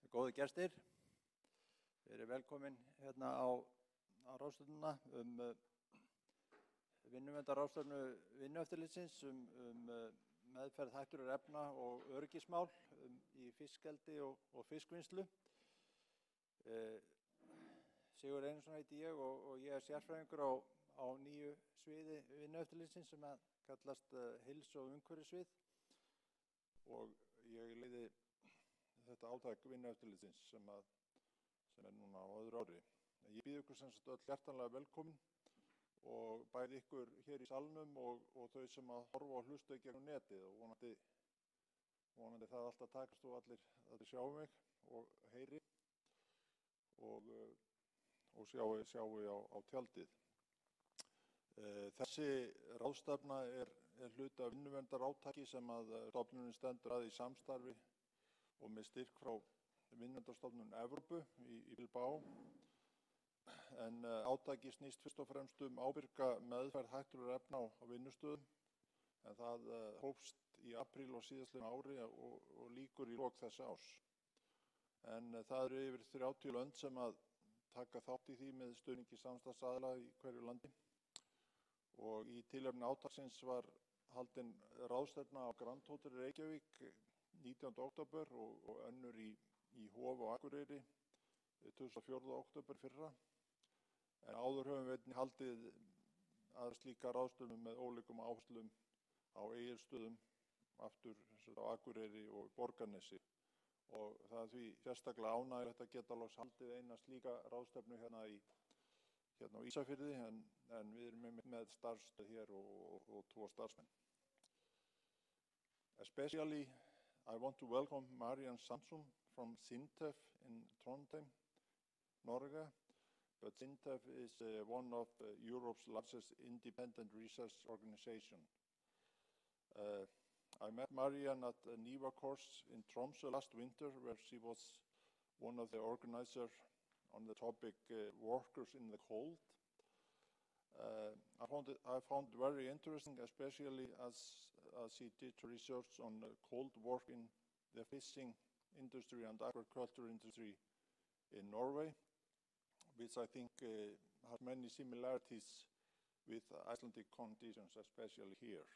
Góðu gestir, verið velkomin hérna á ráðstefnuna vinnuverndarráðstefnu Vinnueftirlitsins meðferð hættulegra efna og öryggismál í fiskeldi og fiskvinnslu. Sigurður Einarsson heiti ég og ég sérfræðingur á nýju sviði Vinnueftirlitsins sem kallast heilsu- og umhverfissvið og ég leiði þetta átak Vinnueftirlitsins sem er núna á öðru ári. Ég býð ykkur sem sagt öll hjartanlega velkomin og bæði ykkur hér í salnum og þau sem að horfa og hlusta í gegnum netið og vonandi það alltaf takast og allir sjá mig og heyri og sjái á tjaldið. Þessi ráðstefna er hluti af vinnuverndarátaki sem að stofnunin stendur að í samstarfi og með styrk frá Vinnuverndarstofnun Evrópu í Bilbao. En átaki snýst fyrst og fremst ábyrga meðferð hættulegra efna á vinnustöðum. En það hófst í apríl á síðastliðnu ári og lýkur í lok þessa árs. En það eru yfir 30 lönd sem að taka þátt í því með stuðningi samstarfsaðila í hverju landi. Og í tilefni átaksins var haldin ráðstefna á Grand Hotel Reykjavík 19. október og önnur í Hof á Akureyri 24. október fyrra. En áður höfum við haldið að slíka ráðstefnu með ólíkum áherslum á Egilsstöðum, aftur á Akureyri og Borgarnesi. Og það er því sérstaklega ánægjulegt að geta loks haldið eina slíka ráðstefnu hérna á Ísafirði en við erum með starfsstöð hér og 2 starfsmenn. Especially I want to welcome Marianne Samson from SINTEF in Trondheim, Norway. But SINTEF is one of Europe's largest independent research organizations. I met Marianne at a NIVA course in Tromsø last winter, where she was one of the organizers on the topic workers in the cold. I found it very interesting, especially as she did research on cold work in the fishing industry and agriculture industry in Norway, which I think has many similarities with Icelandic conditions, especially here.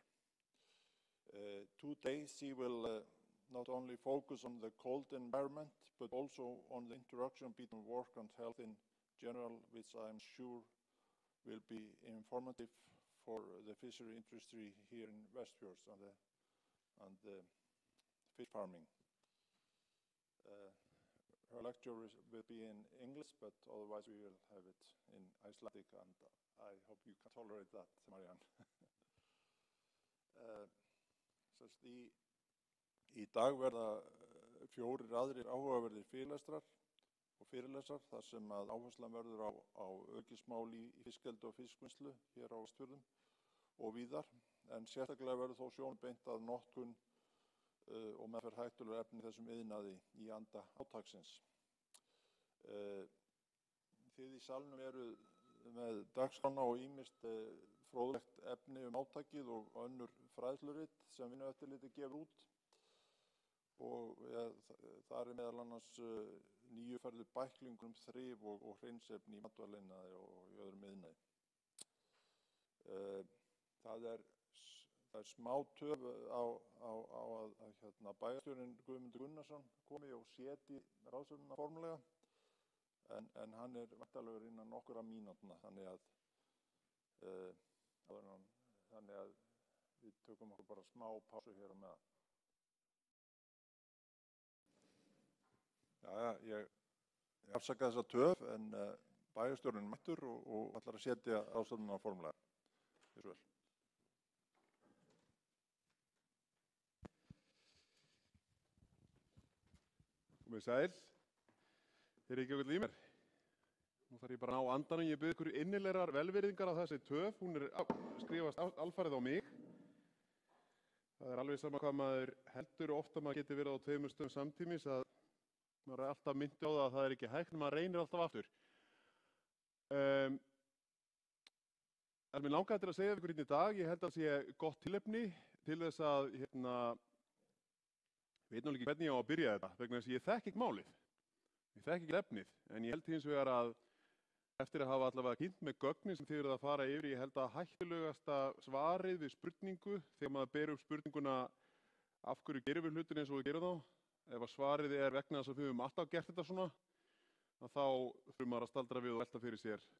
Today she will not only focus on the cold environment, but also on the interaction between work and health in general, which I'm sure will be informative for the fishery industry here in Westfjords and the fish farming. Her lecture will be in English, but otherwise we will have it in Icelandic, and I hope you can tolerate that, Marianne. Í dag verða 4 aðrir áhugaverðir fyrirlestrar þar sem að áherslan verður á öryggismál í fiskeldi og fiskvinnslu hér á Vestfjörðum og víðar, en sérstaklega verður þó sjónum beint að notkun og meðferð hættulegra efna í þessum iðnaði í anda átaksins. Þið í salnum eruð með dagskrána og ýmist fróðlegt efni átakið og önnur fræðslurit sem Vinnueftirlitið gefur út. Og þar er meðal annars 9 ferðu bæklingur þrif og hreinsefni í matvælaiðnaði og í öðrum iðnaði. Það er smá töf á að bæjarstjórinn Guðmundur Gunnarsson komi og setji ráðstefnuna formulega, en hann er væntanlegur innan nokkurra mínútna, þannig að við tökum okkur bara smá pásu hér á meðan. Ég afsaka þessa töf, en bæjarstjórinn mættur og ætlar að setja ráðstefnuna formulega. Gjörðu vel. Komið sæl. Þeir ekki okkur í mér. Nú þarf ég bara að ná andanum. Ég bið ykkur innilegar velvirðingar á þessi töf. Hún er skrifast alfarið á mig. Það er alveg sama hvað maður heldur ofta maður geti verið á 2 stöðum samtímis, að maður er alltaf myndi á það að það er ekki hægt, en maður reynir alltaf aftur. En mér langaði til að segja ykkur í dag, ég held að sé gott tilefni til þess að, ég veit náttúrulega ekki hvernig ég á að byrja þetta, vegna þess að ég þekki ekki málið. Ég þekki ekki efnið, en ég held hins vegar að eftir að hafa allavega kynnt með gögnin sem þið eruð að fara yfir, ég held að hættulegasta svarið við spurningu, þegar maður ber upp spurninguna af hverju gerum við hlutin eins og við gerum þá, ef að svarið er vegna þess að við höfum alltaf gert þetta svona, þá þurfum maður að staldra við og velta fyrir sér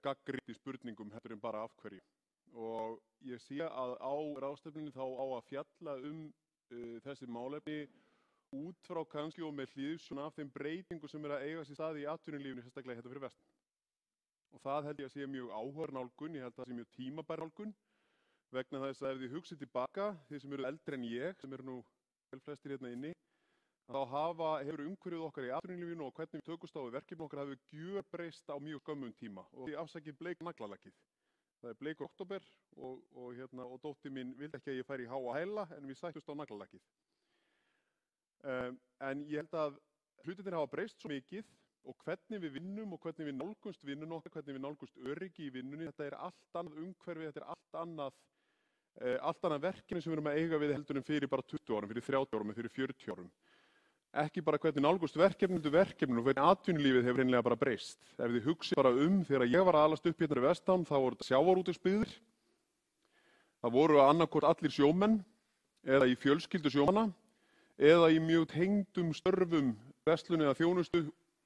gagnrýni spurningum heldur en bara af hverju. Og ég sé að á ráðstefnunni þá á að fjalla þessi málefni út frá kannski og með hliðsjón af þeim breytingu sem að eiga sér stað í atvinnulífinu, sérstaklega hérna fyrir vestan. Og það held ég að sé mjög áhugaverð nálgun, ég held að það sé mjög tímabær nálgun, vegna þess að ef þið hugsið tilbaka, þið sem eru eldri en ég, sem eru nú vel flestir hérna inni, þá hefur umhverfið okkar í atvinnulífinu og hvernig við tökumst á við verkefni okkar hafi gjörbreyst á mjög skömmum tíma. Og því afsakið bleik naglalakið. Það er bleikur október og dóttir mín vildi ekki að ég færi í háa hæla en við sættust á naglalakið. En ég held að hlutirnir hafa breyst svo mikið og hvernig við vinnum og hvernig við nálgumst vinnun okkar, hvernig við nálgumst öryggi í vinnunni, þetta er allt annað umhverfi, þetta er allt annað verkefni sem við erum að eiga við heldur en fyrir bara 20 árum, fyrir 30 árum, fyrir 40 árum. Ekki bara hvernig nálgumst verkefninu og hvernig atvinnulífið hefur hreinlega bara breyst. Ef þið hugsið bara þegar ég var að alast upp hérna í vestan, þá voru þetta sjávarútvegsbyggðir. Það voru annaðhvort allir sjómenn eða í fjölskyldu sjómanna eða í mjög tengdum störfum verslun eða þjónustu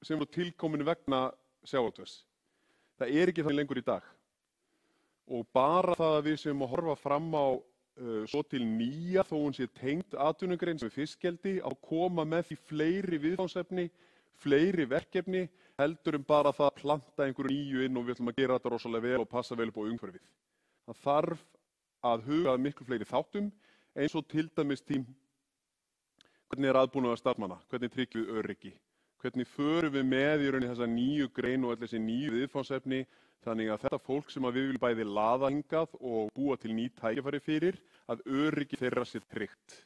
sem voru tilkomin vegna sjávarútvegs. Það er ekki þannig lengur í dag. Og bara það að við séum að horfa fram á svo til nýja, þó hún sé tengd atvinnugrein sem fiskeldi, að koma með því fleiri viðfangsefni, fleiri verkefni, heldur bara það að planta einhverju nýju inn og við ætlum að gera þetta rosalega vel og passa vel upp á umhverfið. Það þarf að huga að miklu fleiri þáttum, eins og til dæmis hvernig er aðbúnaður starfsmanna, hvernig tryggjum við öryggi, hvernig förum við með í rauninni þessa nýju grein og allir þessi nýju viðfangsefni, þannig að þetta fólk sem við viljum bæði laða hingað og búa til ný tækifæri fyrir, að öryggi þeirra sé tryggt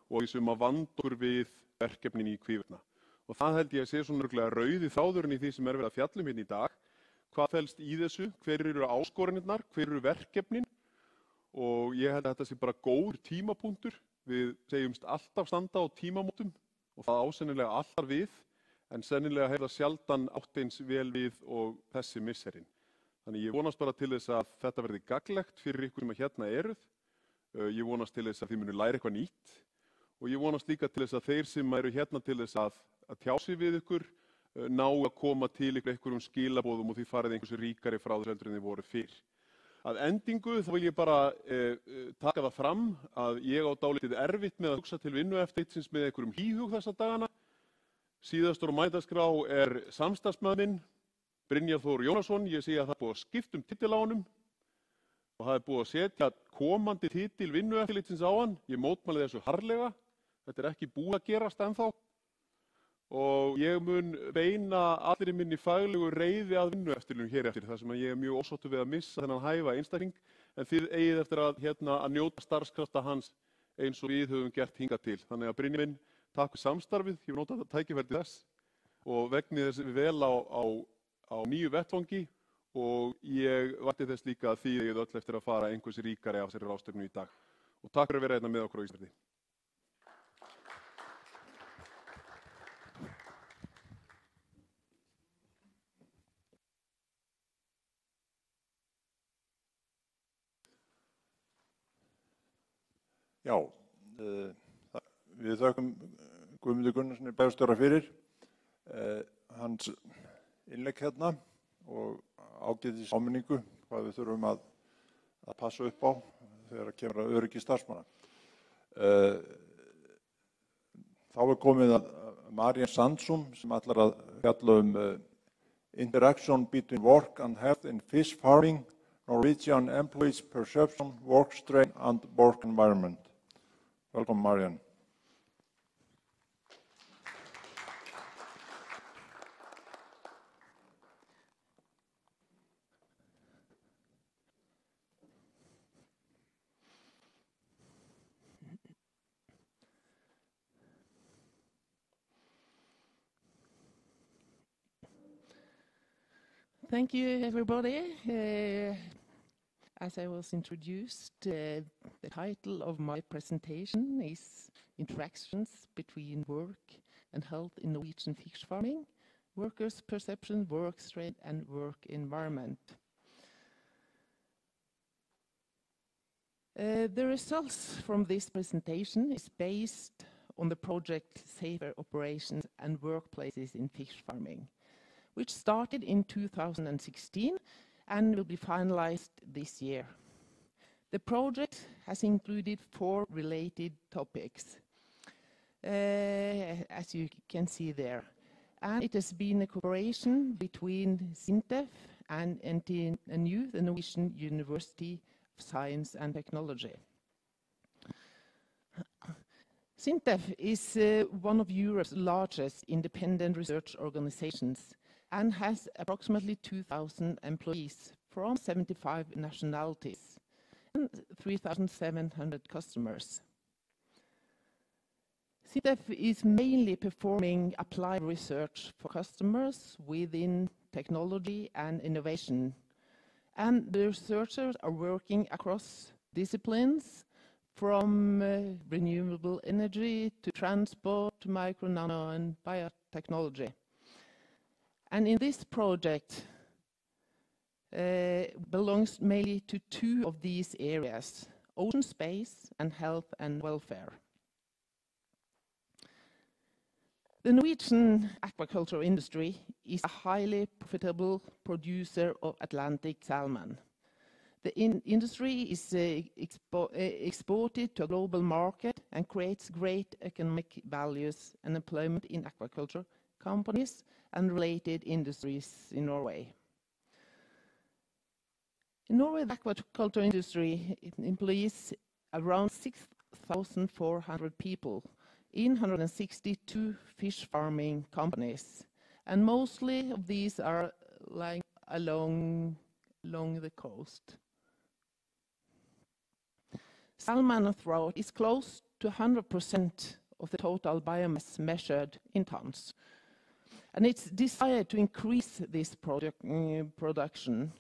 og við sem að vanda okkur við verkefnin í Kvífurna. Og það held ég að sé svona örugglega rauði þráðurinn í því sem verið að fjalla hérna í dag. Hvað felst í þessu? Hver eru áskoranirnar? Hver eru verkefnin? Og ég held að þetta sé bara góður tímapunktur. Við segjumst alltaf standa á tímamótum og það ásennilega alltaf við, en sennilega hefur það sjaldan átt eins vel við og þessi misserinn. Þannig ég vonast bara til þess að þetta verði gagnlegt fyrir ykkur sem hérna eruð. Ég vonast til þess að þið munu læra eitthvað nýtt og ég vonast líka til þess að þeir sem eru hérna til þess að tjá sig við ykkur ná að koma til ykkur einhverjum skilaboðum og því farið einhversu ríkari frá þessu heldur en þið voru fyrr. Að endingu þá vil ég bara taka það fram að ég á dálítið erfitt með að hugsa til vinnueftirlitsins með einhverjum híhug þessa dagana. Síðastur á mætaskrá er samstarfsmaður minn, Brynjar Þór Jónasson. Ég sé að það er búið að skipta titil á honum og það er búið að setja komandi titil vinnueftirlitsins á hann. Ég mótmæli þessu harðlega. Þetta er ekki búið að gerast ennþá. Og ég mun beina allri minni faglegu reiði að vinnueftirlitinu hér eftir, þar sem ég er mjög ósáttur við að missa þennan hæfa einstakling, en þið eigið eftir að njóta starfskrafta hans eins og við höfum gert hingað til. Þannig að Brynjar minn, takk fyrir samstarfið. Ég vil nota þetta tækifæri til þess og vegni þess vel á nýju vettvangi og ég vænti þess líka að þið eigið öll eftir að fara einhversi ríkari af þessari ráðstefnu í dag. Og takk fyrir að vera hérna með okkur á Íslandi. Já, við þökkum Guðmundi Gunnarssoni bæjarstjóra fyrir hans innlegg hérna og ágætis áminningu hvað við þurfum að passa upp á þegar kemur að öryggi starfsmanna. Þá er komið að Marianne Sandsum sem ætlar að fjalla interaction between work and health in fish farming, Norwegian employees' perception, work strain and work environment. Welcome, Marianne. Thank you, everybody. As I was introduced, the title of my presentation is Interactions Between Work and health in Norwegian fish farming, workers' perception, work strength, and work environment. The results from this presentation is based on the project Safer Operations and Workplaces in Fish Farming, which started in 2016 and will be finalized this year. The project has included 4 related topics, as you can see there. And it has been a cooperation between SINTEF and NTNU, the Norwegian University of Science and Technology. SINTEF is one of Europe's largest independent research organizations and has approximately 2,000 employees from 75 nationalities and 3,700 customers. SINTEF is mainly performing applied research for customers within technology and innovation, and the researchers are working across disciplines from renewable energy to transport, micro, nano, and biotechnology. And in this project belongs mainly to 2 of these areas, ocean space and health and welfare. The Norwegian aquaculture industry is a highly profitable producer of Atlantic salmon. The industry is exported to a global market and creates great economic values and employment in aquaculture companies and related industries in Norway. In Norway, the aquaculture industry employs around 6,400 people in 162 fish farming companies, and mostly of these are lying along the coast. Salmon throat is close to 100% of the total biomass measured in tons, and it's desired to increase this production.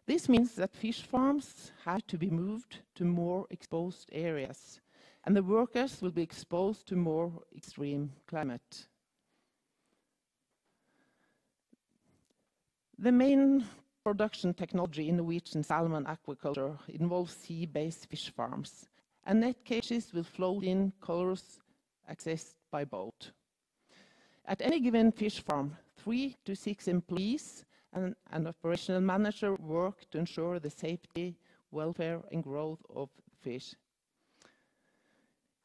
This means that fish farms have to be moved to more exposed areas, and the workers will be exposed to more extreme climate. The main production technology in Norwegian salmon aquaculture involves sea-based fish farms, and net cages with float-in collars accessed by boat. At any given fish farm, 3 to 6 employees and an operational manager work to ensure the safety, welfare, and growth of fish.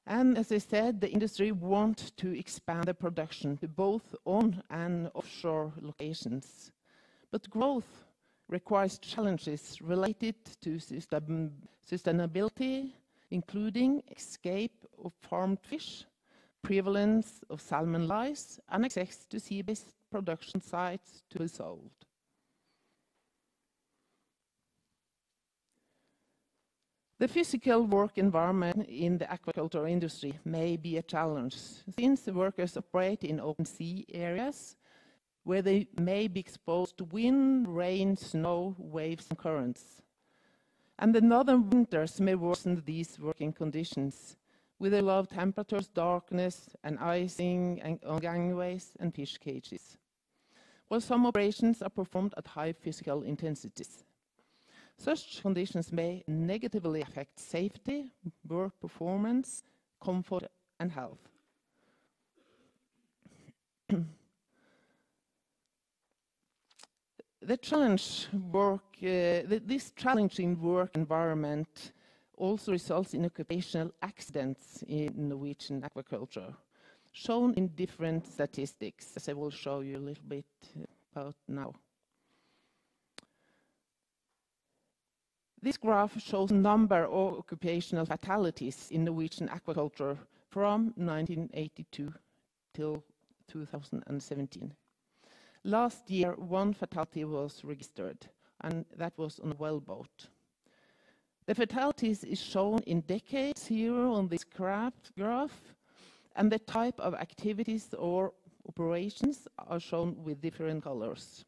And as I said, the industry wants to expand the production to both on and offshore locations. But growth requires challenges related to sustainability, including escape of farmed fish, prevalence of salmon lice, and access to sea-based production sites to be solved. The physical work environment in the aquaculture industry may be a challenge, since the workers operate in open sea areas where they may be exposed to wind, rain, snow, waves, and currents. And the northern winters may worsen these working conditions, with the low temperatures, darkness, and icing on gangways and fish cages, while some operations are performed at high physical intensities. Such conditions may negatively affect safety, work performance, comfort, and health. This challenging work environment also results in occupational accidents in Norwegian aquaculture, shown in different statistics, as I will show you a little bit about now. This graph shows the number of occupational fatalities in Norwegian aquaculture from 1982 till 2017. Last year, 1 fatality was registered, and that was on a wellboat. The fatalities is shown in decades here on this graph, and the type of activities or operations are shown with different colors.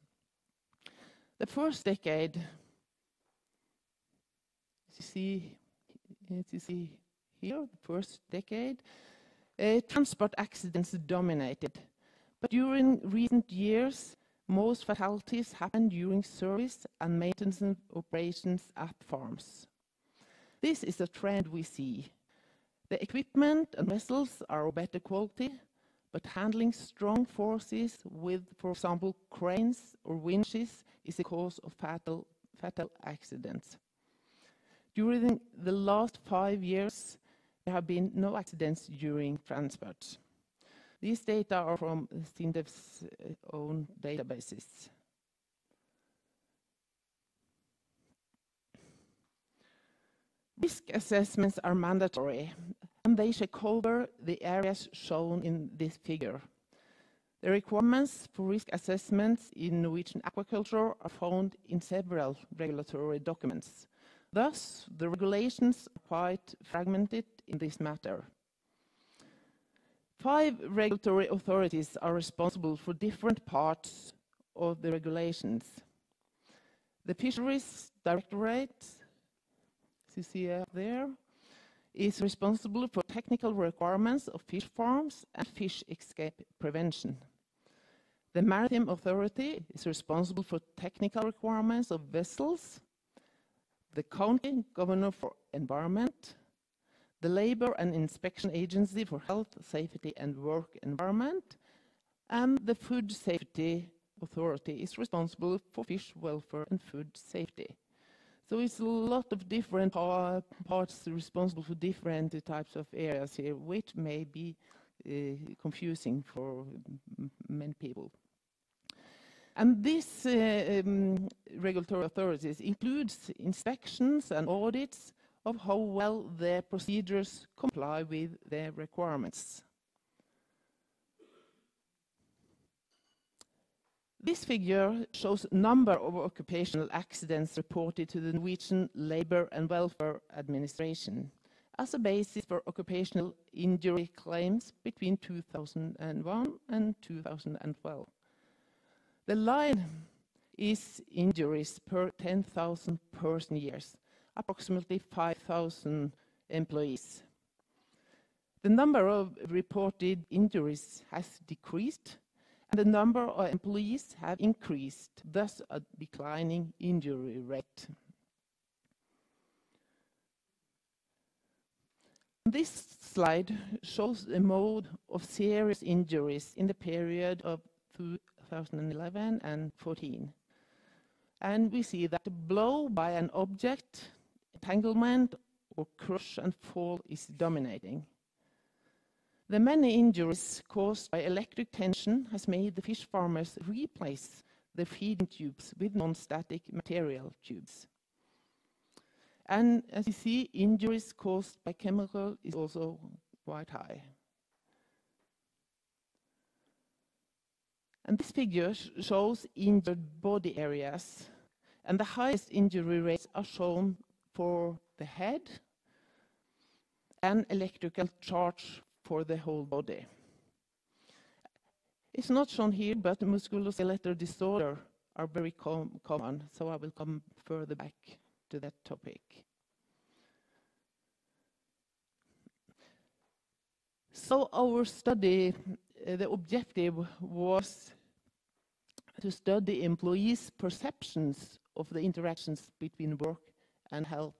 The first decade, as you see here, the first decade, Transport accidents dominated, but during recent years, most fatalities happen during service and maintenance operations at farms. This is a trend we see. The equipment and vessels are of better quality, but handling strong forces with, for example, cranes or winches is a cause of fatal accidents. During the last 5 years, there have been no accidents during transport. These data are from SINTEF's own databases. Risk assessments are mandatory, and they should cover the areas shown in this figure. The requirements for risk assessments in Norwegian aquaculture are found in several regulatory documents. Thus, the regulations are quite fragmented in this matter. 5 regulatory authorities are responsible for different parts of the regulations. The Fisheries Directorate, as you see up there, is responsible for technical requirements of fish farms and fish escape prevention. The Maritime Authority is responsible for technical requirements of vessels. The County Governor for Environment. The Labour and Inspection Agency for Health, Safety and Work Environment. And the Food Safety Authority is responsible for fish welfare and food safety. So it's a lot of different parts responsible for different types of areas here, which may be confusing for many people. And this regulatory authorities includes inspections and audits of how well their procedures comply with their requirements. This figure shows number of occupational accidents reported to the Norwegian Labour and Welfare Administration as a basis for occupational injury claims between 2001 and 2012. The line is injuries per 10,000 person years, approximately 5,000 employees. The number of reported injuries has decreased, and the number of employees have increased, thus a declining injury rate. This slide shows the mode of serious injuries in the period of 2011 and 2014. And we see that the blow by an object, entanglement, or crush and fall is dominating. The many injuries caused by electric tension has made the fish farmers replace the feeding tubes with non-static material tubes. And as you see, injuries caused by chemical is also quite high. And this figure shows injured body areas, and the highest injury rates are shown for the head and electrical charge for the whole body. It's not shown here, but musculoskeletal disorder are very common, so I will come further back to that topic. So our study, the objective was to study employees' perceptions of the interactions between work and health,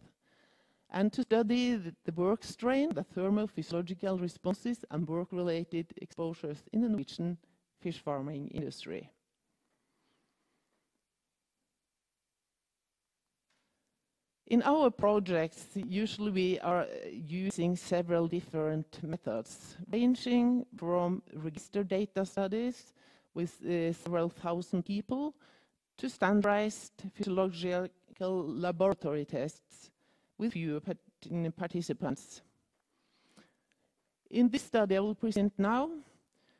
and to study the work strain, the thermal physiological responses, and work-related exposures in the Norwegian fish farming industry. In our projects, usually we are using several different methods, ranging from register data studies with several thousand people to standardized physiological laboratory tests with few participants. In this study I will present now,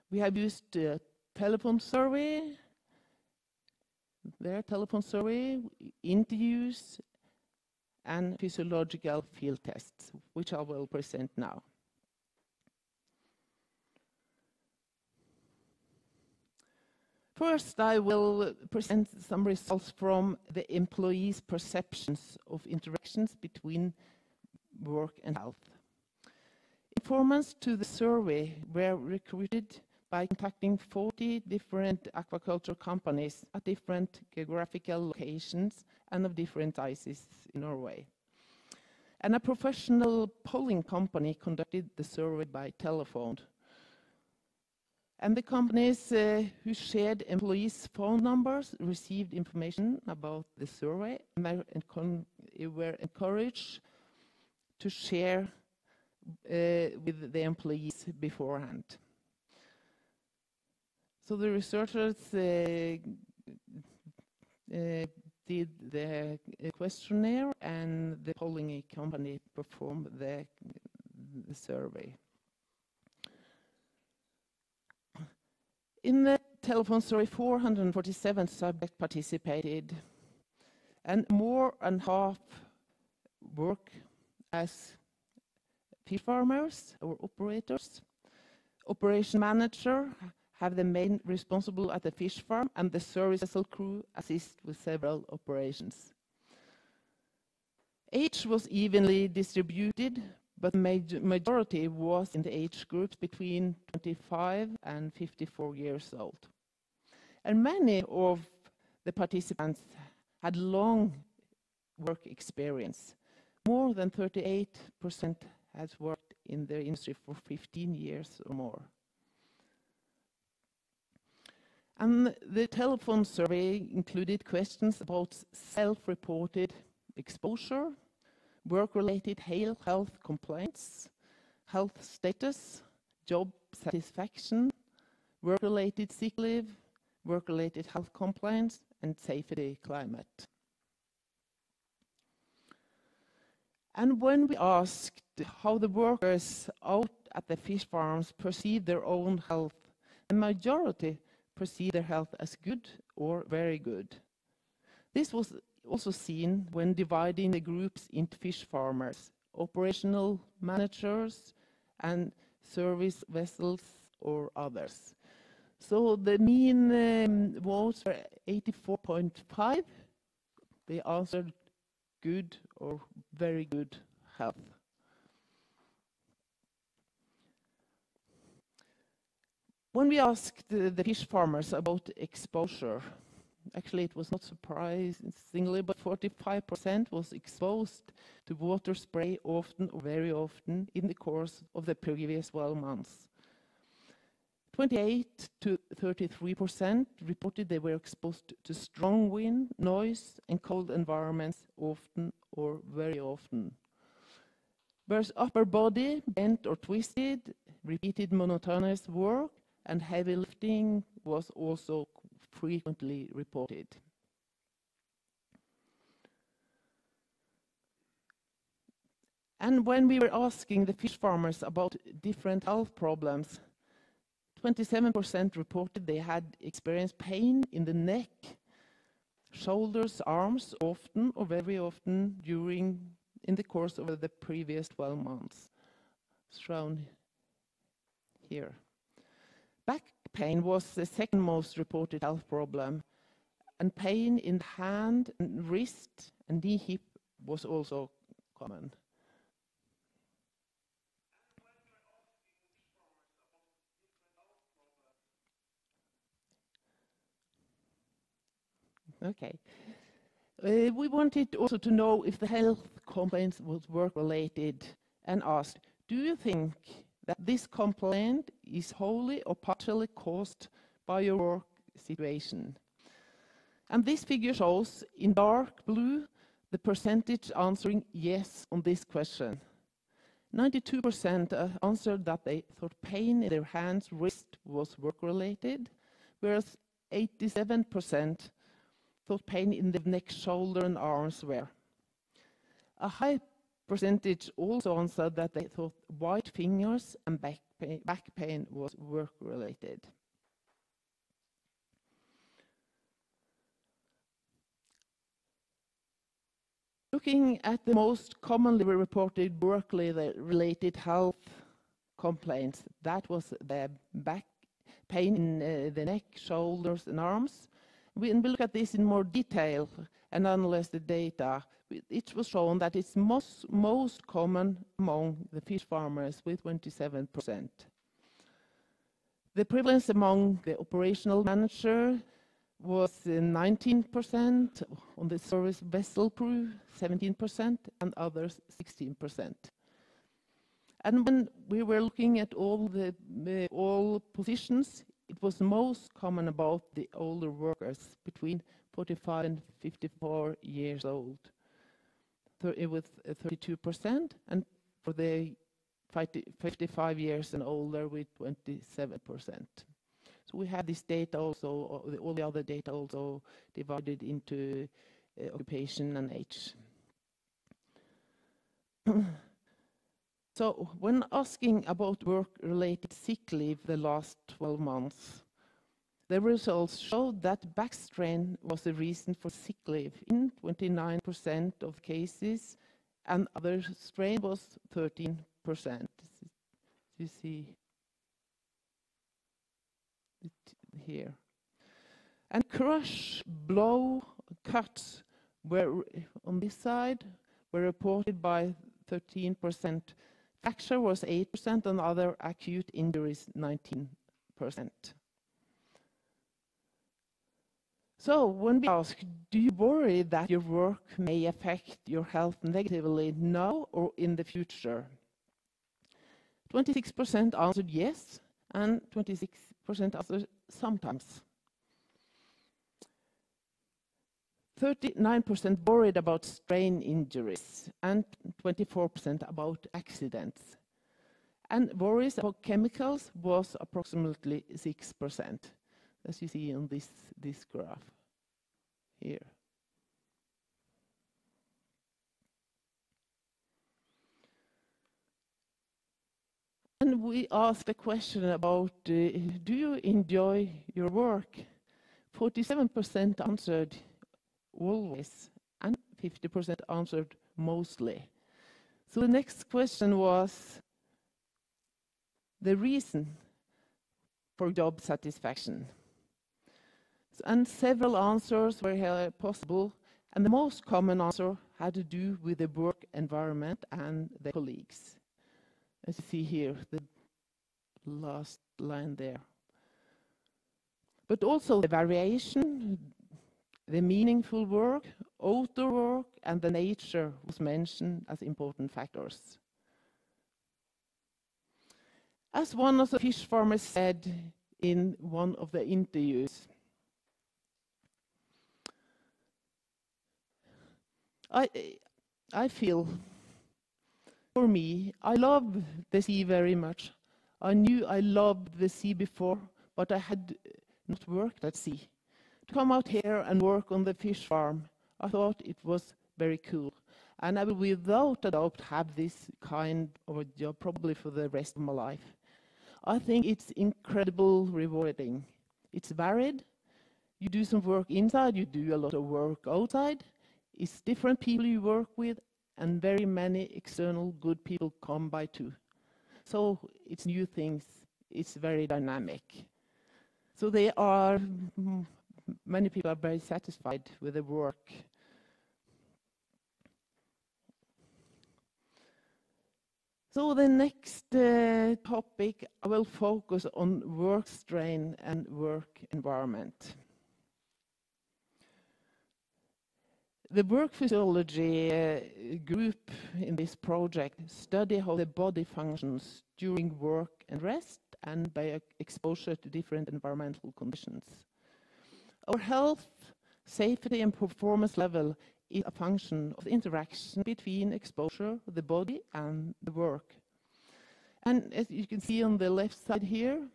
we have used a telephone survey, interviews, and physiological field tests, which I will present now. First, I will present some results from the employees' perceptions of interactions between work and health. In performance to the survey were recruited by contacting 40 different aquaculture companies at different geographical locations and of different sizes in Norway. And a professional polling company conducted the survey by telephone. And the companies who shared employees' phone numbers received information about the survey and were encouraged to share with the employees beforehand. So the researchers did the questionnaire and the polling company performed the survey. In the telephone survey, 447 subjects participated, and more than half work as fish farmers or operators. Operation manager have the main responsible at the fish farm, and the service vessel crew assist with several operations. Age was evenly distributed, but the majority was in the age groups between 25 and 54 years old. And many of the participants had long work experience. More than 38% has worked in the industry for 15 years or more. And the telephone survey included questions about self-reported exposure, work-related health complaints, health status, job satisfaction, work-related sick leave, work-related health complaints, and safety climate. And when we asked how the workers out at the fish farms perceive their own health, the majority perceive their health as good or very good. This was also seen when dividing the groups into fish farmers, operational managers, and service vessels or others. So the mean votes were 84.5. They answered good or very good health. When we asked the fish farmers about exposure, actually it was not surprisingly, but 45% was exposed to water spray often or very often in the course of the previous 12 months. 28 to 33% reported they were exposed to strong wind, noise, and cold environments often or very often. Whereas upper body bent or twisted, repeated monotonous work, and heavy lifting was also frequently reported. And when we were asking the fish farmers about different health problems, 27% reported they had experienced pain in the neck, shoulders, arms, often or very often in the course of the previous 12 months. It's shown here. Back pain was the second most reported health problem, and pain in hand, and wrist, and knee, hip was also common. Okay. We wanted also to know if the health complaints was work-related, and asked, do you think that this complaint is wholly or partially caused by your work situation? And this figure shows in dark blue the percentage answering yes on this question. 92% answered that they thought pain in their hands, wrist was work-related, whereas 87% thought pain in the neck, shoulder, and arms were. A high percentage also answered that they thought white fingers and back pain was work-related. Looking at the most commonly reported work-related health complaints, that was the back pain in the neck, shoulders, and arms, When we look at this in more detail and analyze the data, it was shown that it's most common among the fish farmers with 27%. The prevalence among the operational manager was 19%, on the service vessel crew 17%, and others 16%. And when we were looking at all positions, it was most common about the older workers between 45 and 54 years old, with 32%, and for the 55 years and older with 27%. So we have this data also, all the other data also divided into occupation and age. So when asking about work-related sick leave the last 12 months, the results showed that back strain was the reason for sick leave in 29% of cases, and other strain was 13%. You see it here. And crush, blow, cuts were on this side were reported by 13%. Fracture was 8%, and other acute injuries 19%. So when we ask, do you worry that your work may affect your health negatively now or in the future? 26% answered yes, and 26% answered sometimes. 39% worried about strain injuries, and 24% about accidents. And worries about chemicals was approximately 6%, as you see on this graph here. And we asked a question about, do you enjoy your work? 47% answered always, and 50% answered mostly. So the next question was the reason for job satisfaction. And several answers were possible, and the most common answer had to do with the work environment and the colleagues. As you see here, the last line there. But also the variation, the meaningful work, outdoor work, and the nature was mentioned as important factors. As one of the fish farmers said in one of the interviews, I feel, for me, I love the sea very much. I knew I loved the sea before, but I had not worked at sea. To come out here and work on the fish farm, I thought it was very cool. And I will without a doubt have this kind of a job probably for the rest of my life. I think it's incredibly rewarding. It's varied. You do some work inside, you do a lot of work outside. It's different people you work with, and very many external good people come by too. So it's new things. It's very dynamic. So many people are very satisfied with the work. So the next topic, I will focus on work strain and work environment. The work physiology group in this project study how the body functions during work and rest and by exposure to different environmental conditions. Our health, safety and performance level is a function of the interaction between exposure, the body and the work. And as you can see on the left side here,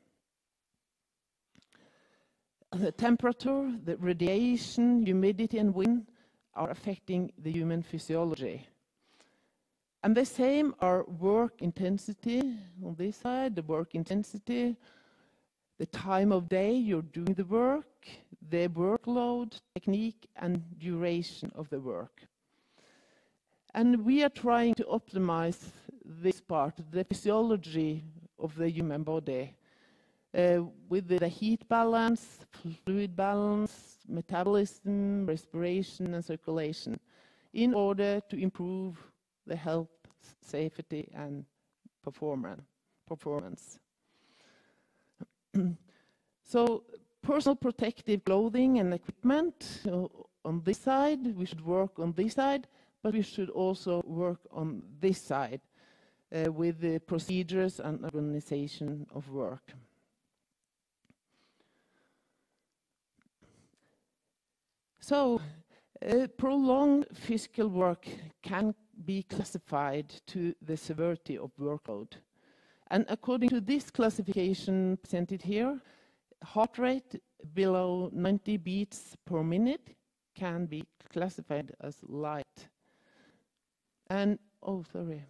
the temperature, the radiation, humidity and wind are affecting the human physiology. And the same are work intensity on this side, the work intensity, the time of day you're doing the work, the workload, technique, and duration of the work. And we are trying to optimize this part, the physiology of the human body, with the heat balance, fluid balance, metabolism, respiration, and circulation in order to improve the health, safety, and performance. So personal protective clothing and equipment on this side, we should work on this side, but we should also work on this side with the procedures and organization of work. So prolonged physical work can be classified to the severity of workload. And according to this classification presented here, heart rate below 90 beats per minute can be classified as light. And, oh, sorry.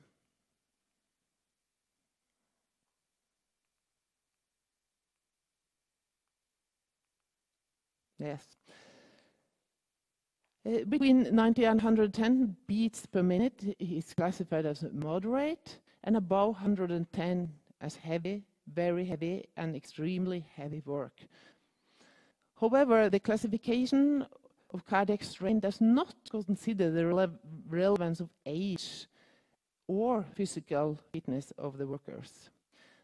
Yes. Between 90 and 110 beats per minute is classified as moderate, and above 110 as heavy, very heavy, and extremely heavy work. However, the classification of cardiac strain does not consider the relevance of age or physical fitness of the workers.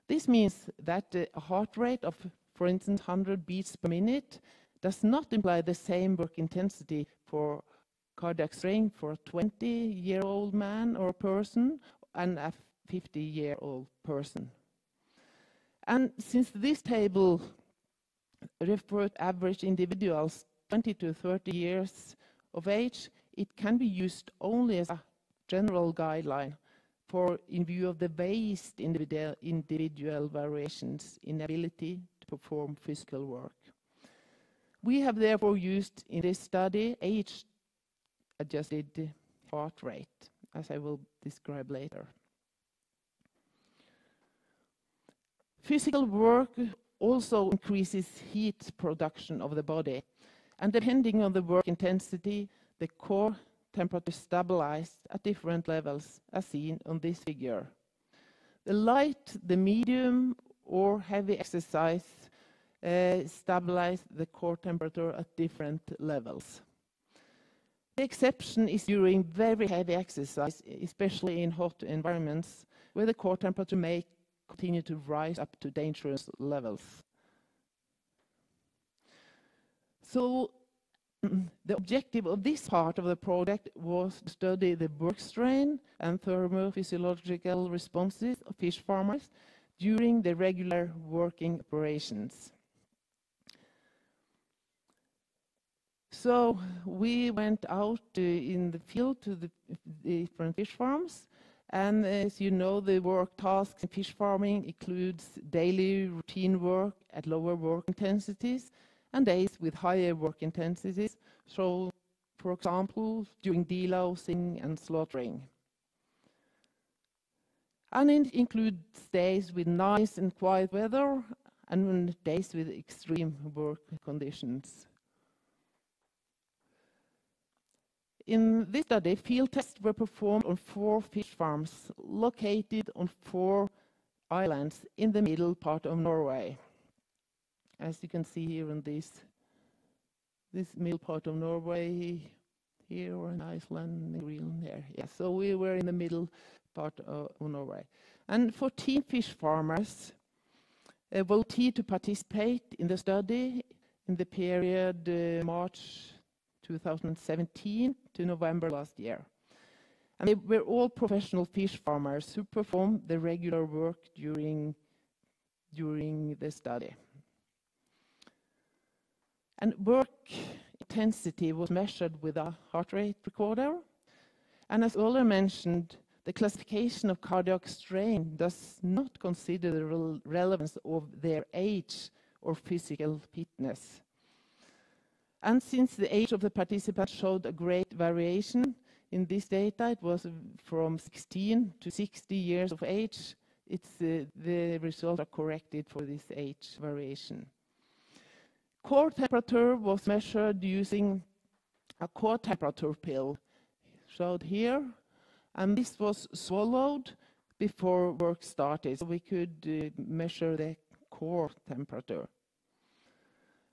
This means that a heart rate of, for instance, 100 beats per minute does not imply the same work intensity for cardiac strain for a 20-year-old man or person and a 50-year-old person. And since this table refers to average individuals 20 to 30 years of age, it can be used only as a general guideline for in view of the vast individual variations in ability to perform physical work. We have therefore used in this study age-adjusted heart rate, as I will describe later. Physical work also increases heat production of the body, and depending on the work intensity, the core temperature stabilized at different levels, as seen on this figure. The light, the medium, or heavy exercise stabilize the core temperature at different levels. The exception is during very heavy exercise, especially in hot environments, where the core temperature may continue to rise up to dangerous levels. So the objective of this part of the project was to study the work strain and thermophysiological responses of fish farmers during the regular working operations. So we went out in the field to the different fish farms, and as you know, the work tasks in fish farming includes daily routine work at lower work intensities and days with higher work intensities, so for example, during delousing and slaughtering. And it includes days with nice and quiet weather and days with extreme work conditions. In this study, field tests were performed on 4 fish farms located on 4 islands in the middle part of Norway. As you can see here in this middle part of Norway, here or in Iceland, Greenland here. Yeah, so we were in the middle part of Norway. And 14 fish farmers volunteered to participate in the study in the period March 2017 to November last year. And they were all professional fish farmers who performed the regular work during the study. And work intensity was measured with a heart rate recorder. And as earlier mentioned, the classification of cardiac strain does not consider the relevance of their age or physical fitness. And since the age of the participants showed a great variation in this data, it was from 16 to 60 years of age, the results are corrected for this age variation. Core temperature was measured using a core temperature pill, showed here, and this was swallowed before work started, so we could measure the core temperature.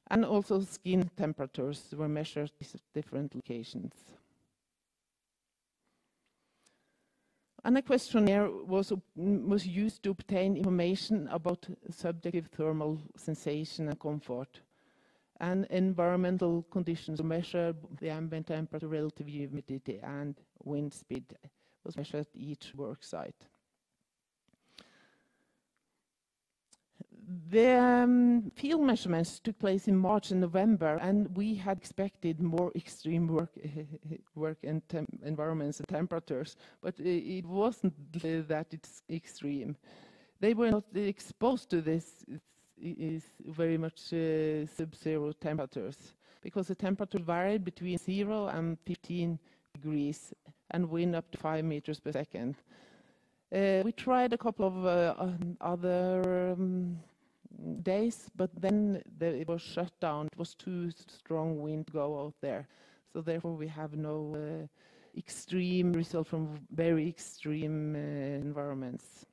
And also skin temperatures were measured at different locations. And a questionnaire was used to obtain information about subjective thermal sensation and comfort. And environmental conditions were measured, the ambient temperature, relative humidity, and wind speed was measured at each work site. The field measurements took place in March and November, and we had expected more extreme work and environments and temperatures, but it wasn't that it's extreme. They were not exposed to this is very much sub-zero temperatures, because the temperature varied between 0 and 15 degrees and wind up to 5 meters per second. We tried a couple of other days, but then it was shut down. It was too strong wind to go out there. So therefore we have no extreme result from very extreme environments.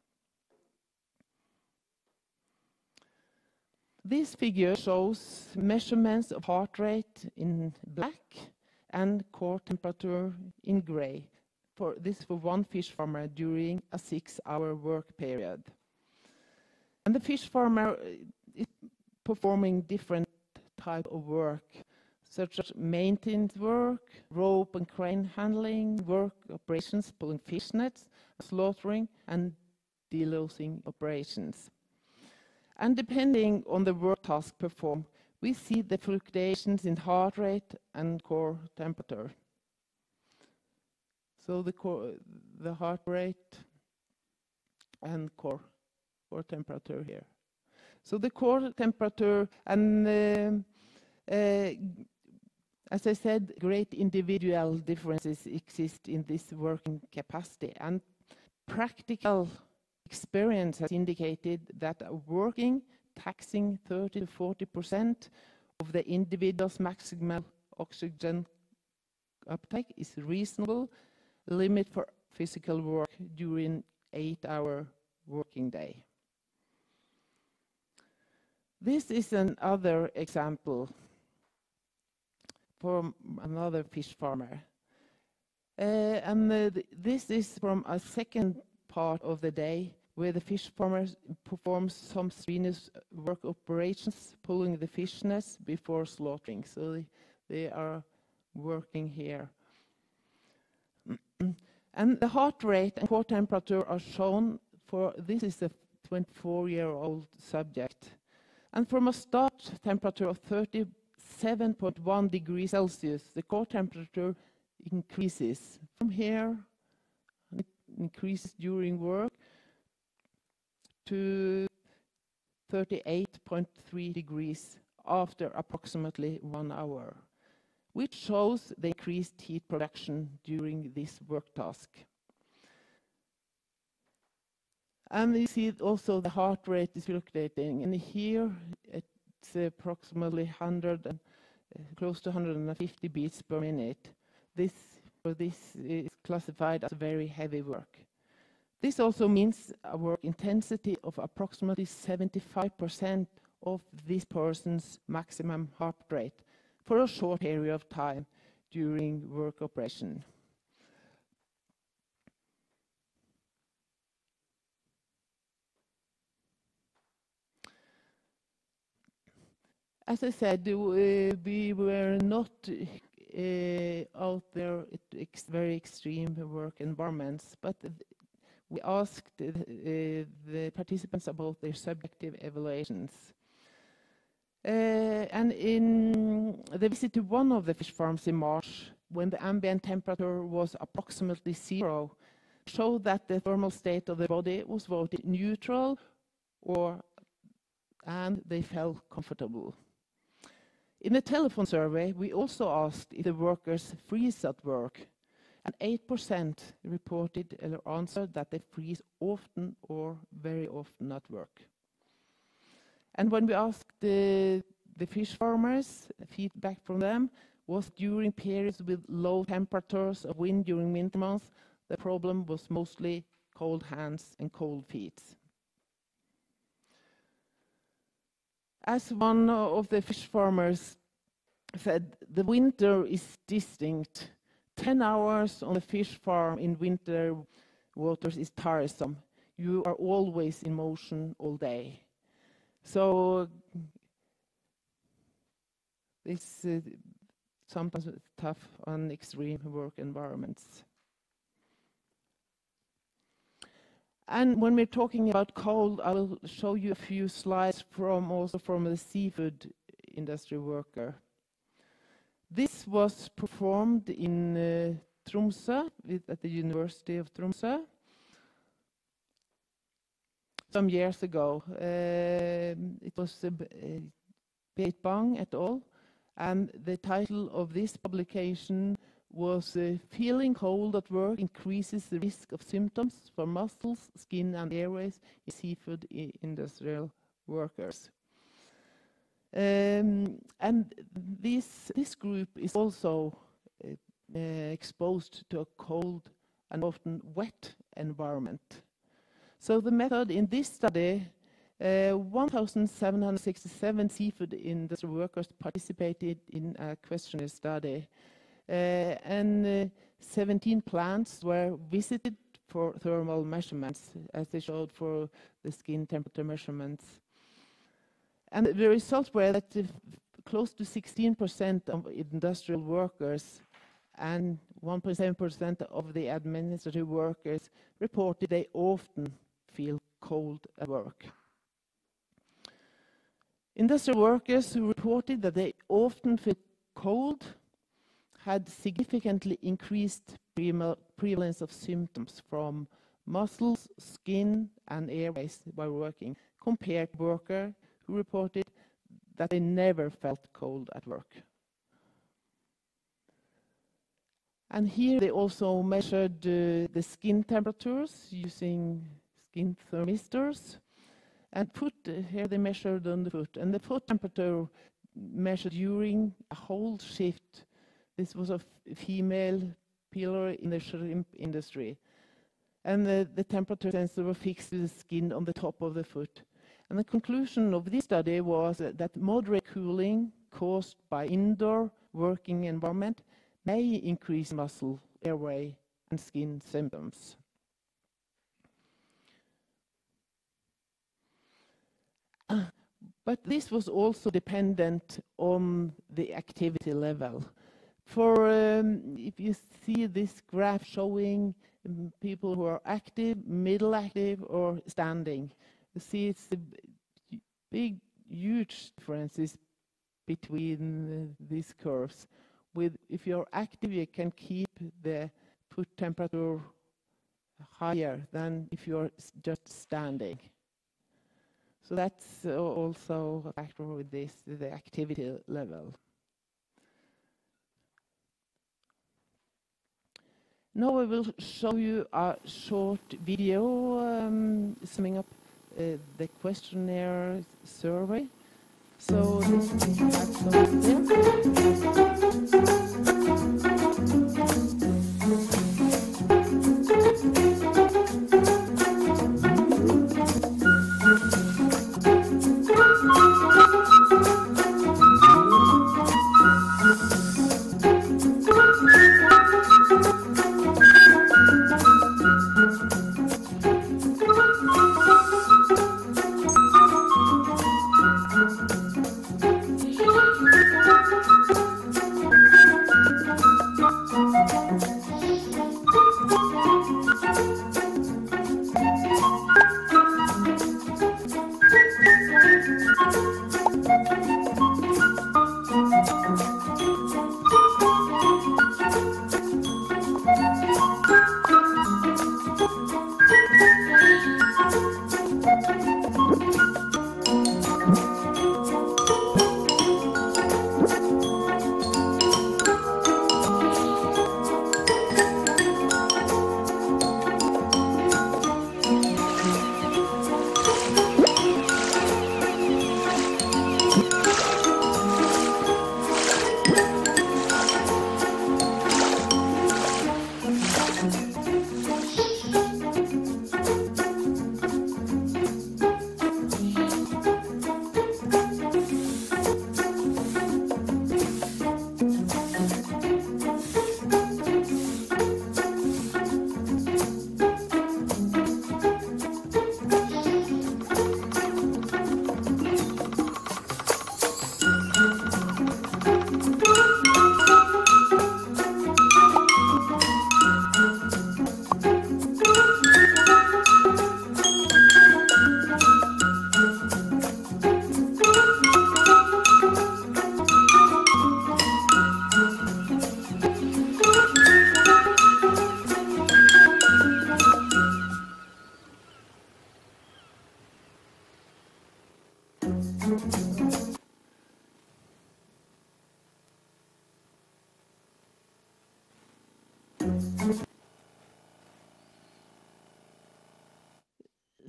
This figure shows measurements of heart rate in black and core temperature in gray. This for one fish farmer during a 6-hour work period. And the fish farmer is performing different type of work, such as maintenance work, rope and crane handling, work operations, pulling fish nets, slaughtering, and delousing operations. And depending on the work task performed, we see the fluctuations in heart rate and core temperature. So the heart rate and core temperature here. So the core temperature, and as I said, great individual differences exist in this working capacity, and practical experience has indicated that working, taxing 30 to 40% of the individual's maximal oxygen uptake is reasonable limit for physical work during 8-hour working day. This is another example from another fish farmer. This is from a second part of the day where the fish farmers performs some strenuous work operations, pulling the fish nets before slaughtering. So they are working here. And the heart rate and core temperature are shown for, this is a 24-year-old subject. And from a start temperature of 37.1 degrees Celsius, the core temperature increases. From here, it increases during work to 38.3 degrees after approximately 1 hour, which shows the increased heat production during this work task. And you see also the heart rate is fluctuating, and here it's approximately 100, close to 150 beats per minute. This is classified as very heavy work. This also means a work intensity of approximately 75% of this person's maximum heart rate for a short period of time during work operation. As I said, we were not out there at very extreme work environments, but we asked the participants about their subjective evaluations. And in the visit to one of the fish farms in March, when the ambient temperature was approximately 0, showed that the thermal state of the body was voted neutral, and they felt comfortable. In the telephone survey, we also asked if the workers freeze at work, and 8% reported or answered that they freeze often or very often at work. And when we asked the fish farmers, feedback from them was during periods with low temperatures of wind during winter months, the problem was mostly cold hands and cold feet. as one of the fish farmers said, the winter is distinct. 10 hours on the fish farm in winter waters is tiresome. You are always in motion all day. So it's sometimes tough on extreme work environments. And when we're talking about cold, I will show you a few slides also from the seafood industry worker. This was performed in Tromsø, at the University of Tromsø, some years ago. It was Berit Bang et al. And the title of this publication was Feeling Cold at Work Increases the Risk of Symptoms for Muscles, Skin and Airways in Seafood Industrial Workers. And this group is also exposed to a cold and often wet environment. So the method in this study, 1,767 seafood industry workers participated in a questionnaire study, and 17 plants were visited for thermal measurements, as they showed for the skin temperature measurements. And the results were that close to 16% of industrial workers and 1.7% of the administrative workers reported they often feel cold at work. Industrial workers who reported that they often feel cold had significantly increased prevalence of symptoms from muscles, skin, and airways while working, compared to workers who reported that they never felt cold at work. And here they also measured the skin temperatures using skin thermistors, and here they measured on the foot, and the foot temperature measured during a whole shift. This was a female peeler in the shrimp industry, and the temperature sensor was fixed to the skin on the top of the foot. And the conclusion of this study was that moderate cooling caused by indoor working environment may increase muscle, airway, and skin symptoms. But this was also dependent on the activity level. For if you see this graph showing people who are active, middle active, or standing, you see it's the big, huge differences between these curves. If you're active, you can keep the foot temperature higher than if you're just standing. So that's also a factor with this, the activity level. Now I will show you a short video summing up the questionnaire survey. So this is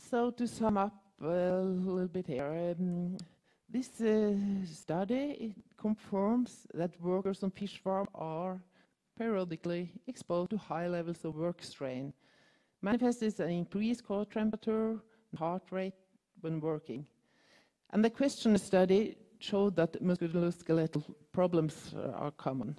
So to sum up a little bit here, this study it confirms that workers on fish farm are periodically exposed to high levels of work strain, manifests an increased core temperature and heart rate when working. And the question study showed that musculoskeletal problems are common.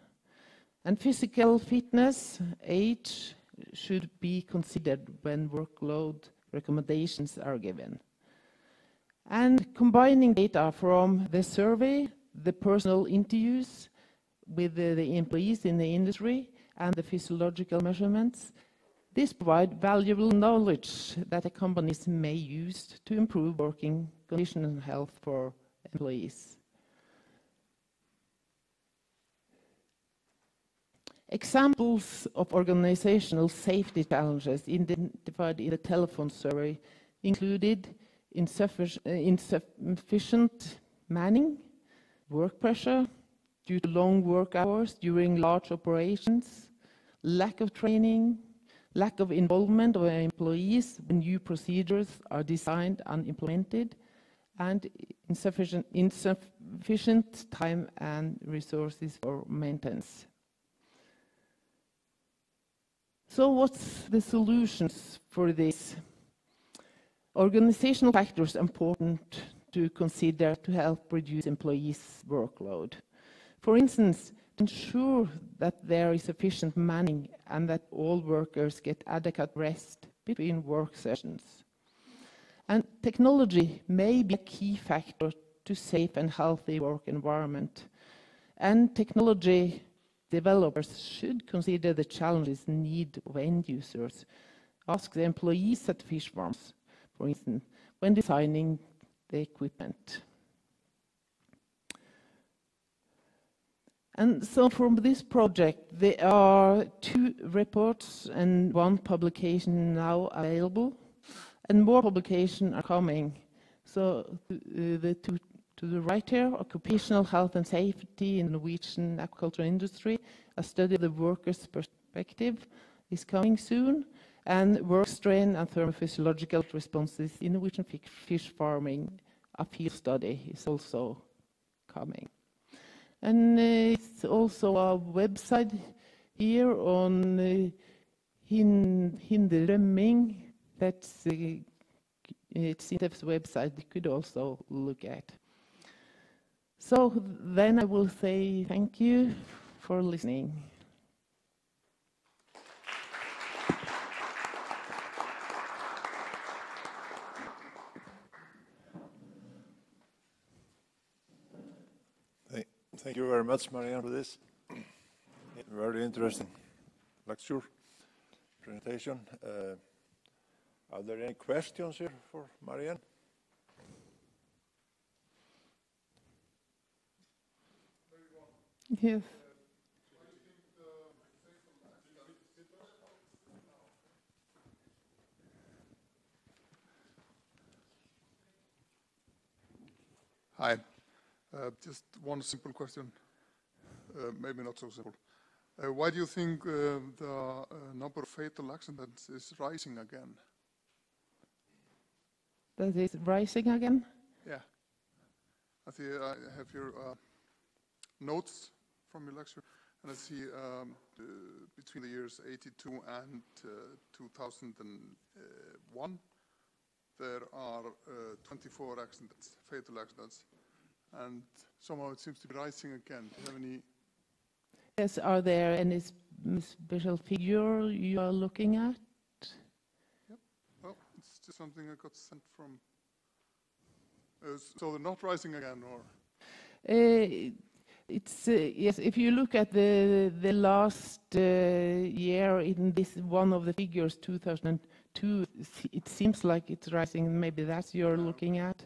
And physical fitness, age, should be considered when workload recommendations are given. And combining data from the survey, the personal interviews with the employees in the industry, and the physiological measurements, this provides valuable knowledge that the companies may use to improve working conditions and health for employees. Examples of organizational safety challenges identified in the telephone survey included insufficient manning, work pressure due to long work hours during large operations, lack of training, lack of involvement of employees when new procedures are designed and implemented, and insufficient time and resources for maintenance. So what's the solutions for this? Organizational factors important to consider to help reduce employees' workload. For instance, ensure that there is sufficient manning and that all workers get adequate rest between work sessions. And technology may be a key factor to safe and healthy work environment. And technology developers should consider the challenges and need of end users. Ask the employees at fish farms, for instance, when designing the equipment. And so from this project, there are 2 reports and 1 publication now available, and more publications are coming. So the 2 to the right here, Occupational Health and Safety in the Norwegian aquaculture industry, a study of the workers' perspective is coming soon, and work strain and thermophysiological responses in Norwegian fish farming, a field study is also coming. And it's also a website here on Hinder rømming. That's it's SINTEF's website you could also look at. So then I will say thank you for listening. Thank you very much, Marianne, for this very interesting lecture presentation. Are there any questions here for Marianne? Yes. Hi. Just one simple question, maybe not so simple. Why do you think the number of fatal accidents is rising again? That is rising again? Yeah. I see I have your notes from your lecture, and I see between the years 82 and 2001, there are 24 accidents, fatal accidents. And somehow it seems to be rising again. Do you have any? Yes, are there any special figure you are looking at? Yep. Well, it's just something I got sent from. So they're not rising again, or? It's yes. If you look at the last year in this one of the figures, 2002, it seems like it's rising. Maybe that's you're looking at.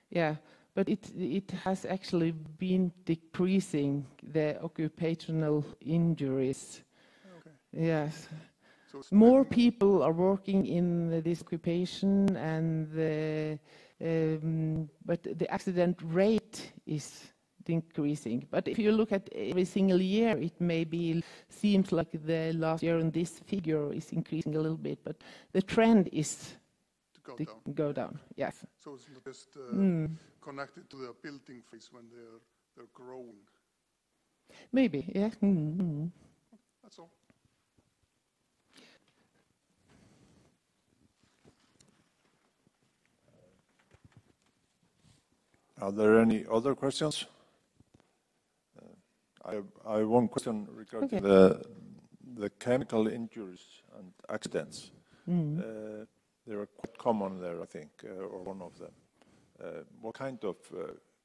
Yeah. But it has actually been decreasing the occupational injuries. Okay. Yes. So it's More maybe- people are working in this occupation, and but the accident rate is increasing. But if you look at every single year, it maybe seems like the last year and this figure is increasing a little bit, but the trend is to go to down. go down. Yes. So it's not just connected to the building phase when they're growing. Maybe. Yeah. Mm. That's all. Are there any other questions? I have one question regarding Okay. the chemical injuries and accidents. They are quite common there, I think, or one of them. What kind of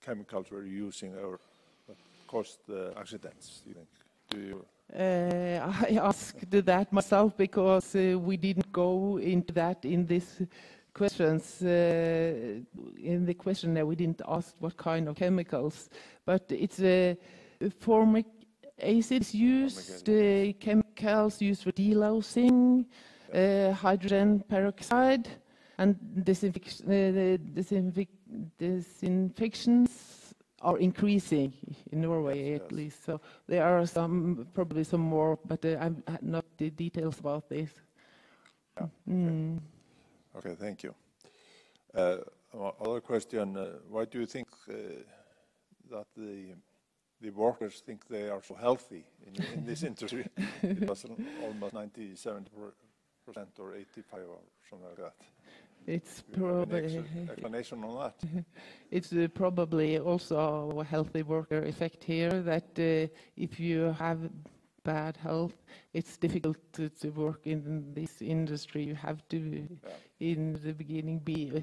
chemicals were you using or what caused the accidents, do you think? Do you? I asked that myself because we didn't go into that in this questions. In the questionnaire, we didn't ask what kind of chemicals, but it's formic acids used, chemicals used for delousing, hydrogen peroxide, and disinfections are increasing in Norway at least. So there are some, probably some more, but I'm not the details about this. Yeah. Okay, thank you. Other question, why do you think that the workers think they are so healthy in this industry? It was almost 97% or 85 or something like that. It's Do you have probably any explanation on that? it's probably also a healthy worker effect here, that if you have bad health, it's difficult to work in this industry. You have to, in the beginning, be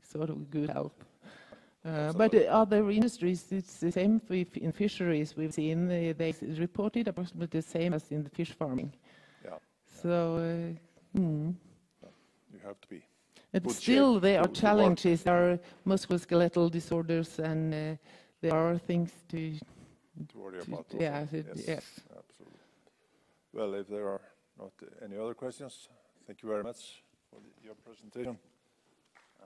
sort of good health. But other industries, it's the same. In fisheries, we've seen they reported approximately the same as in the fish farming. Yeah. So You have to be. but good still, shape there are to work. challenges. There are musculoskeletal disorders, and there are things to worry about. yeah, also. yes. Absolutely. Well, if there are not any other questions, thank you very much for your presentation.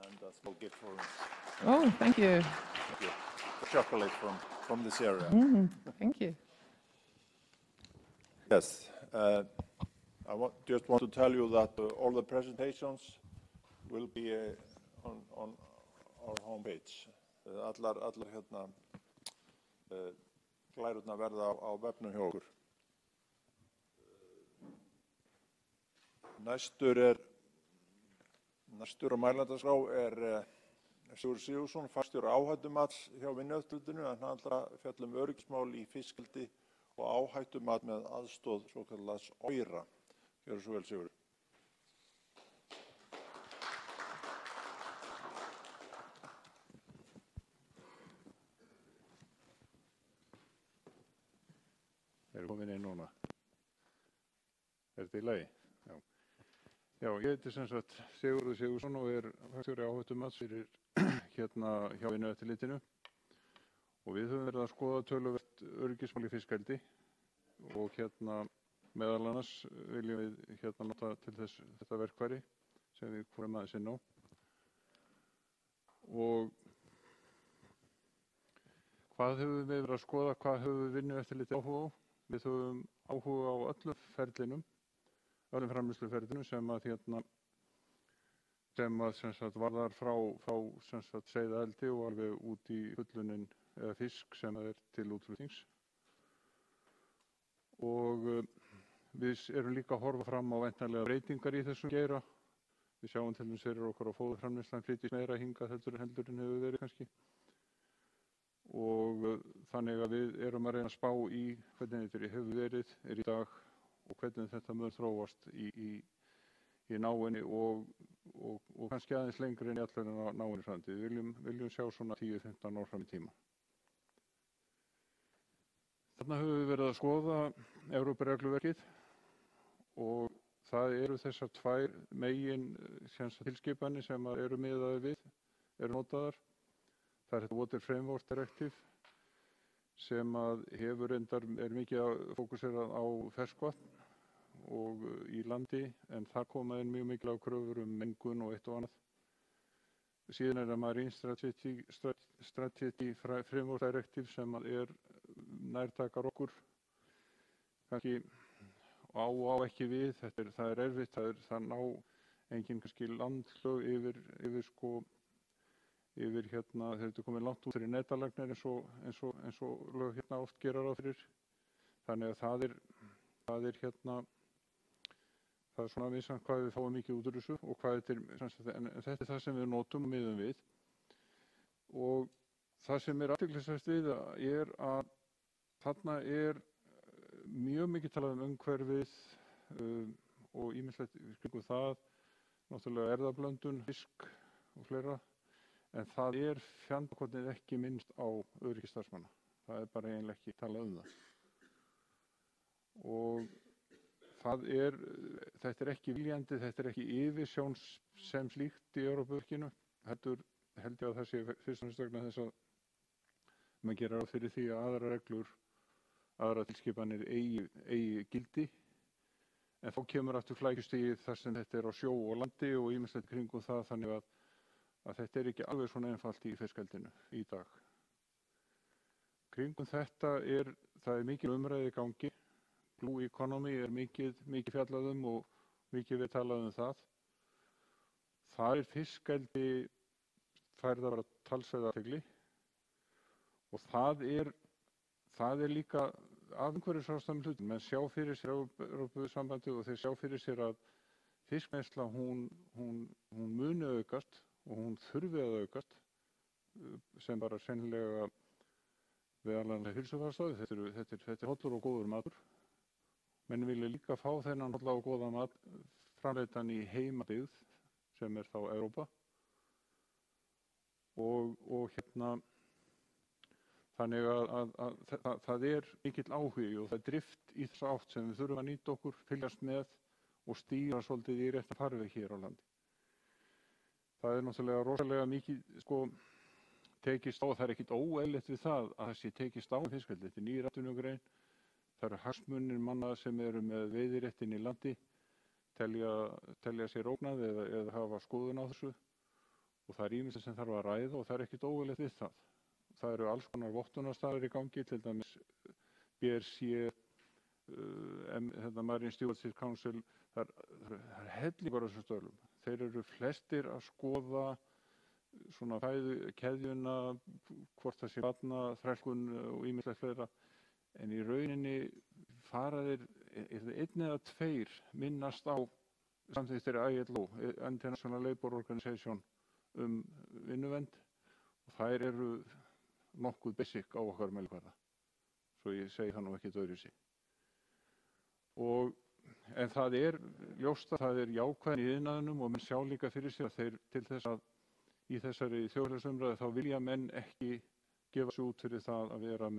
And that's all gift for me. Oh, thank you. Thank you. Chocolate from this area. Thank you. Yes. I just want to tell you that all the presentations will be on our homepage. Allar hérna glærurnar verða á vefnum hjá okkur. Næstur á mælendaskrá Sigurður Sigurðsson, fagstjóri áhættumats hjá Vinnueftirlitinu, en hann ætlar að fjalla öryggismál í fiskeldi og áhættumat með aðstoð svokallaðs OIRA. Gjörðu svo vel, Sigurður. Erum komin inn núna? Þetta í lagi? Já. Já, ég heiti sem sagt Sigurður Sigurðsson og fagstjóri áhættumats fyrir hérna hjá Vinnueftirlitinu. Og við höfum verið að skoða töluvert öryggismál í fiskeldi og hérna meðal annars viljum við hérna nota til þess þetta verkfæri sem við komum aðeins inn á. Og hvað höfum við verið að skoða, hvað höfum við Vinnueftirlitið áhuga á? Við höfum áhuga á öllum ferlinum, öllum framleiðsluferlinum sem að hérna sem sagt varðar frá sem sagt seiðaeldi og alveg út í fullunin eða fisk sem er til útflutnings. Og við erum líka að horfa fram á væntanlega breytingar í þessum geira. Við sjáum til dæmis fyrir okkur á fóðurframleiðslan flytjist meira hingað heldur en hefur verið kannski. Og þannig að við erum að reyna að spá í hvernig þetta hefur verið, í dag og hvernig þetta mun þróast í náinni og kannski aðeins lengri en í allar náinni framtíð. Við viljum sjá svona 10-15 ár fram í tíma. Þarna höfum við verið að skoða Evrópuregluverkið og það eru þessar tvær megin tilskipanir sem eru miðaðar við, eru notaðar. Það er þetta Water Framework Directive sem hefur er mikið að fókusera á ferskvatn í landi, en það koma inn mjög mikilvæg kröfur mengun og eitt og annað. Síðan það Marine Strategy Framework Directive sem nærtakar okkur, kannski á ekki við, það erfitt, það ná engin kannski landslög yfir þegar þetta komið langt út fyrir netalagnir eins og lög oft gera ráð fyrir. Þannig að það er svona misjafnt hvað við fáum mikið út úr þessu og hvað en þetta er það sem við notum og miðum við. Og það sem athyglisvert við að þarna mjög mikið talað umhverfið og ýmislegt kringum það, náttúrulega erfðablöndun, fisk og fleira, en það fjandakornið ekki minnst á öryggi starfsmanna. Það bara eiginlega ekki talað það. Og þetta ekki viljandi, þetta ekki yfirsjón sem slíkt í Evrópuverkinu, heldur held ég að það sé fyrst og fremst vegna þess að maður gerir ráð fyrir því að aðrar reglur, aðrar tilskipanir eigi gildi, en þá kemur aftur flækjustigið þar sem þetta á sjó og landi og ýmislegt kringum það, þannig að þetta ekki alveg svona einfalt í fiskeldinu í dag. Kringum þetta það mikil umræði í gangi. Blue economy mikið fjallað og mikið við talað það. Það fiskeldi færð að vera talsverða athygli og það líka af umhverfisástæðum hlutum. Menn sjá fyrir sér Evrópusambandið og þeir sjá fyrir sér að fiskneysla hún muni aukast og hún þurfi að aukast sem bara sennilega við alveg heilsufarsstaði. Þetta hollur og góður matur. Menn vilja líka fá þennan holla og góða mat framleiddan í heimabyggð sem þá Evrópa. Og þannig að það mikill áhugi og það drift í þessa átt sem við þurfum að nýta okkur, fylgjast með og stýra svolítið í rétta farveg hér á landi. Það náttúrulega rosalega mikið tekist á, það ekkert óeðlilegt við það að það sé tekist á fiskeldi. Þetta ný atvinnugrein. Það hagsmunir manna sem með veiðiréttinn í landi, telja sér ógnað eða hafa skoðun á þessu og það ýmislegt sem þarf að ræða og það ekkert óeðlilegt við það. Það alls konar vottunarstaðir í gangi, til dæmis BRC, Marine Stewardship Council, það hellingur á þessum stöðlum. Þeir flestir að skoða svona fæðukeðjuna, hvort það sé barna, þrælkun og ýmislegt fleira. En í rauninni fara þeir einn eða tveir minnast á samþykktir ILO, International Labour Organization, vinnuvernd og þær nokkuð basic á okkar mælikvarða, svo ég segi það nú ekki öðruvísi. En það ljóst að það jákvæðin í iðnaðinum og menn sjá líka fyrir sér að þeir til þess að í þessari þjóðfélagsumræðu þá vilja menn ekki gefa sig út fyrir það að vera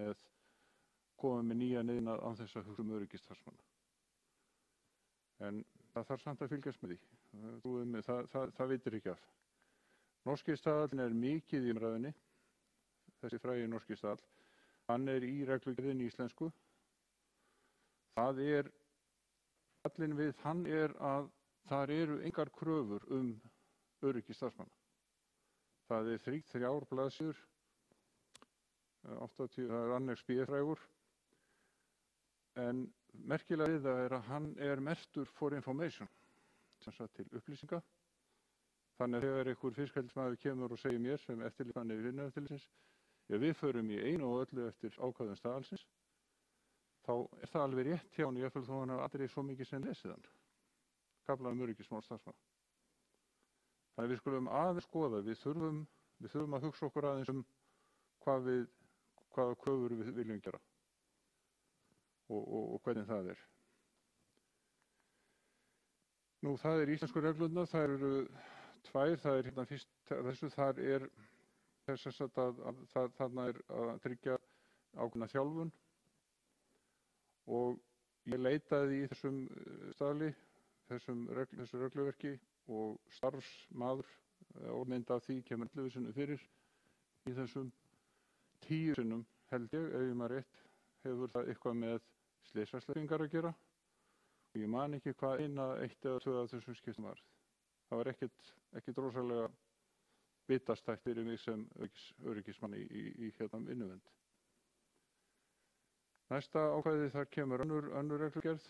koma með nýjan iðnað án þess að hugsa öryggi starfsmanna. En það þarf samt að fylgjast með því. Það veitir ekki af. Norski staðallinn mikið í umræðunni, þessi frægi norski staðall. Hann í reglugerðinni í íslensku. Gallinn við hann að þar engar kröfur öryggi starfsmanna. Það 3 blaðsíður, 80, það annex B-frægur. En merkilega við það að hann merktur for information, sem sagt til upplýsinga. Þannig að þegar einhver fiskeldismaður kemur og segir mér sem eftirlitsmanni vinnueftirlitsins, við förum í einu og öllu eftir ákvæðum staðalsins, þá það alveg rétt hjá hann, jafnvel þó hann hafi aldrei svo mikið sem lesið hann. Kafla öryggismál starfsmanna. Þannig við skulum aðeins skoða, við þurfum að hugsa okkur aðeins hvaða kröfur við viljum gera. Og hvernig það Nú, það íslensku reglurnar, það eru tvær, það hérna fyrst þessu, þar þess að þarna að tryggja ákveðna þjálfun og ég leitaði í þessum staðli, þessu regluverki og starfsmaður, orðmynd af því kemur 11 sinnum fyrir í þessum 10 sinnum held ég, ef ég maður rétt, hefur það eitthvað með slysasleppingar að gera. Ég man ekki hvað eitt eða tvö af þessum skiptum var. Það var ekkert rosalega bitastætt fyrir mig sem öryggismann í hérna vinnuvernd. Næsta ákvæði þar kemur önnur reglugerð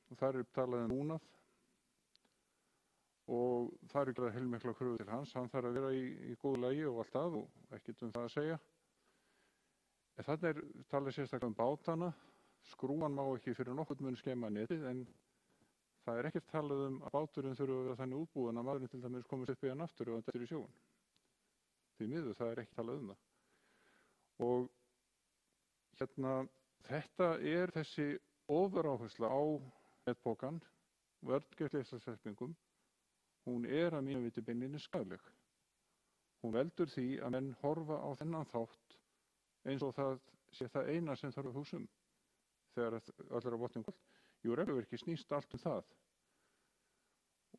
og þar talað búnað og þar gerðar heilmikla kröfur til hans. Hann þarf að vera í góðu lagi og allt það og ekkert það að segja. En þarna talað sérstaklega bátana. Skrúan má ekki fyrir nokkurn mun skemma netið en það ekkert talað að báturinn þurfi að vera þannig útbúinn að maðurinn til dæmis komist upp í hann aftur og hann dettur í sjóinn. Því miður, það ekki talað það. Og hérna, þetta þessi ofuráhersla á netpokann, vörn gegn geislavirkingum, hún að mínu viti beinlínis skaðleg. Hún veldur því að menn horfa á þennan þátt eins og það sé það eina sem þarf að hugsa þegar allir á botninn kvöld. Jú, regluverkið snýst allt það.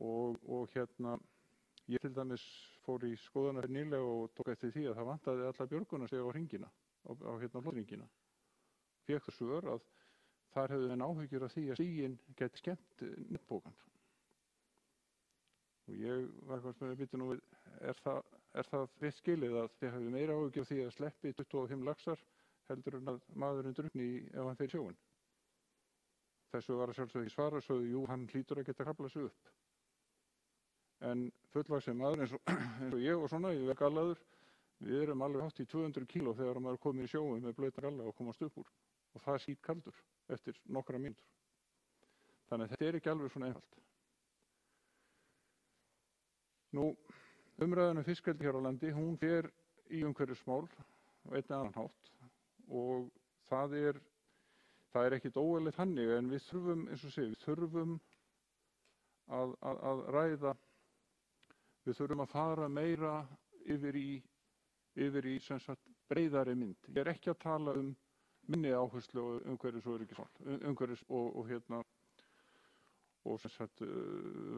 Og hérna, ég til dæmis fór í skoðunar nýlega og tók eftir því að það vantaði alla björgunarstiga á hringina, á hérna flóðhringina. Fékk það svör að þar hefðu menn áhyggjur af því að stíginn geti skemmt netpokann. Og ég var eitthvað að bíddu nú við, er það rétt skilið að þið hefðu meira áhyggjur af því að sleppi 25 laxar heldur en að maðurinn drukkni ef hann fer í sjóinn? Þessu var að sjálfsögðu ekki svara, svo jú, hann hlýtur að geta kraflað sig upp. En fullvaxinn maður eins og ég og svona, ég verð gallaður, við erum alveg hátt í 200 kíló þegar maður komið í sjóinn með blautan galla og komast upp úr. Og það skítkaldur eftir nokkra mínútur. Þannig að þetta ekki alveg svona einfalt. Nú, umræðan fiskeldi hér á landi, hún fer í umhverfismál á einn annan hátt og það ekkert óeðlilegt þannig en við þurfum, eins og segja, við þurfum að ræða, við þurfum að fara meira yfir í sem sagt breiðari mynd. Ég ekki að tala minni áherslu á umhverfis og öryggismál, umhverfis og hérna og sem sagt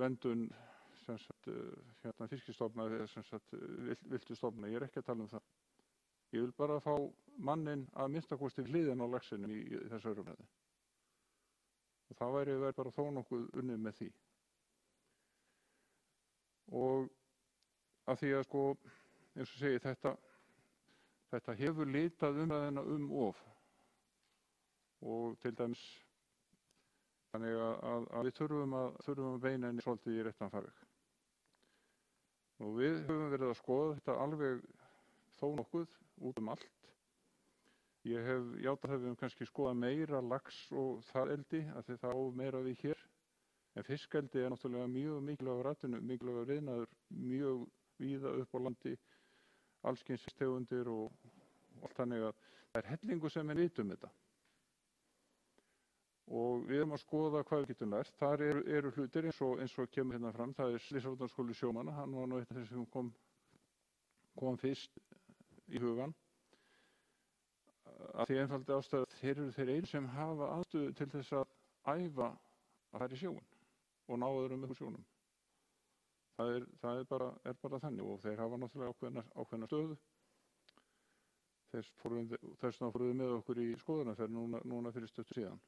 verndun sem sagt hérna fiskistofna eða sem sagt viltustofna. Ég ekki að tala það. Ég vil bara fá manninn að minnsta kosti hliðina á laxinum í þessu umræðu. Og það væri bara þó nokkuð unnið með því. Og að því að sko, eins og segi, þetta hefur litað umræðina of. Og til dæmis, þannig að við þurfum að beina henni svolítið í réttan farveg. Og við höfum verið að skoða þetta alveg þó nokkuð út allt. Ég hef játað að við höfum kannski skoðað meira lax og það eldi, af því það á meira við hér. En fiskeldi náttúrulega mjög mikilvægur atvinnu, mikilvægur viðnaður, mjög víða upp á landi, alls kyns fisktegundir og allt þannig að það hellingur sem við vitum þetta. Og við erum að skoða hvað við getum lært. Þar eru hlutir eins og kemur hérna fram. Það Slysavarnaskóli sjómanna, hann var nú eitt af þessum sem kom fyrst í hugan. Af því einfaldi ástæðu að þeir eru þeir einu sem hafa aðstöðu til þess að æfa að fara í sjóinn og ná öðrum upp úr sjónum. Það er bara þannig og þeir hafa náttúrulega ákveðna stöðu. Þess vegna fóruðu með okkur í skoðunarferð núna fyrir stuttu síðan.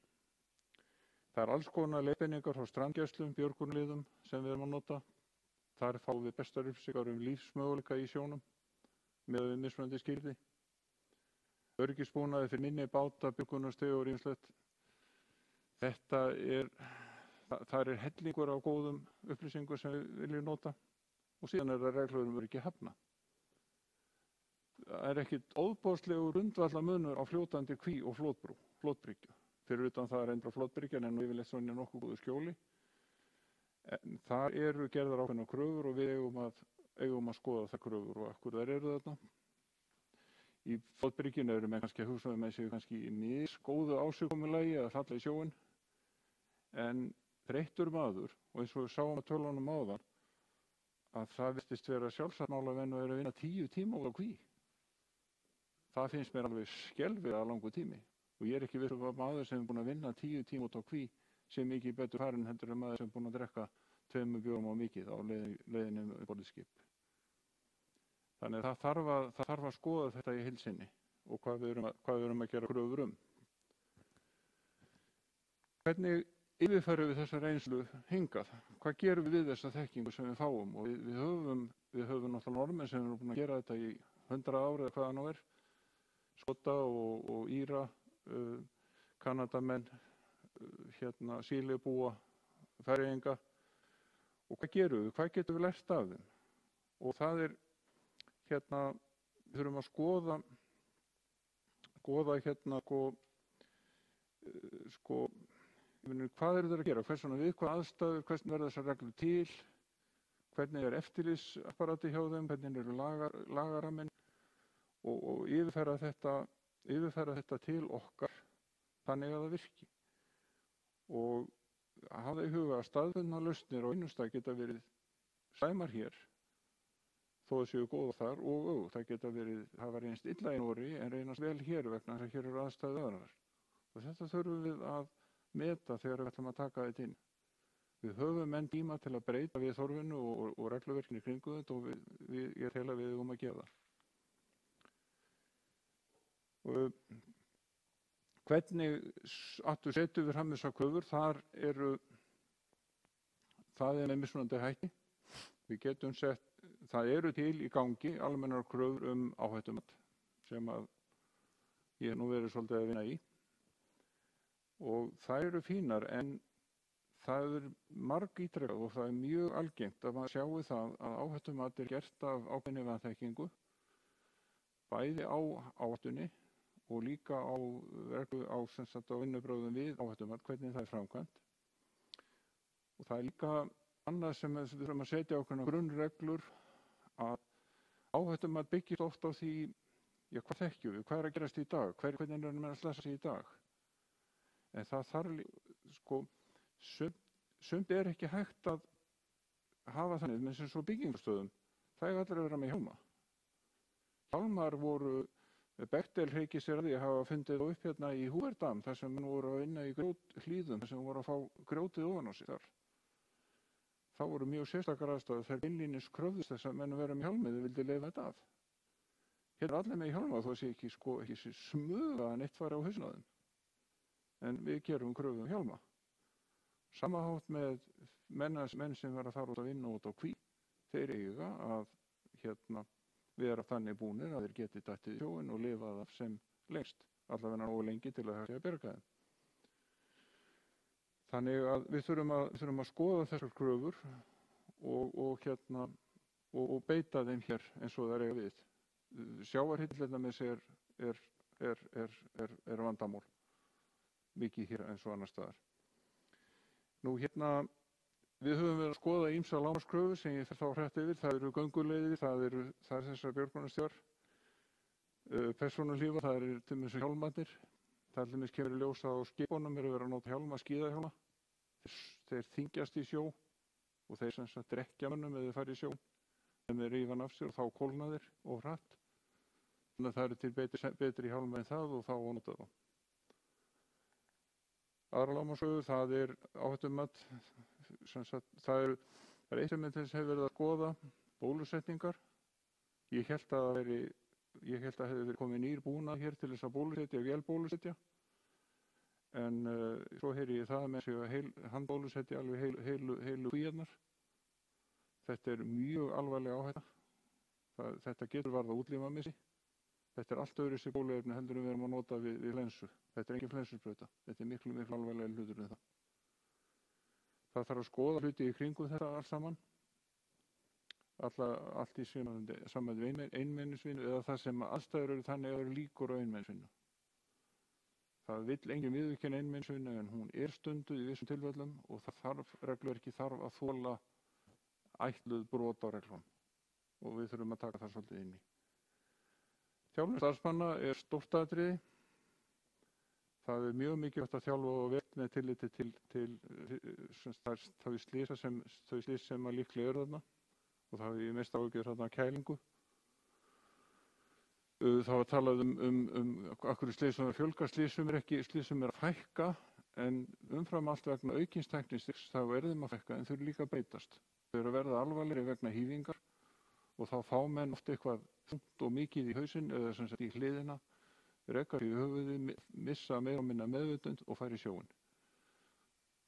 Það alls konar leiðbeiningar frá strandgæslum, björgunarliðum sem við erum að nota. Þar fáum við bestar upplýsingar lífsmöguleika í sjónum með mismunandi skilyrði. Öryggisbúnaði fyrir minni báta, björgunarstig og ýmislegt. Það hellingur af góðum upplýsingum sem við viljum nota og síðan það reglur öryggi hafna. Það ekkert óbóðslegur grundvallarmunur á fljótandi kví og flotbryggju. Fyrir utan það reyndra flotbryggjan en yfirleitt svona nokkuð góðu skjóli. En þar eru gerðar ákveðnar kröfur og við eigum að skoða þær kröfur og akkur þær eru þarna. Í flotbryggjunni eru menn kannski að hugsa með sig kannski í misgóðu ásigkomulagi að falla í sjóinn. En breyttur maður, og eins og við sáum að tölunum áðan, að það virtist vera sjálfsagt mál að vinna 10 tíma á kví. Það finnst mér alveg skelfilega langur tími. Og ég ekki viss að maður sem búinn að vinna 10 tíma út á kví sem mikið betur farin heldur en maður sem búinn að drekka 2 bjórum á mikið á leiðinni um borðið skip. Þannig að það þarf að skoða þetta í heild sinni og hvað við erum að gera kröfur um. Hvernig yfirfærum við þessa reynslu hingað? Hvað gerum við þessa þekkingu sem við fáum? Og við höfum náttúrulega normenn sem eru búin að gera þetta í 100 ár eða hvað það nú er. Skota og Íra, Kanadamenn, Sílebúa, Færeyinga. Og hvað gerum við? Hvað getum við lært af þeim? Og það er, við þurfum að skoða hvað eru þeir að gera? Við hvað aðstæður, hvernig verða þessar reglur til? Hvernig er eftirlitsapparati hjá þeim? Hvernig eru lagaramminn? Og yfirfæra þetta til okkar þannig að það virki. Og hafa í huga að staðbundnar lausnir á vinnustað geta verið slæmar hér, þó að séu góða þar og það geta verið, það var reynst illa í Noregi en reynast vel hér vegna þess að hér eru aðstæður aðrar. Og þetta þurfum við að meta þegar við ætlum að taka þetta inn. Við höfum enn tíma til að breyta viðhorfinu og regluverkinu í kringu þetta og ég tel að við eigum að gera það. Hvernig aftur setjum við fram þessar kröfur? Það er með mismunandi hætti. Við getum sett, það eru til í gangi almennar kröfur áhættumat sem að ég hef nú verið svolítið að vinna í. Og það eru fínar en það er margítrekað og það er mjög algengt að maður sjáu það að áhættumat er gert af ákveðinni vanþekkingu, bæði á áhættunni og líka á vinnubrögðum við áhættumat, hvernig það er framkvæmt. Og það er líka annað sem við þurfum að setja ákveðnar grunnreglur að áhættumat byggist oft á því, hvað þekkjum við, hvað er að gerast í dag, hvernig er menn að slasa sig í dag. En það þarf, sumt er ekki hægt að hafa þannig, með sem svo byggingarstöðum, það er allir að vera með hjálma. Hjálmar voru, Bechtel hreykir sér að því að hafa fundið upp hérna í Húverdam, þar sem menn voru að vinna í grjóthlíðum, þar sem voru að fá grjótið ofan á sig þar. Það voru mjög sérstakar aðstæður, þegar beinlínis kröfðust þess að menn vera með hjálmið, þau vildi leyfa þetta af. Hérna er allir með hjálma, þó sé ekki smuga að neitt fari á hausinn á þeim. En við gerum kröfu hjálma. Sama hátt með menn sem vera að fara út að vinna út á kví, þeir eiga að vera þannig búnir að þeir geti dættið í sjóinn og lifað af sem lengst, allavega nógu lengi til að það sé að bjarga þeim. Þannig að við þurfum að skoða þessar kröfur og beita þeim hér eins og það eiga við. Sjávarhiti með sér er vandamál, mikið hér eins og annar staðar. Nú við höfum verið að skoða ýmsa lágmarkskröfur sem ég fer þá hrætt yfir. Það eru gönguleiðir, það er þessar björgunarstjórar, persónuhlífa, það er til dæmis hjálmarnir. Það til dæmis kemur í ljós á skipunum eru verið að nota hjálma, skíðahjálma. Þeir þyngjast í sjó og þeir sem sagt drekkja mönnum eða þeir fara í sjó. Þeim er rífan af sér og þá kólna þeir og hratt. Þannig að það eru til betri hjálma en það og þá nota þá. Aðra lágmarkskröfur, það er áhættumat. Það er eitt sem þess hefur verið að skoða, bólusetningar. Ég held að hefði verið komið nýr búnað hér til þess að bólusetja, vélbólusetja. En svo heyri ég það með sig að handbólusetja alveg heilu kvíarnar. Þetta er mjög alvarleg áhætta. Þetta getur varðað útlífamissi. Þetta er allt öðruvísi bóluefni heldur en við erum að nota við flensu. Þetta er engin flensusprauta. Þetta er miklu alvarlegri hlutur en það. Það þarf að skoða hluti í kringum þetta allt saman. Allt í saman einmennisvinnu eða það sem aðstæður eru þannig að það eru líkur á einmennisvinnu. Það vill engin viðurkenna einmennisvinnu en hún er stunduð í vissum tilfellum og regluverkið þarf að þola ætluð brot á reglum. Og við þurfum að taka það svolítið inn í. Þjálfun starfsmanna er stórt atriði. Það er mjög mikilvægt að þjálfa og vel með tilliti til þau slys sem að líklega eru þarna og það hefur mest áhyggjur þarna kælingu. Það var talað af hverju slysum er fjölga, slysum er að fækka en umfram allt vegna aukins tæknistigs þá er þeim að fækka en þau eru líka að breytast. Þau eru að verða alvarlegri vegna hýfingar og þá fá menn oft eitthvað þungt og mikið í hausinn eða sem sagt í hliðina. Rekar í höfuði, missa meira og minna meðvitund og fara í sjóinn.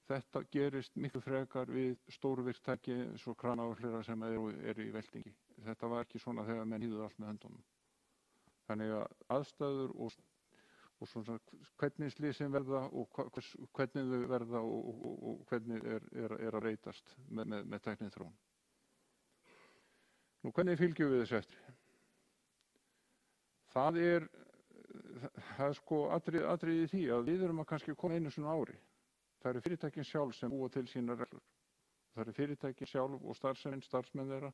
þetta gerist miklu frekar við stórvirktæki eins og krana og fleira sem eru í veltingi. Þetta var ekki svona þegar menn hýðuðu allt með höndunum. Þannig að aðstæður og svona hvernig slysin verða og hvernig þau verða og hvernig er að reytast með tækniþróun. Nú, hvernig fylgjum við þessu eftir? Það er sko atriði í því að við erum að kannski koma einu sinni á ári. Það eru fyrirtækin sjálf sem búa til sínar reglur. Það eru fyrirtækin sjálf og starfsmenn þeirra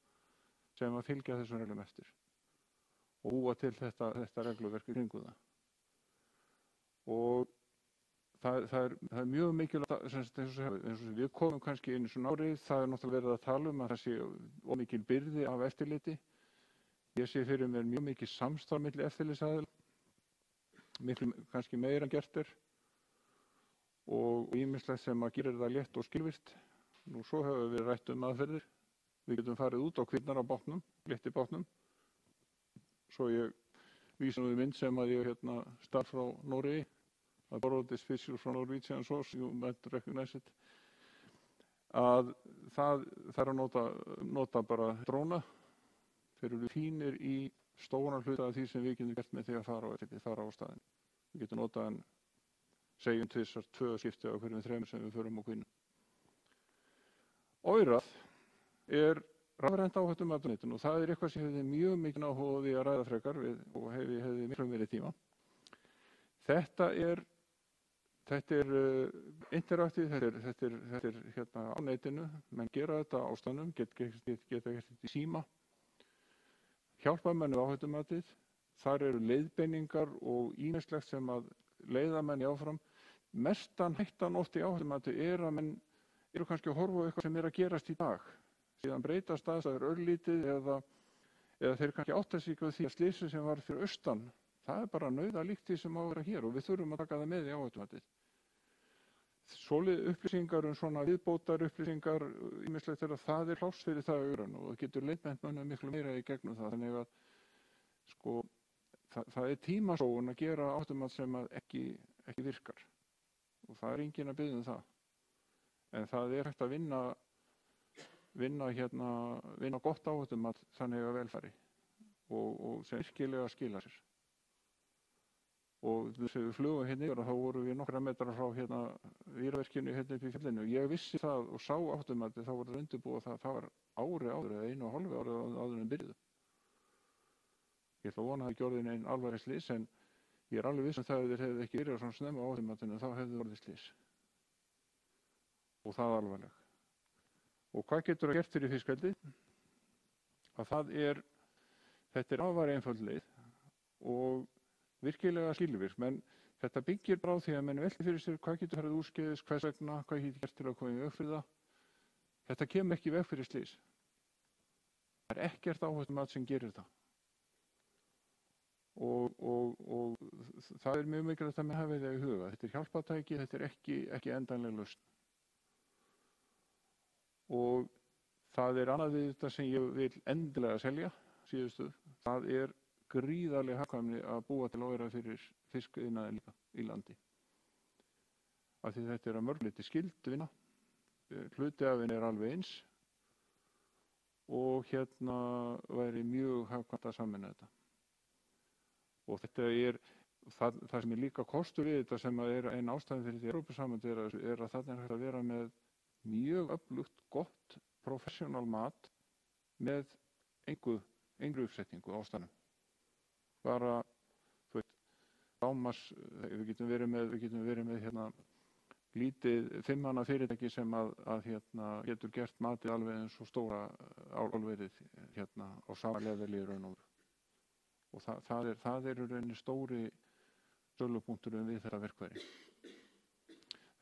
sem að fylgja þessum reglum eftir og búa til þetta regluverk í kringum það. Og það er mjög mikilvægt, eins og við komum kannski einu svona árið, það er náttúrulega verið að tala um að það sé ómikil byrði af eftirliti. Ég sé fyrir mér mjög mikið samstarf milli eftirlitsaðila, miklu kannski meira en gert og ýmislegt sem að gera það létt og skilvirkt. Nú svo höfum við rætt aðferðir. Við getum farið út á kvinnar á bátnum, létti bátnum. Svo ég vísa nú í mynd sem að ég starf frá Noregi. I borrowed this picture from Norwegian source, you might recognize it. Að það er að nota bara dróna. Þeir eru fínir í stóran hluta af því sem við getum gert með því að fara á staðinn. Við getum notað hann, segjum tvisvar, 2 skipti á hverjum 3 sem við förum á kvinnu. Oirað er rafrænt áhættumatnetinu og það er eitthvað sem hefði mjög mikið áhuga á því að ræða frekar við og hefði miklu meiri tíma. Þetta er interaktív, þetta er á netinu, menn gera þetta á staðnum, geta gert þetta í síma, hjálpa menn við áhættumatið, þar eru leiðbeiningar og ýmislegt sem að leiða menn áfram. Mestan hættan oft í áhættumati er að menn eru kannski að horfa á eitthvað sem er að gerast í dag. Síðan breytast aðstæður örlítið eða þeir kannski átta sig ekki á því að slysið sem var fyrir austan, það er bara nauðalíkt því sem á að vera hér og við þurfum að taka það með í áhættumatið. Svoleiðis upplýsingar svona viðbótar upplýsingar, ýmislegt er að það er pláss fyrir það auðran og það getur leiðbeint mönnum miklu meira í gegnum það. Þannig að sko, það er tímasóun að gera áhættumat sem að ekki virkar og það er enginn að biðja um það. En það er hægt að vinna gott áhættumat þannig að velfari og sem virkilega skila sér. Og þegar við flugum hérna yfir þá vorum við nokkra metrar frá víraverkinu hérna upp í fjallinu. Ég vissi það og sá áhættumatið, þá voru það undirbúið það var ári áður eða 1,5 ári áður en byrjuðu. Ég ætla að vona að það ekki orðið neinn alvarleg slys en ég er alveg viss það að þeir hefðu ekki verið svona snemma á áhættumatinu þá hefðu orðið slys. Og það alvarleg. Og hvað getur það gert fyrir fiskeldi? Að þetta er afar einföld leið og virkilega skilvirk, menn þetta byggir bara á því að menn velti fyrir sér hvað getur farið úrskeiðis, hvers vegna, hvað getur gert til að koma í veg fyrir það. Þetta kemur ekki í veg fyrir slys. Það er ekkert áhættumat sem gerir það. Og það er mjög mikilvægt að menn hafi það í huga. Þetta er hjálpatæki, þetta er ekki endanleg lausn. Og það er annað við þetta sem ég vil endilega selja, síðustu. Það er gríðarleg hagkvæmni að búa til óeira fyrir fiskiðnaði líka í landi. Af því þetta er að mörgu leyti skyld vinna. Hluti af henni er alveg eins og væri mjög hagkvæmt að samvinna þetta. Og þetta er það sem er líka kostur við þetta sem er ein ástæðan fyrir því Evrópusambandið er að þarna er hægt að vera með mjög öflugt, gott, professional mat með engri uppsetningu á staðnum. Bara, við getum verið með lítið 5 manna fyrirtæki sem að getur gert matið alveg eins og stóra álverið á sama leveli í raun og veru. Og það er í rauninni stóri sölupunkturinn við þetta verkfæri.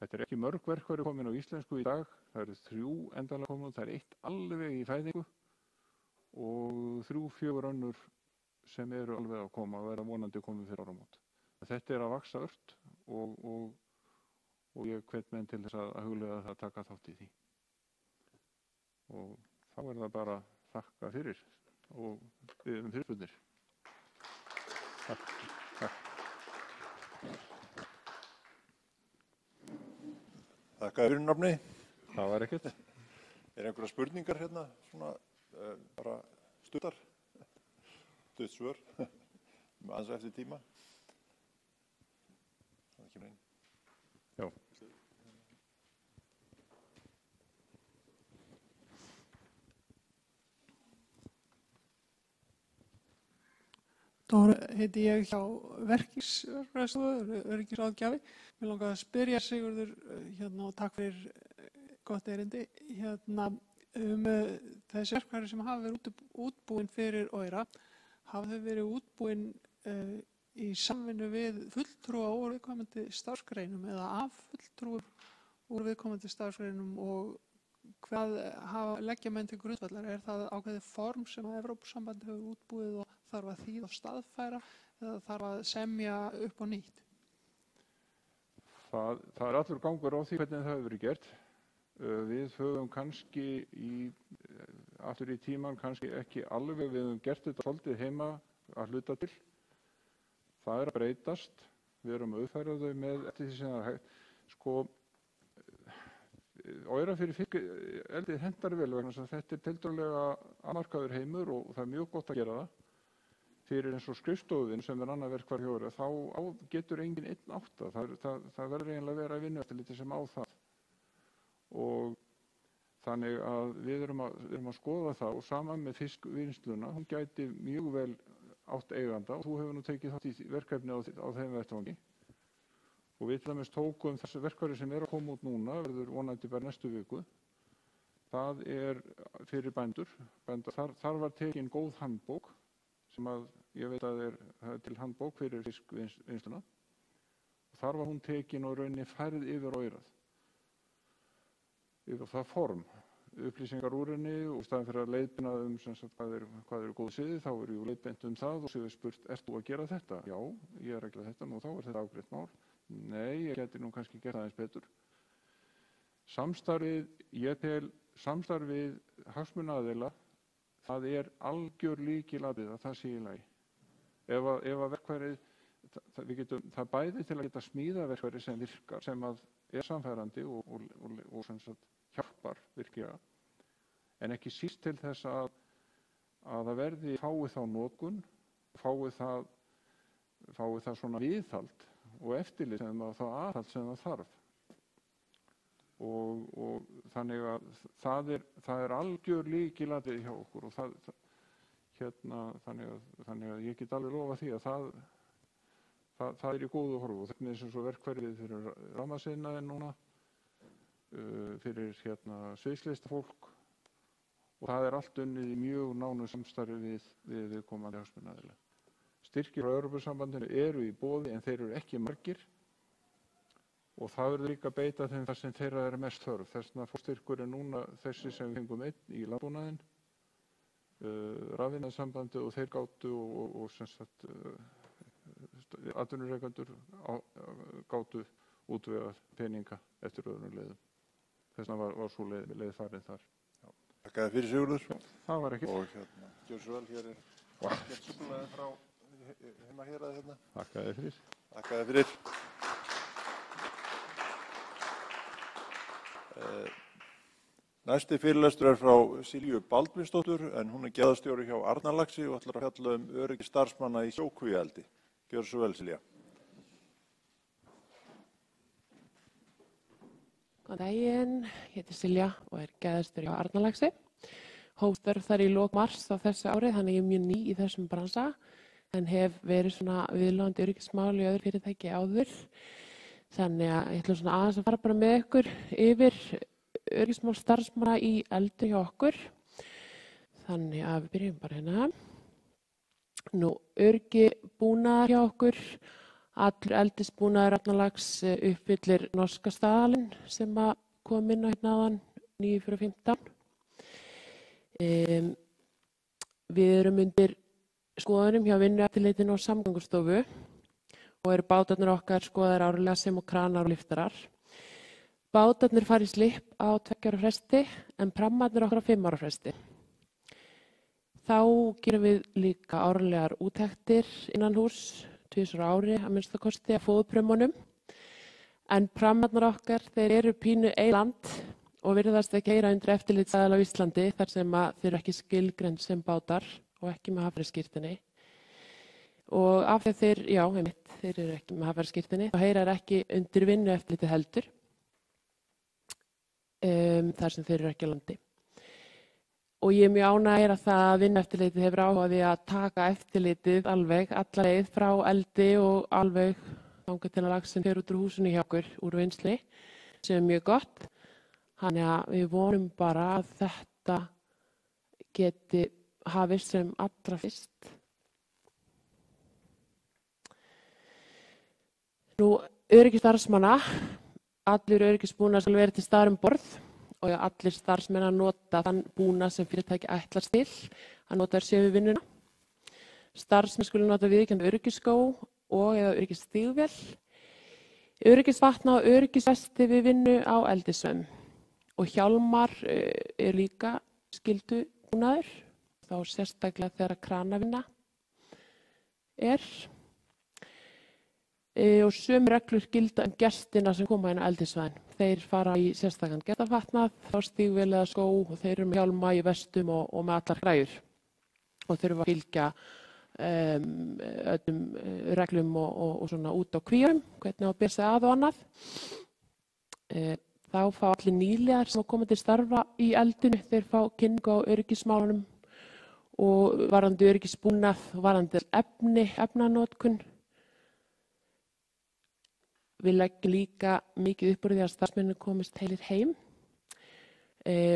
Þetta er ekki mörg verkfæri komin á íslensku í dag, það eru 3 endanlega komin, það er 1 alveg í fæðingu og 3-4 önnur sem eru alveg að koma og verða vonandi komið fyrir áramót. Þetta er að vaxa ört og ég hvet menn til þess að hugleiða það að taka þátt í því. Og þá er það bara þakka fyrir og biðja fyrirspurnir. Takk. Þakka fyrir nafni. Það var ekkert. Einhverja spurningar hérna, svona bara stuttar? Stutt svör, aðeins eftir tíma. Það kemur inn. Já. Dóra heiti ég hjá öryggisráðgjafi. Mér langaði að spyrja Sigurður og takk fyrir gott erindi þessi verkfæri sem hafa verið útbúin fyrir OIRA. Hafa þau verið útbúin í samvinnu við fulltrúa úr viðkomandi starfsgreinum eða af fulltrúum úr viðkomandi starfsgreinum og hvað leggja menn til grundvallar? Er það ákveðið form sem að Evrópusambandið hefur útbúið og þarf að þýða og staðfæra eða þarf að semja upp á nýtt? Það er allur gangur á því hvernig það hefur verið gert. Við höfum kannski aftur í tíman kannski ekki alveg, við höfum gert þetta svolítið heima að hluta til. Það er að breytast. Við erum að uppfæra þau með eftir því sem það er hægt. Sko, OIRA fyrir fiskeldið hentar vel vegna þess að þetta er tiltölulega afmarkaður heimur og það er mjög gott að gera það. Fyrir eins og skrifstofun sem er annað verkfæri hjá OIRA, þá getur enginn einn átt það. Það verður eiginlega að vera í vinnueftirliti sem á það. Og þannig að við erum að skoða það og saman með fiskvinnsluna, hún gæti mjög vel átt eiganda og þú hefur nú tekið þátt í verkefni á þeim vettvangi. Og við til dæmis tókum þessi verkfæri sem er að koma út núna, verður vonandi bara næstu viku. Það er fyrir bændur. Þar var tekin góð handbók sem að ég veit að það er til handbók fyrir fiskvinnsluna. Þar var hún tekin og rauninni færð yfir OIRA. Yfir það form, upplýsingar úr henni og í staðinn fyrir að leiðbeina hvað eru góð siði, þá er leiðbeint það og séu spurt, ert þú að gera þetta? Já, ég er að gera þetta, nú þá er þetta ágreitt mál. Nei, ég geti nú kannski gert aðeins betur. Samstarfið hagsmunaaðila, það er algjör lykilatriði að það sé í lagi. Ef að verkfærið, það bæði til að geta smíða verkfæri sem virkar, sem að er samfærandi og sem sagt hjálpar virkilega, en ekki síst til þess að það verði fáið þá notkun, fáið það svona viðhald og eftirlit sem það aðhald sem það þarf. Og þannig að það er algjör lykilatriði hjá okkur og þannig að ég get alveg lofa því að það er í góðu horfu og þetta er eins og verkfærið fyrir rafmagnsiðnaðinn núna, fyrir sviðslistafólk og það er allt unnið í mjög nánu samstarfi við viðkomandi hagsmunaaðila. Styrkir frá Evrópusambandinu eru í boði en þeir eru ekki margir og það verður líka að beita þeim þar sem þeirra er mest þörf. Þess vegna fórstyrkur er núna þessi sem við fengum einn í landbúnaðinn, rafiðnaðarsambandi og þeir gátu og sem sagt atvinnurekendur gátu útvegað peninga eftir öðrum leiðum. Þess vegna var svo leið farin þar. Takk fyrir Sigurður. Það var ekki. Og gjör svo vel, hér er ekkert súkkulaði frá heima héraði hérna. Takk fyrir. Takk fyrir. Næsti fyrirlestur er frá Silju Baldvinsdóttur en hún er gæðastjóri hjá Arnarlaxi og ætlar að fjalla öryggi starfsmanna í sjókvíaeldi. Gjör svo vel, Silja. Góðan daginn, ég heiti Silja og er gæðastjóri hjá Arnarlaxi. Hóf störf þar í lok mars á þessu árið, þannig ég er mjög ný í þessum bransa en hef verið svona viðloðandi öryggismál í öðru fyrirtæki áður. Þannig að ég ætla svona aðeins að fara bara með ykkur yfir öryggismál starfsmanna í eldi hjá okkur. Þannig að við byrjum bara hérna. Nú, öryggi búnaðar hjá okkur. Allur eldisbúnaður Arnarlax uppfyllir norska staðalinn sem að kom inn á hérna áðan 9/15. Við erum undir skoðunum hjá Vinnueftirlitinu og Samgöngustofu og eru bátarnir okkar skoðaðir árlega sem og kranar og lyftarar. Bátarnir fara í slipp á 2 ára fresti en prammarnir okkar á 5 ára fresti. Þá gerum við líka árlegar úttektir innan hús, 2 ári að minnsta kosti af fóðuprömmunum. En prammarnar okkar, þeir eru pínu eiland og virðast ekki heyra undir eftirlitsaðal á Íslandi þar sem að þeir eru ekki skilgreind sem bátar og ekki með hafræðskírteini. Og af því þeir, já, einmitt, þeir eru ekki með hafræðskírteini, þá heyrar ekki undir vinnueftirlitið heldur, þar sem þeir eru ekki á landi. Og ég er mjög ánægð að heyra það að vinnueftirlitið hefur áhuga á því að taka eftirlitið alveg alla leið frá eldi og alveg þangað til að laxinn fer út úr húsinu hjá okkur úr vinnslu, sem er mjög gott. Þannig að við vonum bara að þetta geti hafist sem allra fyrst. Nú, öryggi starfsmanna, allir öryggisbúnaðar skal vera til staðar borð og allir starfsmenn að nota þann búnað sem fyrirtæki ætlast til að nota sér við vinnuna. Starfsmenn skulu nota viðurkennda öryggisskó og eða öryggisstígvél, öryggisvatna og öryggisvesti við vinnu á eldissvæðum. Og hjálmar er líka skyldu búnaður, þá sérstaklega þegar kranavinna er. Og sömu reglur gilda gestina sem koma inn á eldissvæðin. Þeir fara í sérstakann getafatnað, þá stígvél eða skó og þeir eru með hjálma í vestum og með allar græjur. Og þurfa að fylgja öllum reglum og svona út á kvíum, hvernig á að bera sig að og annað. Þá fá allir nýliðar sem koma til starfa í eldinu, þeir fá kynningu á öryggismálunum og varðandi öryggisbúnað og varðandi efnanotkun. Við leggjum líka mikið upp úr því að starfsmenn komist heilir heim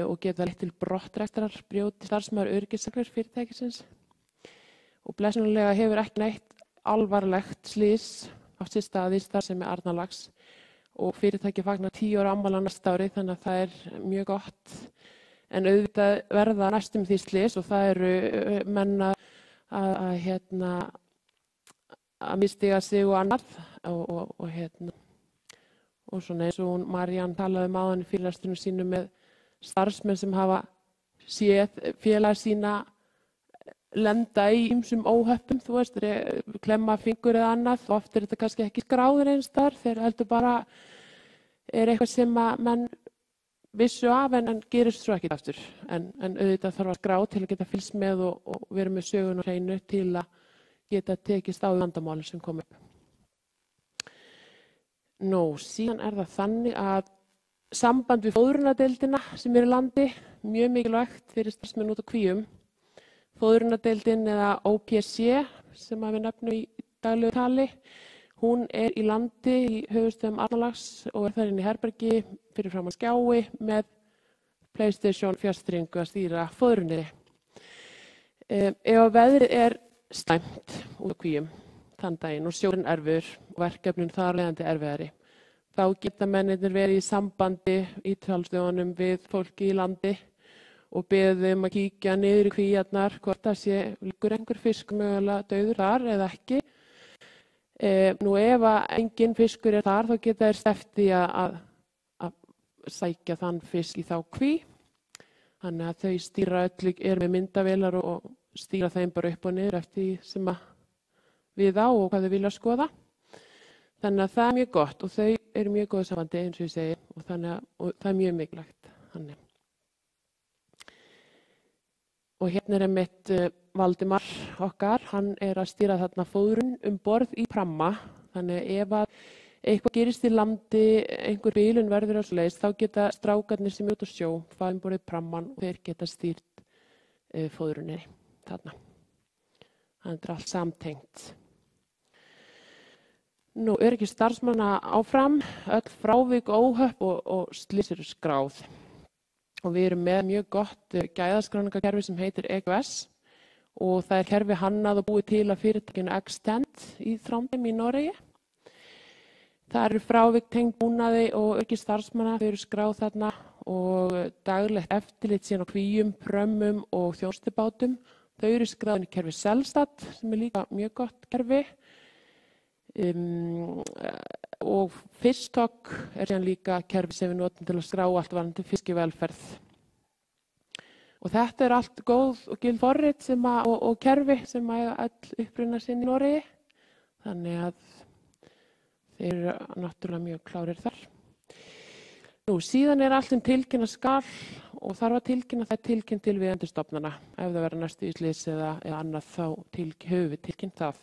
og geta leitt til brottrekstrar brjóti starfsmaður öryggisreglur fyrirtækisins. Og blessunarlega hefur ekki neitt alvarlegt slys átt sér stað í starfsemi Arnarlax og fyrirtæki fagnar 10 ára afmæli á næsta ári, þannig að það er mjög gott. En auðvitað verða næstum því slys og það eru menn að mistiga sig og annað og svona eins og Marían talaði áðan í fyrirlesturinn sínu með starfsmenn sem hafa séð félaga sína lenda í ýmsum óhöppum, þú veist, klemma fingur eða annað og oft er þetta kannski ekki skráður eins þar, þeir heldur bara er eitthvað sem að menn vissu af en gerist svo ekki aftur. En auðvitað þarf að skrá til að geta fylgst með og vera með sögun og hreinu til að geta tekist á vandamáli sem kom upp. Nú, síðan er það þannig að samband við fóðrunardeildina sem er í landi, mjög mikilvægt fyrir starfsmenn út á kvíum. Fóðrunardeildin eða OPC sem við nefnum í daglegu tali, hún er í landi í höfuðstöðum Arnarlax og er þar inn í herbergi fyrir fram á skjái með PlayStation fjárstýringu að stýra fóðrunni. Ef veðrið er slæmt út á kvíum þann daginn og sjórinn erfur og verkefnin þar leiðandi erfiðari, þá geta mennirnir verið í sambandi í talstöðunum við fólki í landi og beðið að kíkja niður í kvíarnar hvort það sé liggur einhver fisk mögulega dauður þar eða ekki. Nú ef engin fiskur er þar þá geta þeir sleppt því að sækja þann fisk í þá kví. Þannig að þau stýra öllu með myndavélar og stýra þeim bara upp og niður eftir því sem við á og hvað þau vilja skoða. Þannig að það er mjög gott og þau eru mjög góð sambandi eins og ég segi og það er mjög mikilvægt. Þannig. Og hérna er einmitt Valdimar okkar, hann er að stýra þarna fóðrun borð í pramma. Þannig að ef eitthvað gerist í landi, einhver bilun verður á svoleiðis, þá geta strákarnir sem eru út á sjó farið borð í pramman og þeir geta stýrt fóðrunni þarna. Þannig er allt samtengt. Nú, öryggi starfsmanna áfram, öll frávik, óhöpp og slys eru skráð. Og við erum með mjög gott gæðaskráningakerfi sem heitir EQS og það er kerfi hannað og búið til af fyrirtækinu Extend í Trondheim í Noregi. Það eru frávik tengd búnaði og öryggi starfsmanna, þau eru skráð þarna og daglegt eftirlit síðan á kvíum, prömmum og þjónustubátum. Þau eru skráðin í kerfi Selstat sem er líka mjög gott kerfi. Og Fisktok er síðan líka kerfi sem við notum til að skrá allt varðandi fiskivelferð. Og þetta er allt góð og gild forrit og kerfi sem eiga öll uppruna sinn í Noregi. Þannig að eru náttúrulega mjög klárir þar. Nú, síðan allt tilkynna skal og þarf að tilkynna það tilkynnt til viðeigandi stofnana. Ef það verður næstu í slys eða annað þá höfum við tilkynnt það.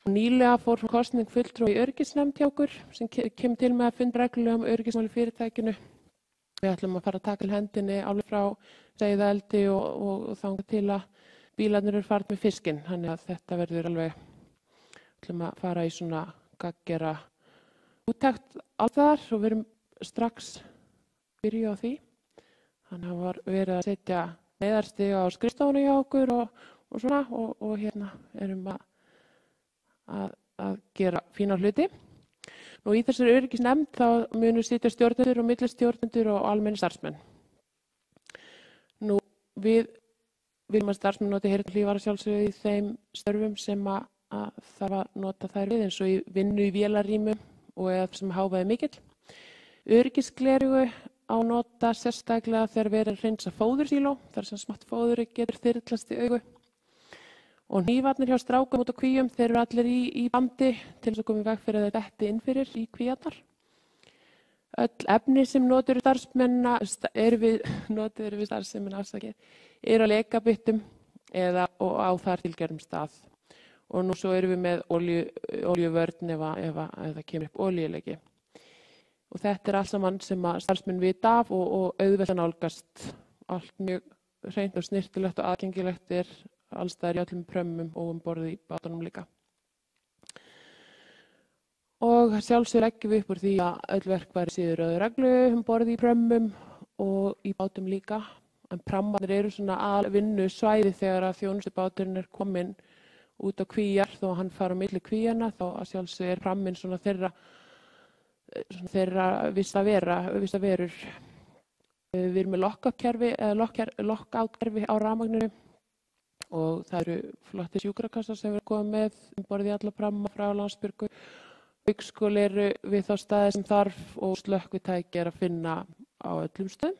Og nýlega fór frá kosning fulltrúi í öryggisnefnd hjá okkur sem kemur til með að funda reglulega um öryggismál í fyrirtækinu. Við ætlum að fara að taka til hendinni alveg frá seiðaeldi og þangað til að bílarnir eru farnir með fiskinn. Þannig að þetta verður alveg, ætlum að fara í svona gagngera úttekt alþar og við erum strax byrjuð á því. Þannig að var verið að setja neyðarstiga á skrifstofunni hjá okkur og svona og hérna erum að gera fína hluti. Nú í þessari öryggisnefnd þá munu sitja stjórnendur og millistjórnendur og almennir starfsmenn. Nú við viljum að starfsmenn noti heyrnarhlífar að sjálfsögðu í þeim störfum sem að þarf að nota þær við eins og í vinnu í vélarrýmum og eða sem hávaði mikill. Öryggisgleraugu á nota sérstaklega þegar verið að hreinsa fóðursíló, þar sem smátt fóður getur þyrlast í augu. Og hnífarnir hjá strákum út á kvíum, þeir eru allir í bandi til þess að koma í veg fyrir að þeir detti inn fyrir í kvíarnar. Öll efni sem notuð eru við starfsemina eru á lekabyttum eða á þar tilgerðum stað. Og nú svo erum við með olíuvörn ef það kemur upp olíuleki. Og þetta allt saman sem að starfsmenn vita af og auðvelt að nálgast. Allt mjög hreint og snyrtilegt og aðgengilegt alls staðar í öllum prömmum og borð í bátunum líka. Og sjálfsögur leggjum við upp úr því að öll verkfæri séu röðu reglu borð í prömmum og í bátum líka. En prammarnir eru svona vinnu svæði þegar að þjónustubáturinn kominn út á kvíar þó hann fara á milli kvíana þá að sjálfsögur pramminn svona þeirra vissa verur. Við erum með lockout-kerfi á rafmagninu og það eru flotti sjúkrakassar sem við komum með borð í alla pramma frá Landsbjörgu. Aukskól eru við þá staði sem þarf og slökkvitæki að finna á öllum stöðum.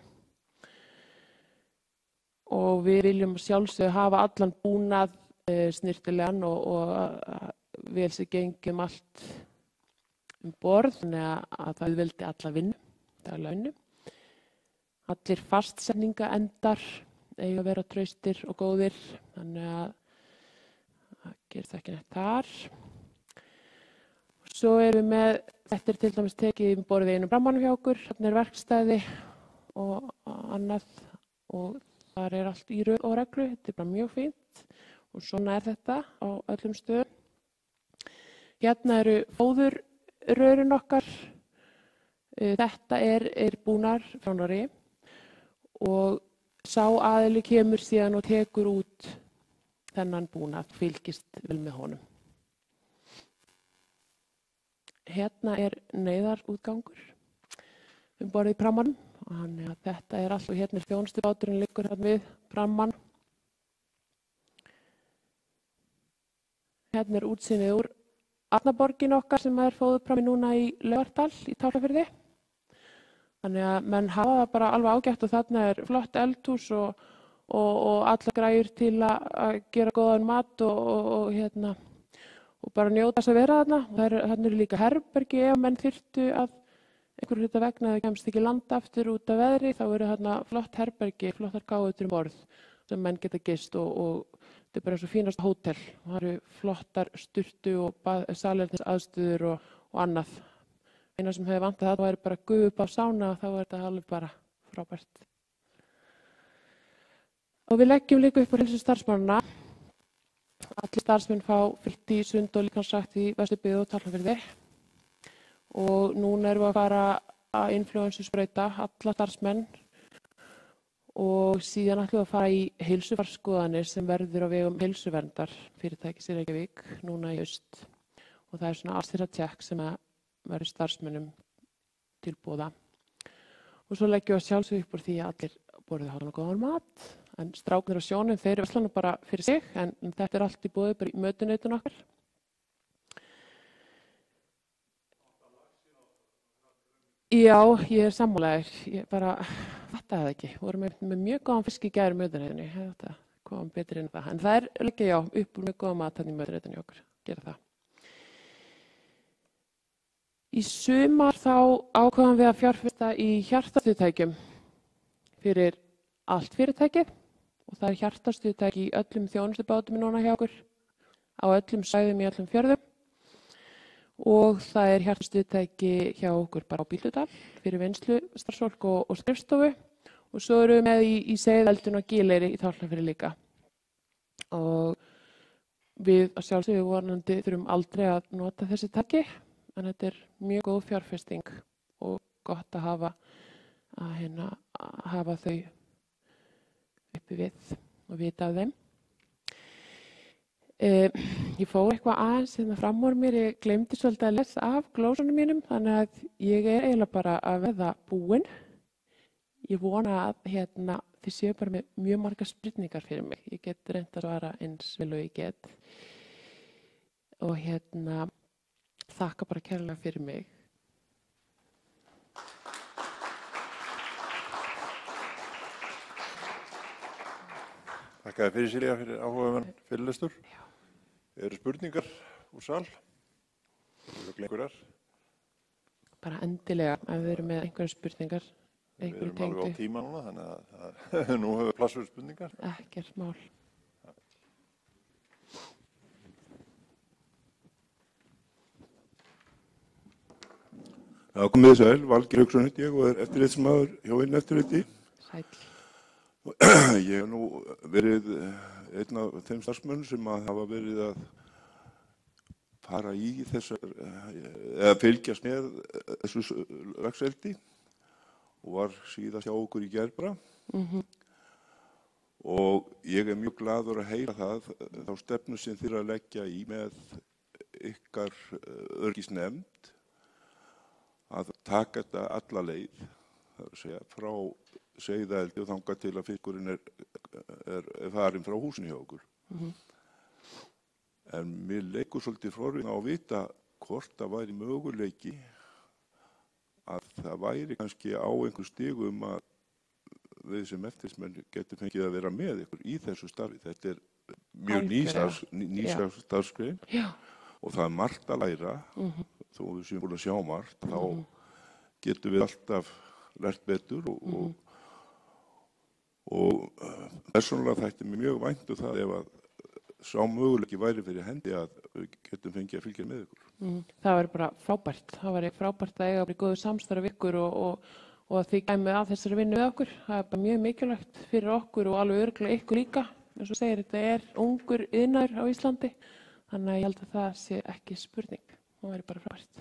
Og við viljum sjálfsögðu hafa allan búnað snyrtilegan og vel sér gengjum allt borð, þannig að það veldi alla vinnu, daglega vinnu. Allir fastsetningaendar eiga að vera traustir og góðir, þannig að það gerist ekki neitt þar. Svo erum við með, þetta til dæmis tekið borðið einum prammanum hjá okkur, þarna verkstæði og annað og þar allt í röð og reglu, þetta bara mjög fínt og svona þetta á öllum stöðum. Hérna eru fóðurrörin okkar, þetta búnar frá Noregi og sá aðili kemur síðan og tekur út þennan búnað, fylgist vel með honum. Hérna neyðarútgangur borðið í prammanum. Þannig að þetta allt og hérna þjónustubáturinn liggur hérna við pramman. Hérna útsýnið úr Arnarborgin okkar sem fóðurprammi núna í Laugardal í Tálknafirði. Þannig að menn hafa það bara alveg ágætt og þarna flott eldhús og allar græjur til að gera góðan mat og bara njóta þess að vera þarna. Þarna eru líka herbergi ef menn þyrftu að einhverju hluta vegna eða kemst ekki landa aftur út af veðri, þá eru þarna flott herbergi, flottar gáður borð sem menn geta gist og þetta bara eins og fínasta hótel. Það eru flottar sturtu og salernis aðstöður og annað. Eina sem hefði vantað það væri bara gufubað sána og þá þetta alveg bara frábært. Og við leggjum líka upp á heilsu starfsmannanna. Allir starfsmenn fá fyllt í sund og líkamsrækt í Vesturbyggð og Tálknafirði. Og núna erum við að fara að influensusprauta alla starfsmenn og síðan ætlum við að fara í heilsufarsskoðanir sem verður á vegum heilsuverndar fyrirtækis í Reykjavík núna í haust. Og það svona allsherjartékk sem verður starfsmönnum til boða. Og svo leggjum við sjálfsögðu upp úr því að allir borðið hálfan og góðan mat. En stráknir og sjónum, þeir eru verslanum bara fyrir sig, en þetta allt í boði bara í mötuneutun okkar. Já, ég sammálaður. Ég bara fattaði það ekki. Við vorum með mjög góðan fisk í gær í mötuneytunni. Þetta kom betur inn það. En það leggja upp úr mjög góðan mat þannig í mötuneytunni okkar. Gera það. Í sumar þá ákváðum við að fjárfesta í hjartastuðtækjum fyrir allt fyrirtækið og það er hjartastuðtæki í öllum þjónustubátum núna hjá okkur, á öllum svæðum í öllum fjörðum og það er hjartastuðtæki hjá okkur bara á Bíldudal fyrir vinnslu, starfsfólk og skrifstofu og svo erum við með í Seiðeldun og Gileyri í Tálknafirði líka. Og við að sjálfsögðu vonandi þurfum aldrei að nota þessi tæki, en þetta er mjög góð fjárfesting og gott að hafa þau uppi við og vita af þeim. Ég fór eitthvað aðeins fram úr mér, ég gleymdi svolítið að lesa af glósunum mínum, þannig að ég er eiginlega bara að verða búin. Ég vona að þið séu bara með mjög margar spurningar fyrir mig. Ég get reynt að svara eins vel og ég get. Og þakka bara kærlega fyrir mig. Þakka þér fyrir Silja fyrir áhugaverðan fyrirlestur. Eru spurningar úr sal? Eru einhverjar? Bara endilega ef þið eru með einhverjar spurningar. Við erum alveg á tíma núna, þannig að nú hefur pláss fyrir spurningar. Ekkert mál. Já, komið þið sæl, Valgeir Hauksson heiti ég og er eftirlitsmaður hjá Vinnueftirliti. Sæl. Ég hef nú verið einn af þeim starfsmönnum sem hafa verið að fara í eða fylgjast með þessu laxeldi og var síðast hjá okkur í gær bara. Og ég er mjög glaður að heyra þá stefnu sem þið að leggja í með ykkar öryggisnefnd að taka þetta alla leið, það er að segja frá Seiðaeldi og þangað til að fiskurinn er farinn frá húsinu hjá okkur. En mér leikur svolítið forvitni á að vita hvort það væri möguleiki að það væri kannski á einhver stigum að við sem eftirlitsmenn getum fengið að vera með ykkur í þessu starfi. Þetta er mjög ný starfsgrein og það er margt að læra. Þó við séum búin að sjá margt, þá getum við alltaf lært betur og persónulega þætti mér mjög vænt það ef að sá möguleiki væri fyrir hendi að við getum fengið að fylgja með ykkur. Það væri bara frábært. Það væri frábært að eiga góðu samstarf ykkur og að þið kæmið að þessari vinnu við okkur. Það er bara mjög mikilvægt fyrir okkur og alveg örugglega ykkur líka. Eins og segir, þetta er ungur iðnaður á Íslandi, þannig að ég held að það sé ekki spurning. Það væri bara frábært.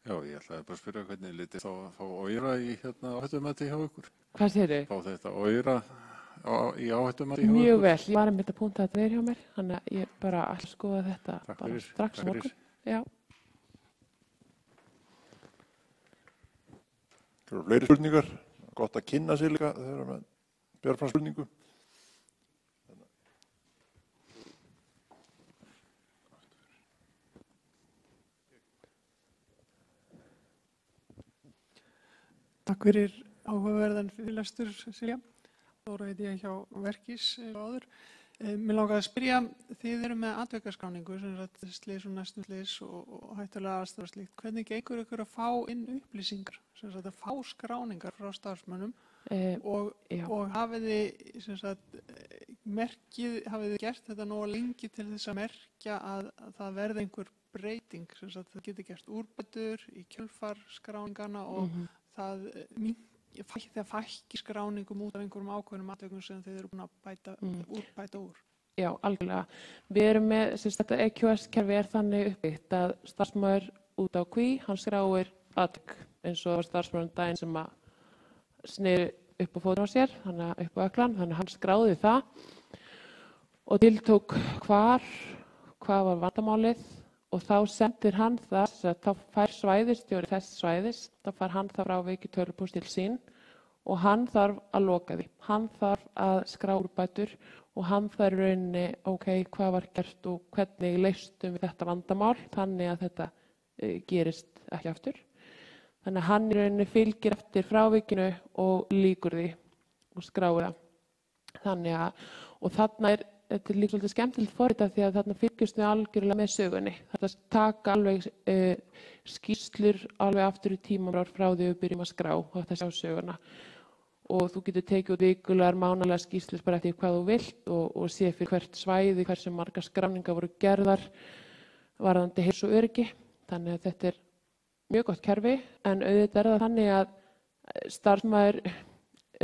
Já, ég ætlaði bara að spyrja hvernig litið þá fá Oyra í áhættumati hjá ykkur. Hvað segirðu? Fá þetta Oyra í áhættumati hjá ykkur. Mjög vel, ég var einmitt að púnta þetta niður hjá mér, þannig að ég bara ætla að skoða þetta bara strax á morgun. Já. Það eru fleiri spurningar, gott að kynna sig líka þegar með björnframspurningu. Takk fyrir áhugaverðan fyrirlestur, Silja. Þóra heiti ég hjá Verkís og áður. Mér langaði að spyrja, þið eru með atvikaskráningu, sem sagt slys og næstum slys og hættulega aðstæður og slíkt. Hvernig gengur ykkur að fá inn upplýsingar, sem sagt að fá skráningar frá starfsmönnum og hafið þið, sem sagt, hafið þið gert þetta nógu lengi til þess að merkja að það verði einhver breyting, sem sagt það geti gert úrbætur í kjölfar skráningana og það fækki skráningum út af einhverjum ákveðnum atvikum sem þið eru búin að bæta úr. Já, algjörlega. Við erum með, þetta EQS-kerfi er þannig uppbyggt að starfsmaður út á Kví, hann skráir atvik eins og starfsmaðurinn daginn sem að sneri upp á fótinn á sér, þannig að upp á öklan, þannig að hann skráði það og tiltók hvað var vandamálið og þá sendir hann það, þá fær svæðisstjóri þess svæðis, þá fær hann það frá veikitölupóst til sín og hann þarf að loka því. Hann þarf að skrá úrbætur og hann þarf rauninni, hvað var gert og hvernig leystum við þetta vandamál, þannig að þetta gerist ekki aftur. Þannig að hann rauninni fylgir eftir frávikinu og lýkur því og skráir það. Þannig að, og þarna þetta er líka svolítið skemmtilegt forrit af því að þarna fylgjumst við algjörlega með sögunni. Þetta taka alveg skýrslur alveg aftur í tíma frá því við byrjum að skrá og þetta sjá söguna. Og þú getur tekið út vikulegar, mánaðarlegar skýrslur bara eftir hvað þú vilt og sé fyrir hvert svæði, hversu margar skráningar voru gerðar varðandi heilsu og öryggi. Þannig að þetta er mjög gott kerfi, en auðvitað er það þannig að starfsmaður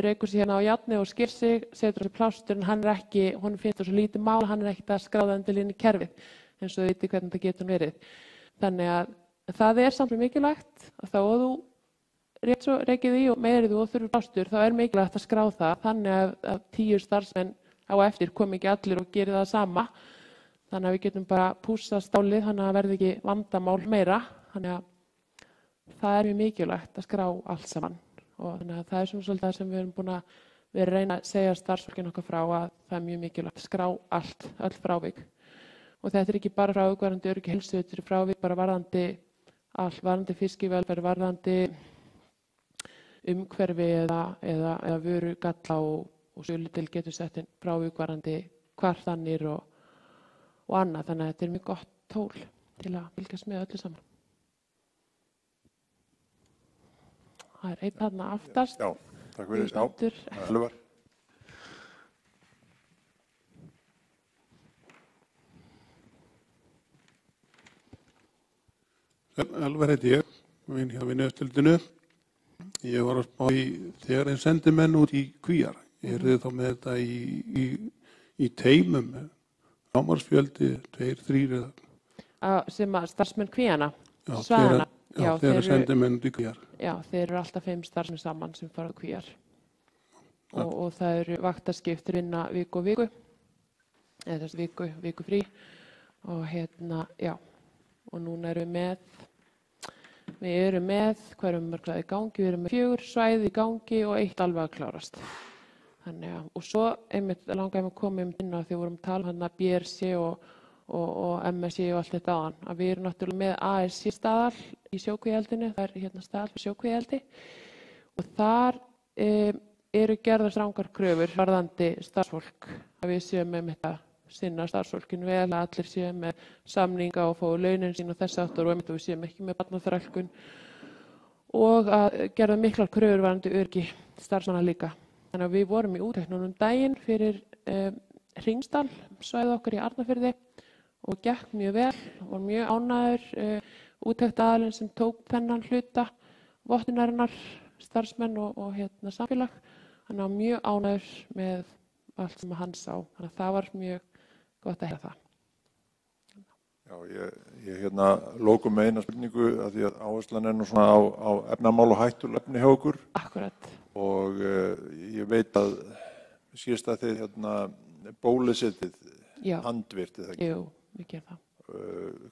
rekur sig hérna á járni og sker sig, setur þessi plástur, en hann er ekki, honum finnst það svo lítið mál, hann er ekkert að skráða endilega inn í kerfið, eins og þau viti hvernig það getur verið. Þannig að það er samt mikilvægt að þá að þú rétt svo reikið í og meðrið og þurfur plástur, þá er mikilvægt að skrá það, þannig að 10 starfsmenn á eftir komi ekki allir og geri það sama. Þannig að við getum bara pússað stálið, þannig að verði ekki vandamál meira. Þannig að það er mjög mikilvægt að skrá allt saman. Og þannig að það er svona svolítið það sem við erum búin að vera að reyna að segja starfsfólkinu okkar frá, að það er mjög mikilvægt að skrá allt, öll frávik. Og þetta er ekki bara frávik varðandi öryggi heilsu, þetta er frávik bara varðandi allt, varðandi fiskivelferð, varðandi umhverfi eða vöru galla og svolítil getur sett inn frávik varðandi kvartanir og annað. Þannig að þetta er mjög gott tól til að fylgjast með öllu saman. Það er einn þarna aftast. Já, takk fyrir. Já, Elvar. Elvar heiti ég, vinn hjá Vinnueftirlitinu. Ég var að spá í þegar þeir sendi menn út í Kvíar. Þið þá með þetta í teimum, lágmarksfjöldi, 2, 3 eða? Sem að starfsmenn Kvíana, Já, Svaðana. Já, þegar sendi menn út í Kvíar. Já, þeir eru alltaf 5 starfsmenn saman sem fara á Kvíar. Og það eru vaktaskiptir vinna viku og viku, eða þess viku frí. Og já, og núna erum við erum með, hvað erum mörg í gangi? Við erum með 4 svæði í gangi og 1 alveg að klárast. Þannig að, og svo einmitt langaði að koma inn á því við vorum að tala um BRC og MSC og allt þetta áðan, að við erum náttúrulega með ASC staðal í sjókvíaeldinu, það er staðal fyrir sjókvíaeldi og þar eru gerðar strangar kröfur varðandi starfsfólk, að við séum með þetta sinna starfsfólkinu vel, að allir séum með samninga og fái launin sín og þess aftur og við séum ekki með barnaþrælkun og að gerða miklar kröfur varðandi öryggi starfsmanna líka. Þannig að við vorum í útteknunum daginn fyrir Hringsdal, svæðið okkar í Arnarfirði og gekk mjög vel og mjög ánægður úttektaðalinn sem tók þennan hluta vottunarinnar, starfsmenn og samfélag. Hann var mjög ánægður með allt sem hann sá. Þannig að það var mjög gott að heyra það. Já, ég lókum með eina spurningu að því að áherslan er nú svona á efnamál og hættulefni hjá okkur. Akkurat. Og ég veit að síðast að þið bólusetið handvirtið það ekki. Jú, við gerum það.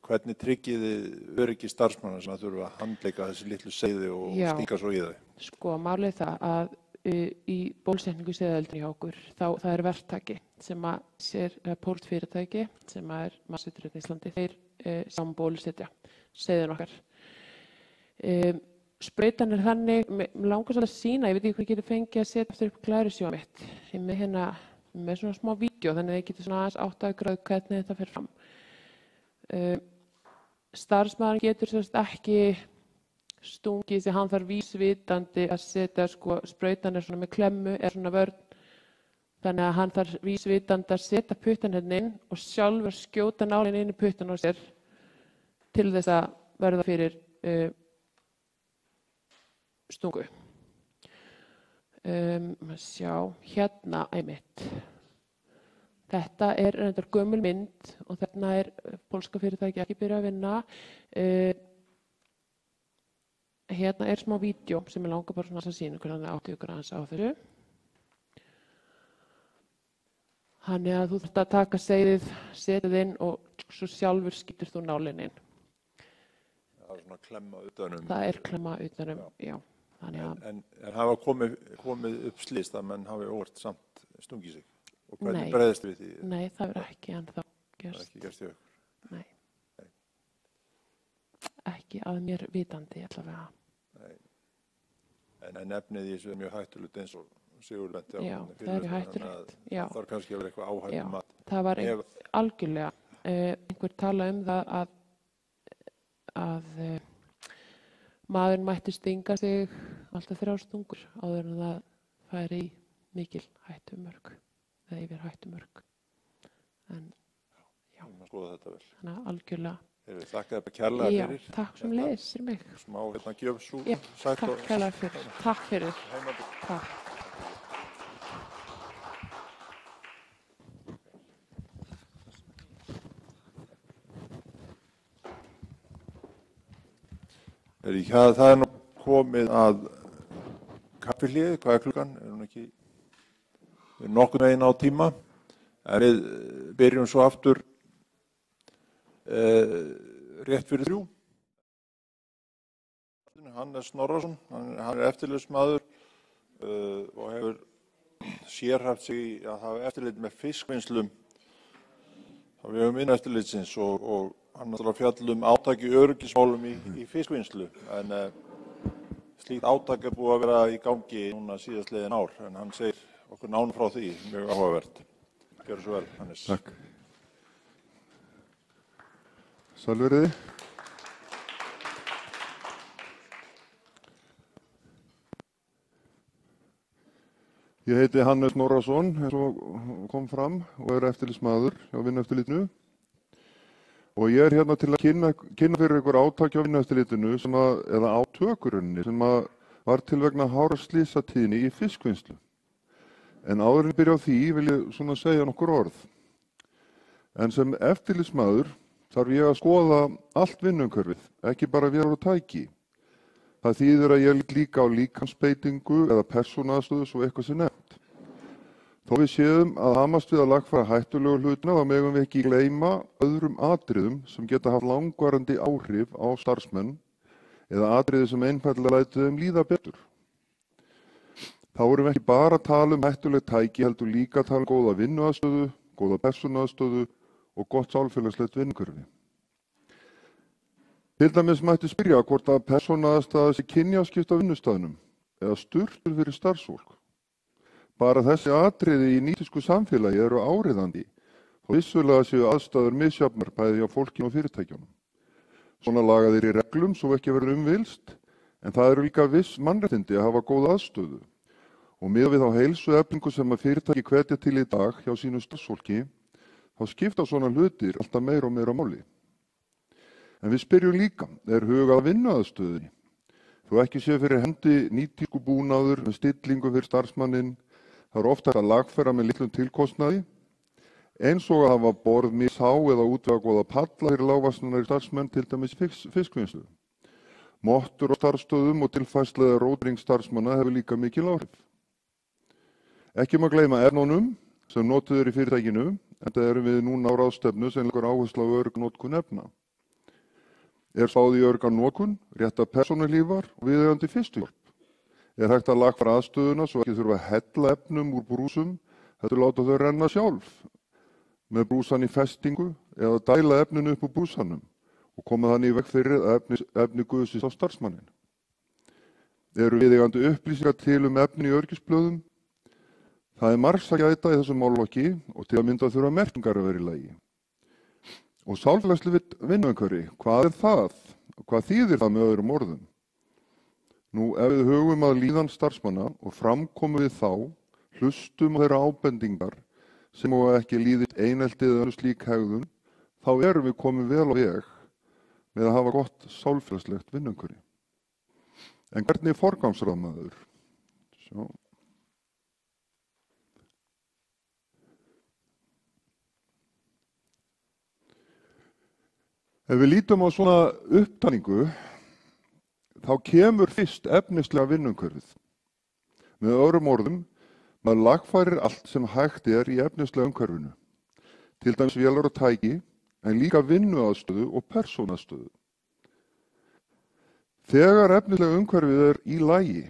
Hvernig tryggið þið öryggi starfsmanna sem að þurfa að handleika þessi litlu seiði og stíka svo í þau? Sko, málið það að í bólusetningu seiðaöldinni hjá okkur, það er verktaki sem að sér póltfyrirtæki sem er Masseturinn í Íslandi, þeir saman bólusetja seiðin okkar. Sprautan er þannig, mér langar svolítið að sýna, ég veit ekki hvað ég geti fengið að setja aftur upp glærusjóða mitt. Ég með svona smá vídeo, þannig að ég geti svona aðeins áttað hvernig þetta fer fram. Starfsmaðurinn getur sérst ekki stungið því hann þarf vísvitandi að setja, sprautan er svona með klemmu, er svona vörn. Þannig að hann þarf vísvitandi að setja puttan hérna inn og sjálfur skjóta nálinn inn í puttan á sér til þess að verða fyrir stungu. Sjá, hérna einmitt. Þetta er reyndar gömul mynd og þarna er pólska fyrirtæki ekki byrjað að vinna. Hérna er smá vídeo sem ég langar bara svona að sýna hvernig það átti ykkur aðeins á þessu. Þannig að þú þarft að taka seiðið, setja inn og svo sjálfur skýtur þú nálinn inn. Það er svona klemma utanum. Það er klemma utanum, já. En hafa komið upp slys að menn hafi óvart samt stungið sig? Og hvernig bregðist við því? Nei, það er ekki ennþá gerst. Það er ekki gerst hjá ykkur? Nei. Ekki að mér vitandi allavega. Nei. En efnið í þessu er mjög hættulegt eins og Sigurður benti á. Já, það er mjög hættulegt. Það þarf kannski að vera eitthvað áhættumat. það var algjörlega einhver tala það að maðurinn mætti stinga sig alltaf 3 stungur áður en það færi í mikil hættumörk eða yfir hættumörk. En já, skoða þetta vel. Þannig að algjörlega. Þakka þér bara kærlega fyrir. Já, takk sem leiðis fyrir mig. Smá gjöfsú. Já, takk kærlega fyrir. Takk fyrir. Takk. Það nú komið að kaffihléi, hvað klukkan? Hún ekki nokkurn veginn á tíma. En við byrjum svo aftur rétt fyrir 3. Hannes Snorrason, hann eftirlitsmaður og hefur sérhæft sig í að hafa eftirlit með fiskvinnslum á vegum Vinnueftirlitsins og hann fjall átak í öryggismálum í fiskvinnslu. En slíkt átak búið að vera í gangi núna síðastliðin ár, en hann segir okkur nánar frá því, mjög áhugavert. Gjörðu svo vel, Hannes. Takk. Sælveriði. Ég heiti Hannes Snorrason, eins og kom fram, og eftirlitsmaður hjá Vinnueftirlitinu. Og ég hérna til að kynna fyrir ykkur átak hjá Vinnueftirlitinu eða átökurinni sem var til vegna hárslýsatíðni í fiskvinnslu. En áður en byrja á því vil ég segja nokkur orð. En sem eftirlitsmaður þarf ég að skoða allt vinnuumhverfið, ekki bara vélar og tæki. Það þýðir að ég lít líka á líkamsbeitingu eða persónuaðstöðu svo eitthvað sé nefnt. Þó við séum að hamast við að lagfæra hættulegu hlutina, þá megum við ekki gleyma öðrum atriðum sem geta haft langvarandi áhrif á starfsmenn eða atriði sem einfaldlega lætur þeim líða betur. Þá erum við ekki bara að tala um hættuleg tæki, heldur líka að tala um góða vinnuaðstöðu, góða persónuaðstöðu og gott sálfélagslegt vinnuumhverfi. Til dæmis mætti spyrja hvort að persónuaðstaða sé kynjaskipt á vinnustaðnum eða sturtur fyrir starfsfólk. Bara þessi atriði í nýtísku samfélagi eru áríðandi og vissulega séu aðstæður misjafnar bæði á fólkinu og fyrirtækjunum. Svona laga þeir í reglum svo ekki verður umvilst, en það eru líka viss mannréttindi að hafa góða aðstöðu. Og miðað við þá heilsueflingu sem að fyrirtæki hvetja til í dag hjá sínu starfsfólki, þá skipta svona hlutir alltaf meira og meira máli. En við spyrjum líka, hugað vinnuaðstöðunni? Þó ekki sé fyrir hendi nýtísku búnaður með stillingu fyrir starfsmanninn, það ofta hægt að lagfæra með litlum tilkostnaði, eins og að hafa borð mishá eða útvega góða palla fyrir lágvaxnari starfsmenn, til dæmis fiskvinnslu. Mottur á starfsstöðum og tilfærslega rótring starfsmanna hefur líka mikil áhrif. Ekki má gleyma efnunum sem notuð í fyrirtækinu, en það erum við núna á ráðstefnu sem leggur áherslu á öryggisnotkun efna. Spáð í öryggisnotkun, rétta persónulífar og viðeigandi fyrstuhjálp. Hægt að lagfæra aðstöðuna svo ekki þurfa að hella efnum úr brúsum, heldur láta þau renna sjálf með brúsan í festingu eða dæla efninu upp úr brúsanum og koma þannig í veg fyrir að efni gusist á starfsmannin. Eru viðeigandi upplýsingar til efni í öryggisblöðum? Það margs að gæta í þessum málaflokki og til að mynda þurfa merkingar að vera í lagi. Og sálfélagslegt vinnuumhverfi, hvað það? Hvað þýðir það með öðrum orðum? Nú, ef við hugum að líðan starfsmanna og framkomum við þá, hlustum á þeirra ábendingar sem og ekki líðist eineltið eða slík hegðun, þá erum við komin vel á veg með að hafa gott sálfélagslegt vinnuumhverfi. En hvernig forgangsraða maður? Ef við lítum á svona upptalningu, þá kemur fyrst efnislega vinnuumhverfið. Með öðrum orðum, maður lagfærir allt sem hægt í efnislega umhverfinu. Til dæmis vélar og tæki, en líka vinnuaðstöðu og persónuaðstöðu. Þegar efnislega umhverfið í lagi,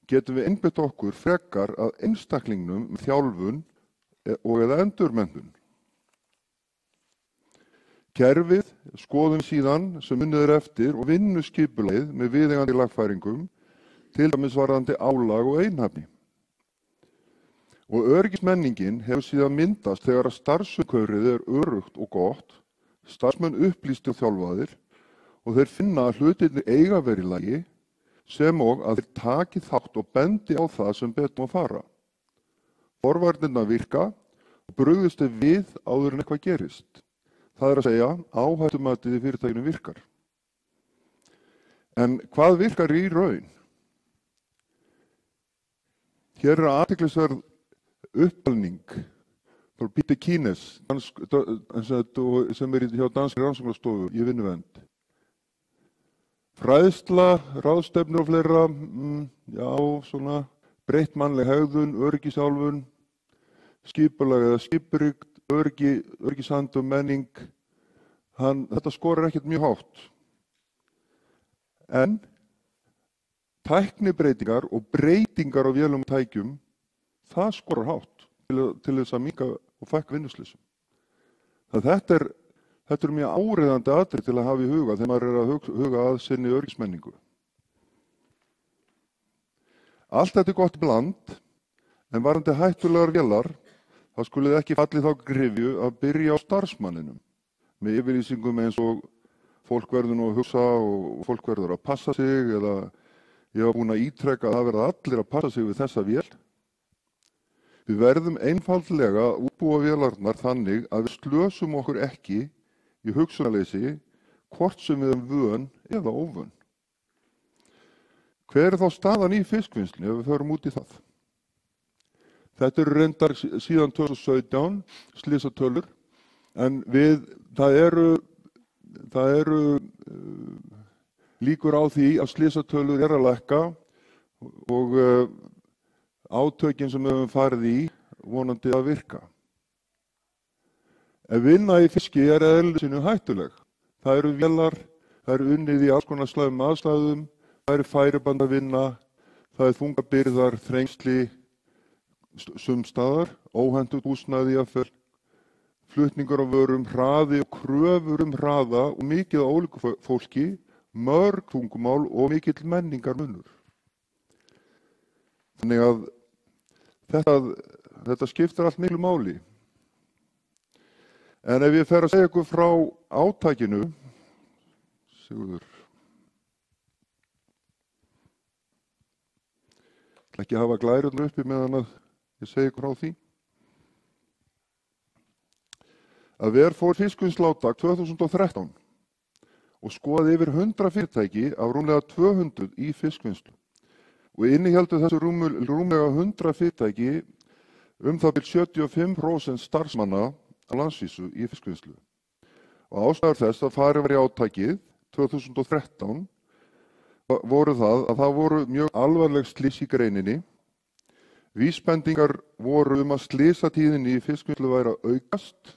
getum við einbeitt okkur frekar að einstaklingnum með þjálfun og eða endurmenntun. Kerfið, skoðum síðan sem unnið eftir og vinnuskipulagið með viðeigandi lagfæringum, til dæmis varðandi álag og einhæfni. Og öryggismenningin hefur síðan myndast þegar að starfsumhverfið er öruggt og gott, starfsmenn upplýstir og þjálfaðir og þeir finna að hlutirnir eiga að vera í lagi sem og að þeir taki þátt og bendi á það sem betur að fara. Forvarnirnar virka og brugðist er við áður en eitthvað gerist. Það er að segja, áhættumatið í fyrirtækinu virkar. En hvað virkar í raun? Hér er athyglisverð upptalning frá Peter Keynes, sem er hjá Danskri rannsóknastofu í vinnuvernd. Fræðsla, ráðstefnur og fleira, svona breytt mannleg hegðun, öryggisálfun, skipulag eða skipuryggt, öryggishandum, menning, þetta skorar ekkert mjög hátt. En tæknibreytingar og breytingar á vélum og tækjum, það skorar hátt til þess að minnka og fækka vinnuslysum. Þetta er mjög áreiðandi atriði til að hafa í huga þegar maður er að huga að sinni öryggismenningu. Allt þetta er gott bland, en varðandi hættulegar vélar, þá skuluð ekki fallið þá gryfju að byrja á starfsmanninum með yfirlýsingum eins og fólk verður nú að hugsa og fólk verður að passa sig eða ég var búin að ítreka að það verða allir að passa sig við þessa vél. Við verðum einfaldlega að útbúa vélarnar þannig að við slösum okkur ekki í hugsunarleysi hvort sem við erum vön eða óvön. Hver er þá staðan í fiskvinnslu ef við förum út í það? Þetta eru reyndar síðan 2017 slysatölur, en það eru líkur á því að slysatölur er að lækka og átökin sem við höfum farið í vonandi að virka. En vinna í fiski er eðli sínu hættuleg. Það eru vélar, það eru unnið í alls konar slæmum aðstæðum, það eru færiband að vinna, það er þungabyrðar, þrengsli, sumstaðar, óhentugt húsnæði jafnvel, flutningur á vörum, hraði og kröfur hraða og mikið á ólíku fólki, mörg tungumál og mikill menningarmunur. Þannig að þetta skiptir allt miklu máli. En ef ég fer að segja ykkur frá átakinu, Sigurður, ég ætla ekki að hafa glærurnar uppi meðan að ég segi ykkur frá því. Að Ver fór fiskvinnsluátak 2013 og skoðaði yfir 100 fyrirtæki af rúmlega 200 í fiskvinnslu. Og innihéldu þessu rúmlega 100 fyrirtæki það bil 75% starfsmanna á landsvísu í fiskvinnslu. Og ástæður þess að farið var í átakið 2013 voru það að það voru mjög alvarleg slys í greininni. Vísbendingar voru að slysatíðinni í fiskvinnslu væri að aukast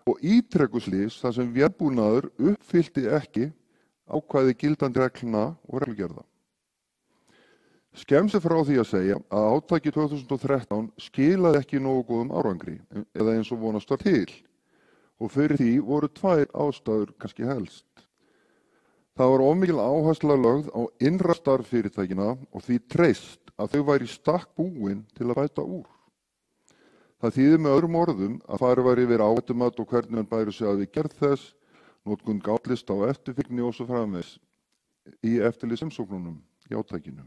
og ítrekuslys þar sem vélbúnaður uppfyllti ekki ákvæði gildandi reglna og reglugerða. Skemmst er frá því að segja að átakið 2013 skilaði ekki nógu góðum árangri eða eins og vonast var til og fyrir því voru tvær ástæður kannski helst. Það var of mikil áhersla lögð á innra starf fyrirtækina og því treyst að þau væri í stakk búin til að bæta úr. Það þýðir með öðrum orðum að farið var yfir áhættumat og hvernig hann bæri sig að við gerð þess, notkun gátlista og eftirfylgni og svo framvegis í eftirlitsumsóknunum í átakinu.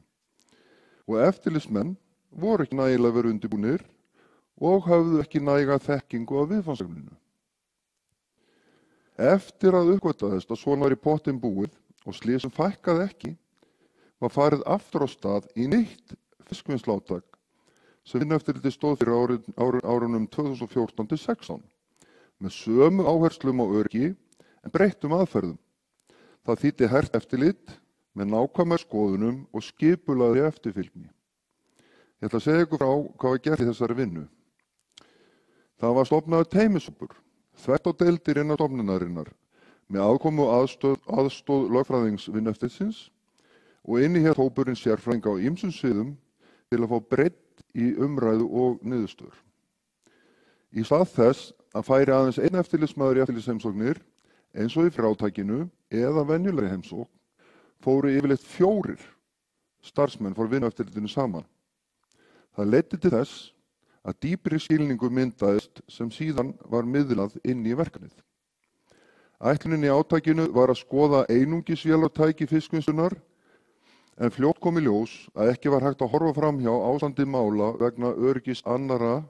Og eftirlitsmenn voru ekki nægilega verið undirbúnir og höfðu ekki næga þekkingu á viðfangsefninu. Eftir að uppgötvaðist að svona var í pottinn búið og slysum fækkaði ekki, var farið aftur á stað í nýtt fiskvinnsluátak sem Vinnueftirlitið stóð fyrir árunum 2014-16 með sömu áherslum á öryggi en breyttum aðferðum. Það þýddi hert eftirlit með nákvæmari skoðunum og skipulagðri eftirfylgni. Ég ætla að segja ykkur frá hvað var gert í þessari vinnu. Það var stofnaður teymisópur, þvert á deildir innan stofnunarinnar, með aðkomu aðstóð lögfræðings Vinnueftirlitsins og innihélt hópurinn sérfræðinga á ýmsum sviðum til að fá breidd í umræðu og niðurstöður. Í stað þess að færi aðeins einn eftirlitsmaður í eftirlitsheimsóknir, eins og í frátakinu eða venjulegri heimsókn, fóru yfirleitt 4 starfsmenn frá Vinnueftirlitinu saman. Það leiddi til þess að dýpri skilningu myndaðist sem síðan var miðlað inn í verkefnið. Ætlunin í átakinu var að skoða einungis vélartæki fiskvinnslunar en fljótt kom í ljós að ekki var hægt að horfa fram hjá ástandi mála vegna öryggis annarra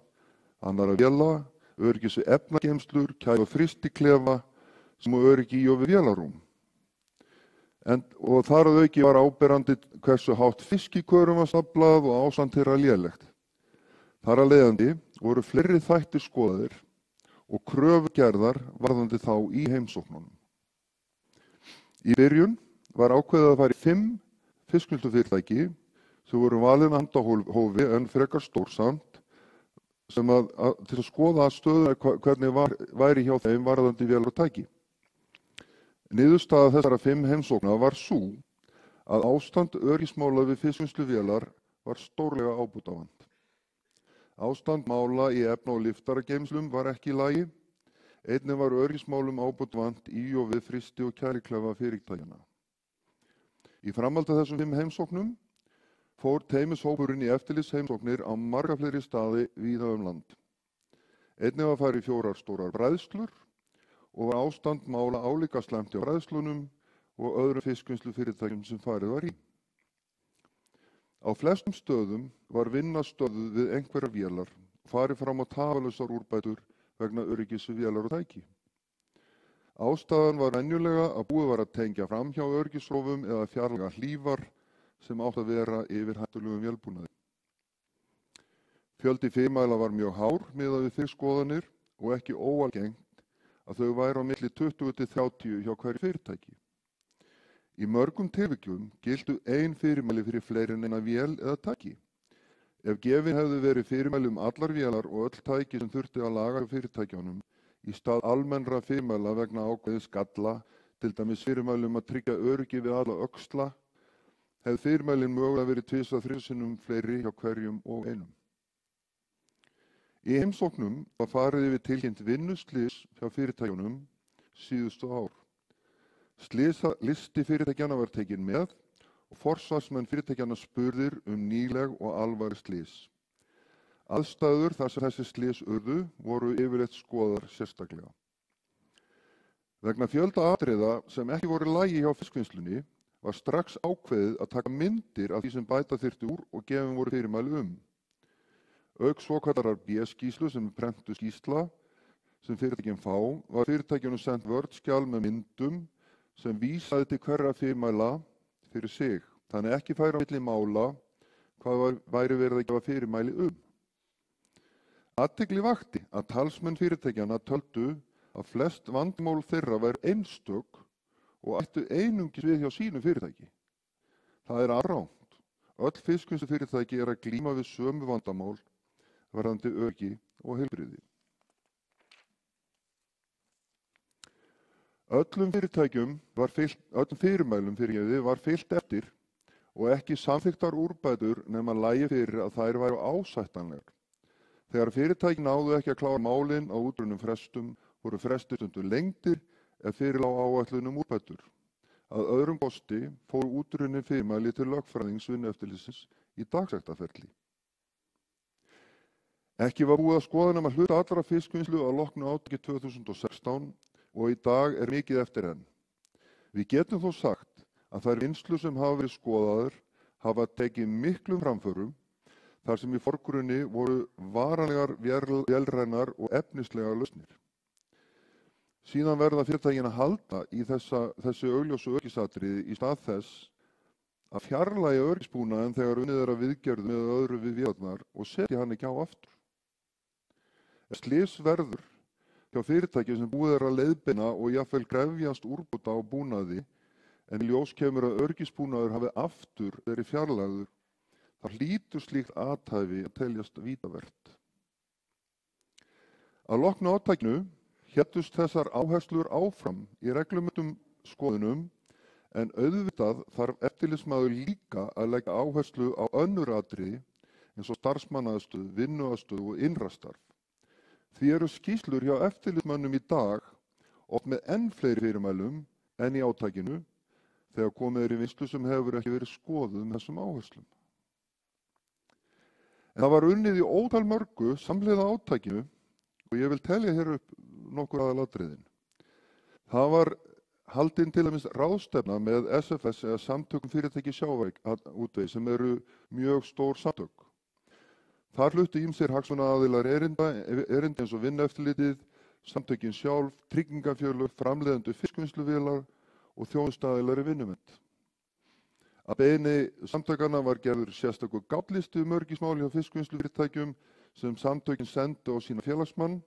véla, öryggis við efnageymslur, kæli- og frystiklefa sem og öryggi í og við vélarrúm. Og þar að auki var áberandi hversu hátt fiskikjörum var staflað og ástand þeirra lélegt. Þar að leiðandi voru fleiri þættir skoðaðir og kröfugerðar varðandi þá í heimsóknunum. Í byrjun var ákveðið að fara í 5 fiskvinnslufyrirtæki sem voru valin að handahófi en frekar stórsamt sem til að skoða stöðuna hvernig væri hjá þeim varðandi vélar og tæki. Niðurstaða þessara 5 heimsókna var sú að ástand öryggismála við fiskvinnsluvélar var stórlega ábótavant. Ástand mála í efna- og lyftarageymslum var ekki í lagi, einnig var öryggismálum ábótavant í og við frysti- og kæliklefa fyrirtækjanna. Í framhaldi af þessum 5 heimsóknum fór teymishópurinn í eftirlitsheimsóknir á marga fleiri staði víða land. Einnig var farið í 4 stórar bræðslur og var ástand mála álíka slæmt hjá bræðslunum og öðrum fiskvinnslufyrirtækjum sem farið var í. Á flestum stöðum var vinna stöðuð við einhverjar vélar og farið fram á tafarlausar úrbætur vegna öryggis við vélar og tæki. Ástæðan var venjulega að búið var að tengja fram hjá öryggisrófum eða fjarlæga hlífar sem átt að vera yfir hættulegum vélbúnaði. Fjöldi fyrirmæla var mjög hár miðað við fyrirskoðanir og ekki óalgengt að þau væru á milli 20 til 30 hjá hverju fyrirtæki. Í mörgum tilvikum giltu ein fyrirmæli fyrir fleiri en eina vél eða tæki. Ef gefin hefðu verið fyrirmæli allar vélar og öll tæki sem þurfti að laga hjá fyrirtækjunum í stað almennra fyrirmæla vegna ákveðins galla, til dæmis fyrirmæli að tryggja öryggi við alla öxla, hefði fyrirmælin mögulega verið 2-3 sinnum fleiri hjá hverjum og einum. Í heimsóknum var farið yfir tilkynnt vinnuslys hjá fyrirtækjunum síðustu ár. Listi fyrirtækjanna var tekinn með og forsvarsmenn fyrirtækjanna spurðir nýleg og alvarleg slys. Aðstæður þar sem þessi slys urðu voru yfirleitt skoðar sérstaklega. Vegna fjölda atriða sem ekki voru í lagi hjá fiskvinnslunni var strax ákveðið að taka myndir af því sem bæta þyrfti úr og gefin voru fyrirmæli Auk svokallarar B-skýrslu sem prentuð skýrsla sem fyrirtækin fá var fyrirtækjunum sent Word-skjal með myndum sem vísaði til hverra fyrirmæla fyrir sig. Þannig ekki færi á milli mála hvað væri verið að gefa fyrirmæli Athygli vakti að talsmenn fyrirtækjanna töldu að flest vandamál þeirra væru einstök og ættu einungis við hjá sínu fyrirtæki. Það alrangt. Öll fiskvinnslufyrirtæki að glíma við sömu vandamál varðandi öryggi og heilbrigði. Öllum fyrirmælum var fylgt eftir og ekki samþykktar úrbætur nema lægi fyrir að þær væru ásættanlegar. Þegar fyrirtæki náðu ekki að klára málin á útrunnum frestum voru frestir stundum lengdir ef fyrir lá áætlun úrbætur. Að öðrum kosti fór útrunnin fyrirmæli til lögfræðings Vinnueftirlitsins í dagsektarferli. Ekki var búið að skoða nema hluta allra fiskvinnslu að loknu átaki 2016 og í dag mikið eftir enn. Við getum þó sagt að þær vinnslu sem hafa verið skoðaðar hafa tekið miklum framförum þar sem í forgrunni voru varanlegar vélrænar og efnislegar lausnir. Síðan verða fyrirtækin að halda í þessi augljósu öryggisatriði í stað þess að fjarlægja öryggisbúnaðinn þegar unnið að viðgerð með öðru við vélarnar og setja hann ekki á aftur. Slys verður hjá fyrirtæki sem búið að leiðbeina og jafnvel krefjast úrbóta á búnaði en í ljós kemur að öryggisbúnaður hafi aftur verið fjarlægður, þá hlýtur slíkt athæfi að teljast vítavert. Að loknu átakinu héldust þessar áherslur áfram í reglubundnum skoðunum en auðvitað þarf eftirlitsmaður líka að leggja áherslu á önnur atriði eins og starfsmannaaðstöðu, vinnuaðstöðu og innrastarf. Því eru skýrslur hjá eftirlitsmönnum í dag oft með enn fleiri fyrirmælum en í átakinu þegar komið í vinnslu sem hefur ekki verið skoðuð með þessum áherslum. En það var unnið í ótal mörgu samhliða átakinu og ég vil telja hér upp nokkur aðalatriðin. Það var haldin til dæmis ráðstefna með SFS eða samtökum fyrirtæki sjávarútvegi sem eru mjög stór samtök. Þar fluttu ýmsir hagsmunaaðilar erindi eins og Vinnueftirlitið, samtökin sjálf, tryggingafélög, framleiðendur fiskvinnsluvélar og þjónustaðilar í vinnuvernd. Að beiðni samtökanna var gerður sérstakur gáttlisti öryggismál hjá fiskvinnslufyrirtækjum sem samtökin sendu á sína félagsmann,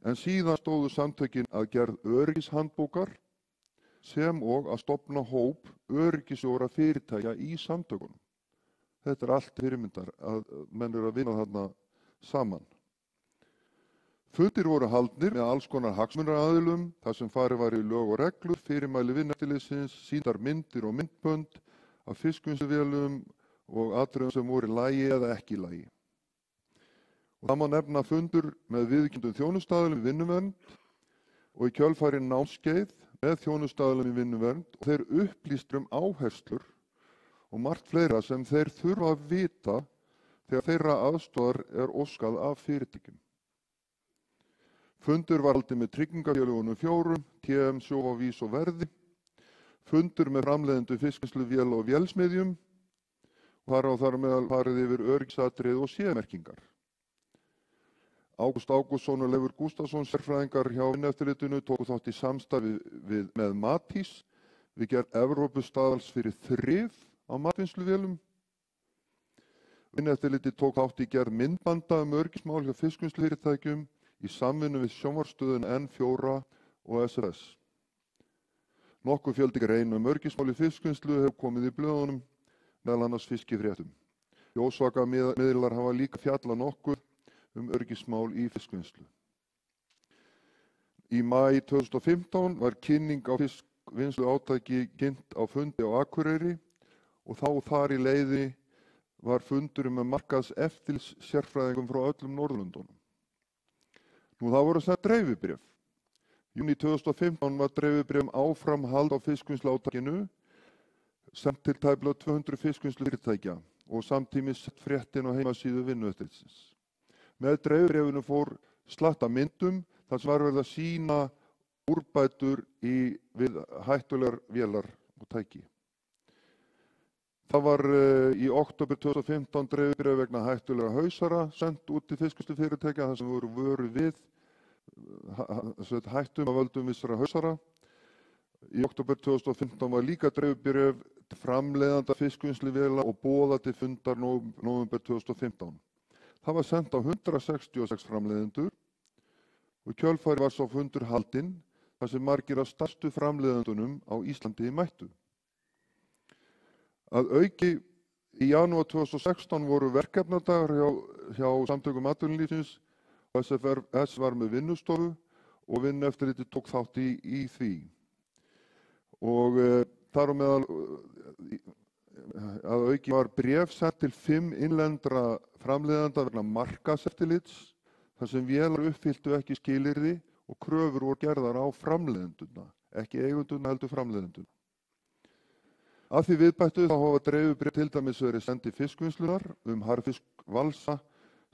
en síðan stóðu samtökin að gerð öryggishandbókar sem og að stofna hóp öryggisjóra fyrirtækja í samtökunum. Þetta er allt fyrirmyndar að menn eru að vinna þarna saman. Fundir voru haldnir með alls konar hagsmunaaðilum, þar sem farið var í lög og reglur, fyrirmæli Vinnueftirlitsins, sýndar myndir og myndbönd af fiskvinnsluvélum og atriðum sem voru í lagi eða ekki í lagi. Og það má nefna fundur með viðurkenndum þjónustaðilum í vinnuvernd og í kjölfari námskeið með þjónustaðilum í vinnuvernd og þeir upplýstur áherslur og margt fleira sem þeir þurfa að vita þegar þeirra aðstoðar er óskað af fyrirtækjum. Fundur var haldinn með tryggingafélögunum 4, TM, Sjóvá, Vís og Verði, fundur með framleiðendur fiskvinnsluvéla og vélsmiðjum og þar meðal farið yfir öryggisatriði og CE-merkingar. Ágúst Ágústsson og Leifur Gústafsson, sérfræðingar hjá Vinnueftirlitinu, tóku þátt í samstarfi með Matís við gerð Evrópustaðals fyrir þrif á matvinnsluvélum. Vinnueftirlitið tók þátt í gerð myndbanda öryggismál hjá fiskvinnslufyrirtækjum í samvinnu við sjónvarpsstöðin N4 og SFS. Nokkuð fjöldi greina öryggismál í fiskvinnslu hefur komið í blöðunum, meðal annars Fiskifréttum. Ósvaka miðlar hafa líka fjallað nokkuð öryggismál í fiskvinnslu. Í maí 2015 var kynning á fiskvinnslu átaki kynnt á fundi á Akureyri og þá þar í leiði var fundur með markaðseftirlits sérfræðingum frá öllum Norðurlöndunum. Það voru sett dreifibréf. Júní 2015 var dreifibréf áframhald á fiskvinnsluátakinu sent til tæplega 200 fiskvinnslufyrirtækja og samtímis sett fréttin á heimasíðu Vinnueftirlitsins. Með dreifibréfinu fór slatta myndum þar sem var verið að sýna úrbætur við hættulegar vélar og tæki. Það var í október 2015 dreifibréf vegna hættulegra hausara sent út til fiskvinnslufyrirtækja þar sem voru vöruð við hættum af völdum vissra hausara. Í október 2015 var líka dreifibréf til framleiðanda fiskvinnsluvéla og boðað til fundar nóvember 2015. Það var sent á 166 framleiðendur og í kjölfari var sá fundur haldinn þar sem margir af stærstu framleiðendunum á Íslandi mættu. Að auki í janúar 2016 voru verkefnadagar hjá samtökum atvinnulífsins og SFS var með vinnustofu og Vinnueftirlitið tók þátt í því. Og þar á meðal að auki var bréf sent til 5 innlendra framleiðenda vegna markaðseftirlits þar sem vélar uppfylltu ekki skilyrði og kröfur voru gerðar á framleiðendurna, ekki eigundurna heldur framleiðendurna. Að því viðbættu þá hafa dreifibréf til dæmis verið send til fiskvinnslunar harðfiskvalsa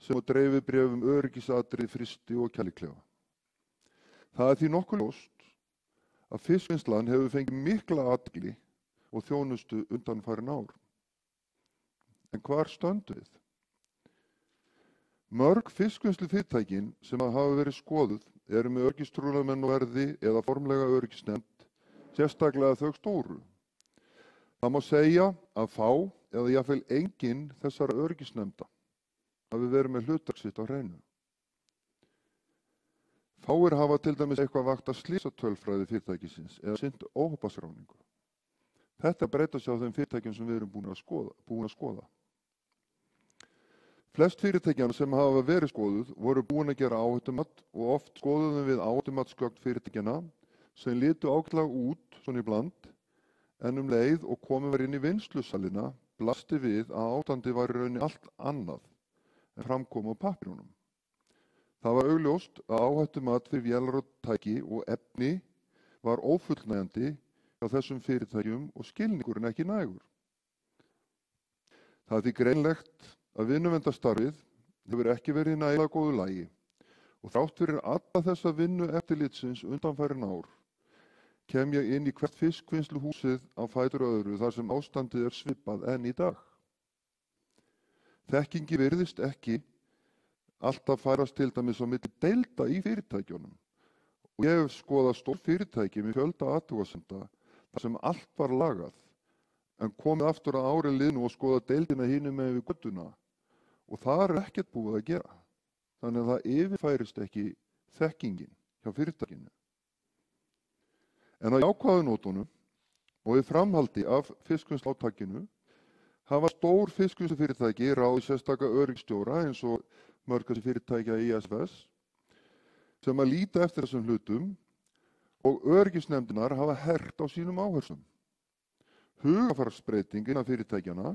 sem og dreifibréf öryggisatriði, frysti og kæliklefa. Það er því nokkuð ljóst að fiskvinnslan hefur fengið mikla athygli og þjónustu undanfarin ár. En hvar stöndum við? Mörg fiskvinnslufyrirtækin sem hafa verið skoðuð eru með öryggistrúnaðarmenn og Verði eða formlega öryggisnefnd, sérstaklega þau stóru. Það má segja að fá eða jafnvel enginn þessara öryggisnefnda hafi verið með hlutverk sitt á hreinu. Fáir hafa til dæmis eitthvað vakt að slysatölfræði fyrirtækisins eða sinnt óhappsráðningu. Þetta breyta sig á þeim fyrirtækjum sem við erum búin að skoða. Flest fyrirtækjan sem hafa verið skoðuð voru búin að gera áhættumat og oft skoðuðum við áhættumatsgögn fyrirtækjana sem litu ágætlega út svona í bland en leið og komið var inn í vinnslusalina blasti við að ástandið var í rauninni allt annað en framkom á pappírunum. Það var augljóst að áhættumat fyrir vélar og tæki og efni var ófullnægjandi hjá þessum fyrirtækjum og skilningurinn ekki nægur. Það er því greinlegt að vinnuverndarstarfið hefur ekki verið í nægilega góðu lagi og þrátt fyrir alla þessa vinnu eftirlitsins undanfærin ár kem ég inn í hvert fiskvinnsluhúsið á fætur öðru þar sem ástandið svipað enn í dag. Þekkingi virðist ekki alltaf færast til dæmis á milli deilda í fyrirtækjunum og ég hef skoðað stór fyrirtæki með fjölda athugasemda þar sem allt var lagað en komið aftur að ári liðnu og skoðað deildina hinum með við göttuna og það er ekkert búið að gera. Þannig að það yfirfærist ekki þekkingin hjá fyrirtækinu. En á jákvæðu nótunum og í framhaldi af fiskvinnsluátakinu hafa stór fiskvinnslufyrirtæki ráðið sérstaka öryggisstjóra eins og mörg þessi fyrirtækja í ISFS sem að líta eftir þessum hlutum og öryggisnefndinar hafa hert á sínum áherslum. Hugarfarsbreyting innan fyrirtækjana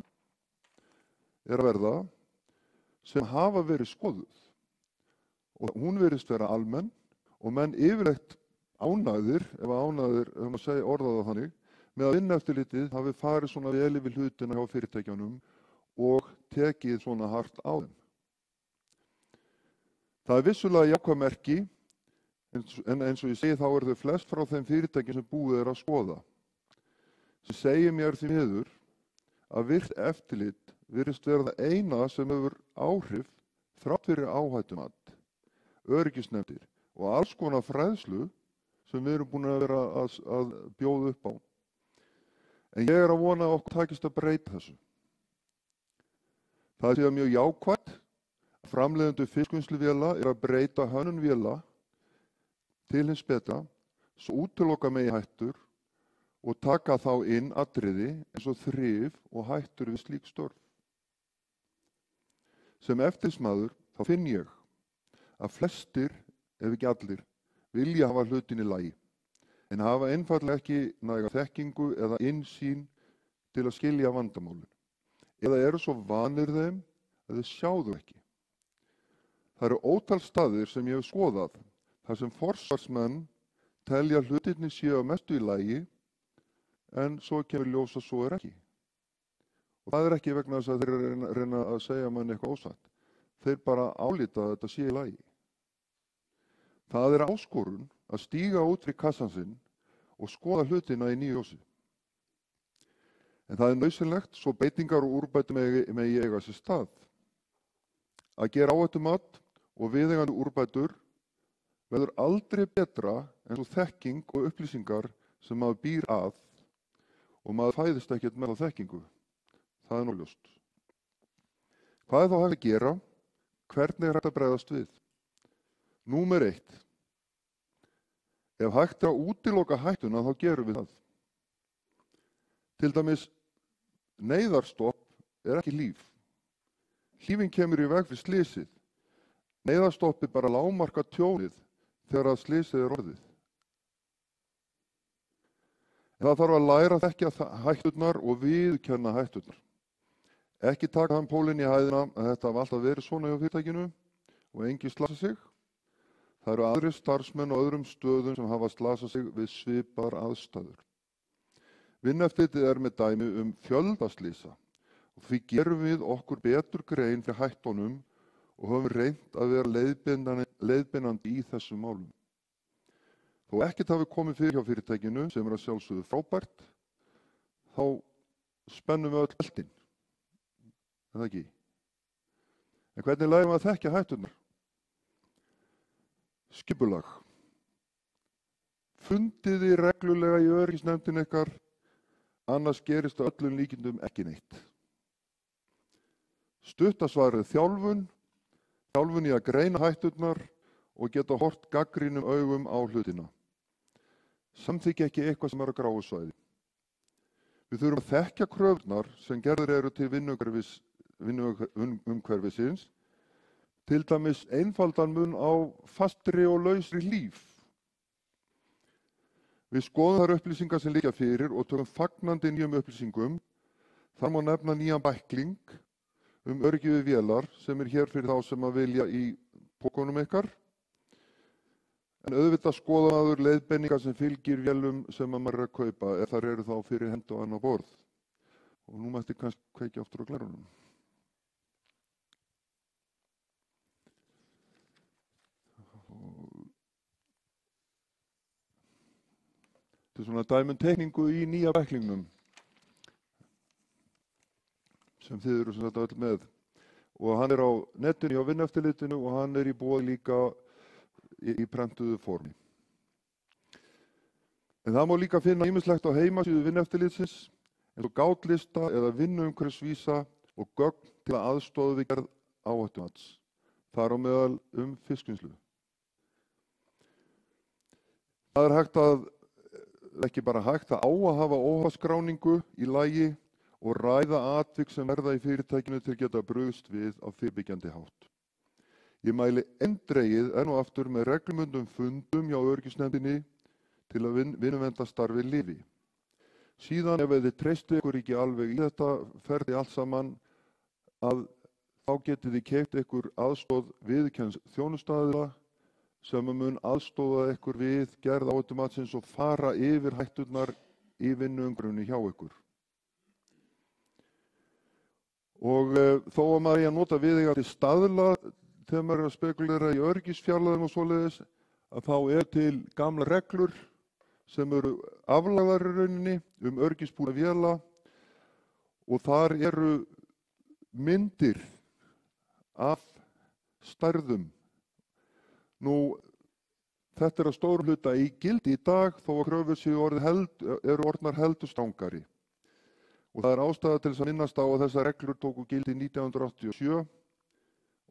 er að verða sem hafa verið skoðuð og hún virðist vera almenn og menn yfirleitt ánægðir, ef maður segja orðað það þannig, með að vinnueftirlitið hafi farið svona vel yfir hlutina hjá fyrirtækjunum og tekið svona hart á þeim. Það er vissulega jákvæð merki, en eins og ég segi þá eru þau flest frá þeim fyrirtækjum sem búið er að skoða. Sem segir mér því miður að virkt eftirlit virðist vera það eina sem hefur áhrif þrátt fyrir áhættumat, öryggisnefndir og alls konar fræðslu sem við erum búin að vera að bjóða upp á. En ég er að vona að okkur takist að breyta þessu. Það er síðan mjög jákvætt að framleiðendur fiskvinnsluvéla er að breyta hönnun véla til hins betra, svo útiloka megi hættur og taka þá inn atriði eins og þrif og hættur við slík störf. Sem eftirlitsmaður þá finn ég að flestir, ef ekki allir, vilja hafa hlutin í lagi, en hafa einfaldlega ekki næga þekkingu eða innsýn til að skilja vandamálin, eða eru svo vanir þeim að þeir sjá þau ekki. Það eru ótal staðir sem ég hef skoðað, þar sem forsvarsmenn telja hlutinni séu að mestu í lagi, en svo kemur ljós að svo er ekki. Og það er ekki vegna þess að þeir reyna að segja manni eitthvað ósatt. Þeir bara álíta að þetta sé í lagi. Það er áskorun að stíga út fyrir kassan sinn og skoða hlutina í nýju ljósi. En það er nauðsynlegt svo breytingar og úrbætur megi eiga sér stað. Að gera áhættumat og viðeigandi úrbætur verður aldrei betra en svo þekking og upplýsingar sem maður býr að og maður fæðist ekkert með þá þekkingu. Það er nú ljóst. Hvað er þá hægt að gera? Hvernig er hægt að bregðast við? Númer 1. Ef hægt er að útiloka hættuna þá gerum við það. Til dæmis, neyðarstopp er ekki líf. Lífin kemur í veg fyrir slysið. Neyðarstoppi bara lágmarka tjónið þegar að slysið er orðið. En það þarf að læra að þekkja hætturnar og viðurkenna hætturnar. Ekki taka þann pólinn í hæðina að þetta hafa alltaf verið svona hjá fyrirtækinu og enginn slasa sig. Það eru aðrir starfsmenn á öðrum stöðum sem hafa slasað sig við svipaðar aðstæður. Vinnueftirlitið er með dæmi fjöldaslýsa og því gerum við okkur betur grein fyrir hættunum og höfum reynt að vera leiðbeinandi í þessum málum. Þó ekkert hafi komið fyrir hjá fyrirtækinu sem er að sjálfsögðu frábært, þá spennum við öll beltin. Er það ekki? En hvernig lærum við að þekkja hætturnar? Skipulag. Fundið þið reglulega í öryggisnefndin ykkar, annars gerist að öllum líkindum ekki neitt. Stutta svarið þjálfun í að greina hætturnar og geta hort gagnrýnum augum á hlutina. Samþykkja ekki eitthvað sem er á gráu svæði. Við þurfum að þekkja kröfurnar sem gerðir eru til vinnuumhverfisins, til dæmis einfaldan mun á fastri og lausri hlíf. Við skoðum þær upplýsingar sem liggja fyrir og tökum fagnandi nýjum upplýsingum. Þar má nefna nýjan bækling öryggi við vélar sem er hér fyrir þá sem að vilja í pókunum ykkar. En auðvitað skoða maður leiðbeiningar sem fylgir vélum sem að maður er að kaupa ef þar eru þá fyrir hendi og annað borð. Og nú mætti kannski kveikja aftur á glærunum. Þetta er svona dæmi um teikningu í nýja bæklingnum sem þið eru sem þetta öll með. Og hann er á netinu á Vinnueftirlitinu og hann er í boði líka í prentuðu formi. En það má líka finna ýmislegt á heimasíðu Vinnueftirlitsins eins og gátlista eða vinnuumhverfisvísa og gögn til að aðstoða við gerð áhættumats. Þar á meðal fiskvinnslu. Það er hægt að, ekki bara hægt, það á að hafa óhagsskráningu í lagi og ræða atvik sem verða í fyrirtækinu til að geta brugðist við á fyrirbyggjandi hátt. Ég mæli eindregið enn og aftur með reglubundum fundum hjá öryggisnefndinni til að vinnuverndarstarfið lifi. Síðan ef þið treystið ykkur ekki alveg í þetta ferli allt saman að þá getið þið keypt ykkur aðstoð viðurkenns þjónustaðila sem mun aðstoða ykkur við gerð áhættumatsins og fara yfir hætturnar í vinnuumhverfinu hjá ykkur. Og þó að maður eigi að nota viðeigandi staðla þegar maður er að spekulera í öryggisfjarlægðum og svoleiðis, að þá er til gamla reglur sem eru aflagðar í rauninni öryggisbúna véla og þar eru myndir af stærðum. Nú, þetta er að stórum hluta í gildi í dag þó að kröfur séu eru orðnar heldur strangari. Og það er ástæða til þess að minnast á að þessar reglur tóku gildi 1987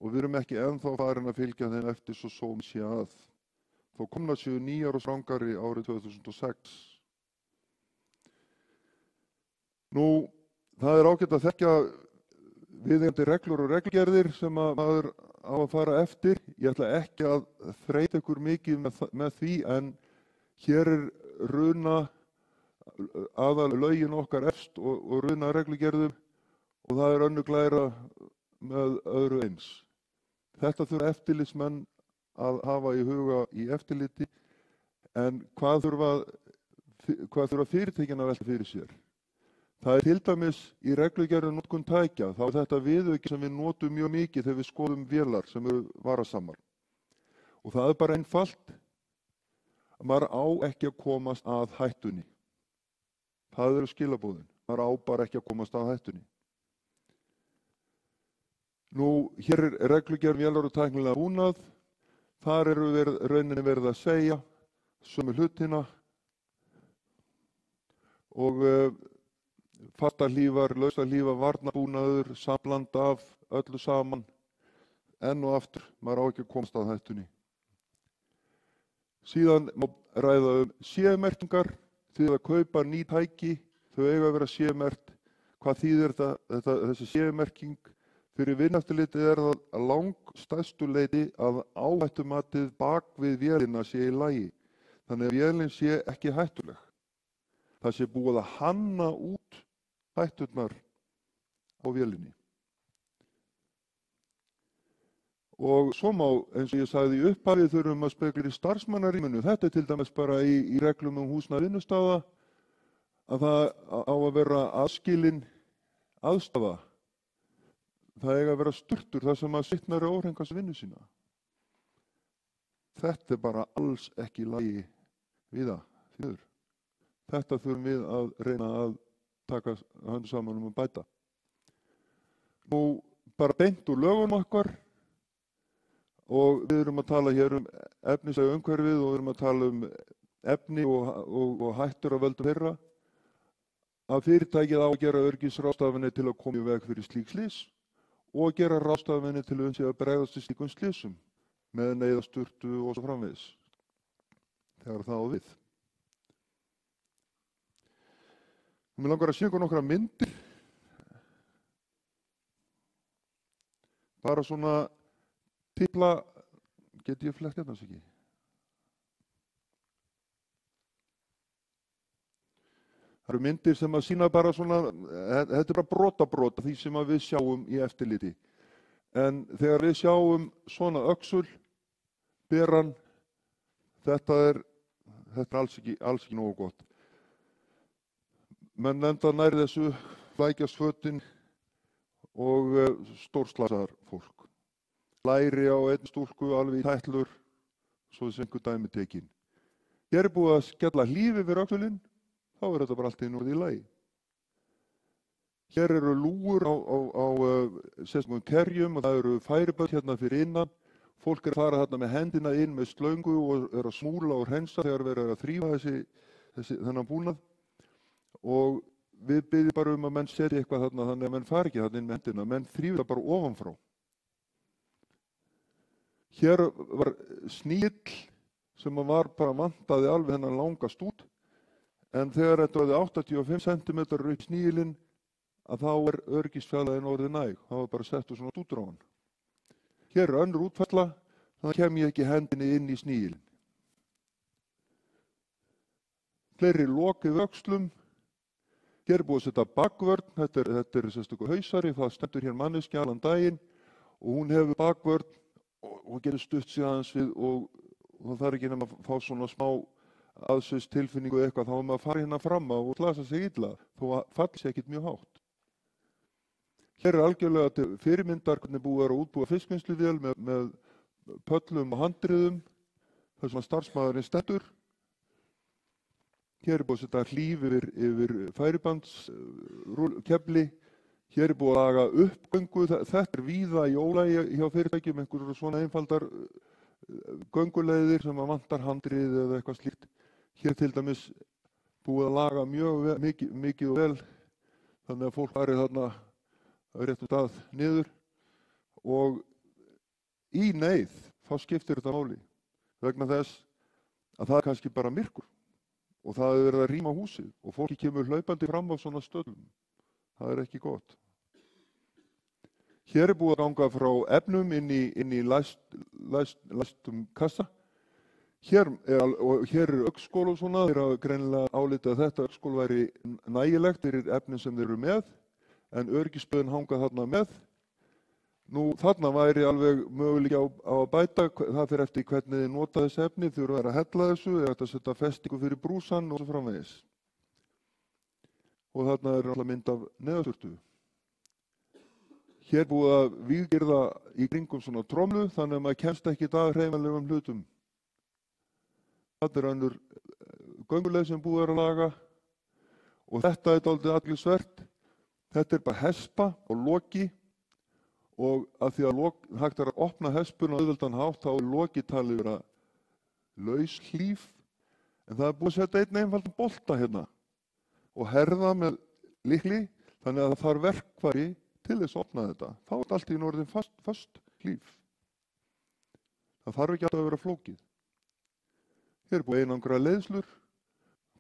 og við erum ekki ennþá farin að fylgja þeim eftir svo sómi sé að. Þó komna séu nýjar og strangari árið 2006. Nú, það er ágætt að þekkja viðeigandi reglur og reglugerðir sem maður á að fara eftir. Ég ætla ekki að þreyta ykkur mikið með því en hér er runa aðal lögin okkar efst og runa reglugerðum og það er önnur glæra með öðru eins. Þetta þurfa eftirlitsmenn að hafa í huga í eftirliti en hvað þurfa fyrirtækin að velta fyrir sér? Það er til dæmis í reglugerðum notkun tækja, þá er þetta viðauki sem við notum mjög mikið þegar við skoðum vélar sem eru varasamar. Og það er bara einfalt að maður á ekki að komast að hættunni. Það eru skilaboðin, maður á bara ekki að komast að hættunni. Nú, hér er reglugerð vélar og tæknilega búnað, þar eru rauninni verið að segja sömu hlutina og fastahlífar, lausahlífar, varnarbúnaður, sambland af öllu saman, enn og aftur, maður á ekki að komast að hættunni. Síðan má ræða CE-merkingar, þið að kaupa ný tæki, þau eiga að vera CE-merkt. Hvað þýðir þessi CE-merking? Fyrir Vinnueftirlitið er það að langstærstu leyti að áhættumatið bak við vélina sé í lagi, þannig að vélin sé ekki hættuleg. Það sé búið að hanna út hætturnar á vélinni. Og svo má, eins og ég sagði í upphafi, þurfum að spekla í starfsmannarýminu. Þetta er til dæmis bara í reglum húsnæði vinnustaða að það á að vera aðskilin aðstafa. Það eiga að vera sturtur þar sem að sitnar óhrengast vinnu sína. Þetta er bara alls ekki í lagi við það. Þetta þurfum við að reyna að taka hönd saman að bæta. Nú, bara beint úr lögum okkar og við erum að tala hér efnislega umhverfið og við erum að tala efni og hættur af völdum þeirra. Að fyrirtækið á að gera öryggisráðstafanir til að koma í veg fyrir slík slys og gera ráðstafanir til að bregðast við slíkum slysum með neyðasturtu og svo framvegis. Þegar það á við. Mér langar að sýna ykkur nokkra myndir. Bara svona tipla, geti ég flett hérna ekki? Það eru myndir sem að sýna bara svona, þetta er bara brotabrót af því sem við sjáum í eftirliti. En þegar við sjáum svona öxul, beran, þetta er alls ekki nógu gott. Menn enda nær þessu flækjast fötin og stórslasaðar fólk. Læri á einn stúlku alveg í tætlur, svo þessi einhver dæmi tekin. Hér er búið að skella hlífi fyrir öxulinn, þá er þetta bara allt í núrið í lagi. Hér eru lúgur á sérstökum kerjum og það eru færibönd hérna fyrir innan. Fólk er að fara þarna með hendina inn með slöngu og er að smúla og hreinsa þegar verið að þrífa þennan búnað. Og við byggjum bara að menn setja eitthvað þarna þannig að menn fari ekki þarna inn með hendina, menn þrífa það bara ofanfrá. Hér var sníll sem var bara vantaði alveg þennan langa stút, en þegar þetta var 85 cm upp snílinn, að þá er öryggisfjarlægðin orðið næg, þá var bara settur svona stútur á hann. Hér er önnur útfærsla, þannig kem ég ekki hendinni inn í snílinn. Fleiri lok yfir öxlum. Hér er búið að setja bakvörn, þetta er sérstakur hausari, það stendur hér manneskja allan daginn og hún hefur bakvörn og getur stutt sig aðeins við og það þarf ekki nema að fá svona smá aðsveits tilfinningu eitthvað, þá er maður að fara hérna fram á og slasa sig illa, þó að falli sig ekkert mjög hátt. Hér er algjörlega til fyrirmyndar hvernig búið að útbúa fiskvinnsluvél með pöllum og handriðum, þar sem að starfsmaðurinn stendur. Hér er búið að setja hlíf yfir færibandskefli. Hér er búið að laga uppgöngu. Þetta er víða í ólagi hjá fyrirtækjum, einhverjum svona einfaldar gönguleiðir sem að vantar handrið eða eitthvað slíkt. Hér til dæmis búið að laga mjög mikið og vel, þannig að fólk farið þarna réttum stað niður. Og í neyð þá skiptir þetta máli, vegna þess að það er kannski bara myrkur. Og það hefur verið að rýma húsið og fólki kemur hlaupandi fram á svona stöðlum. Það er ekki gott. Hér er búið að ganga frá efnum inn í læstum kassa. Hér er öxskól og svona. Þeir hafa greinilega álitið að þetta öxskól væri nægilegt fyrir efnin sem þeir eru með, en öryggisspöðin hangað þarna með. Nú, þarna væri alveg möguleiki á að bæta, það fyrir eftir hvernig þið nota þessi efni, þau eru að hella þessu, eða að setja festingu fyrir brúsann og svo framvegis. Og þarna er alltaf mynd af neðasturtu. Hér búið að víggirða í kringum svona tromlu, þannig að maður kemst ekki að hreyfanlegum hlutum. Þetta er önnur gönguleið sem búið að laga og þetta er dálítið athyglisvert. Þetta er bara hespa og loki. Og að því að hægt er að opna hespuna á auðveldan hátt, þá er lokið talið vera laus hlíf, en það er búið að setja einn einfaldan bolta hérna og herða með lykli, þannig að það þarf verkfæri til þess að opna þetta. Þá er allt í orðin föst hlíf. Það þarf ekki alltaf að vera flókið. Hér er búið einangra leiðslur,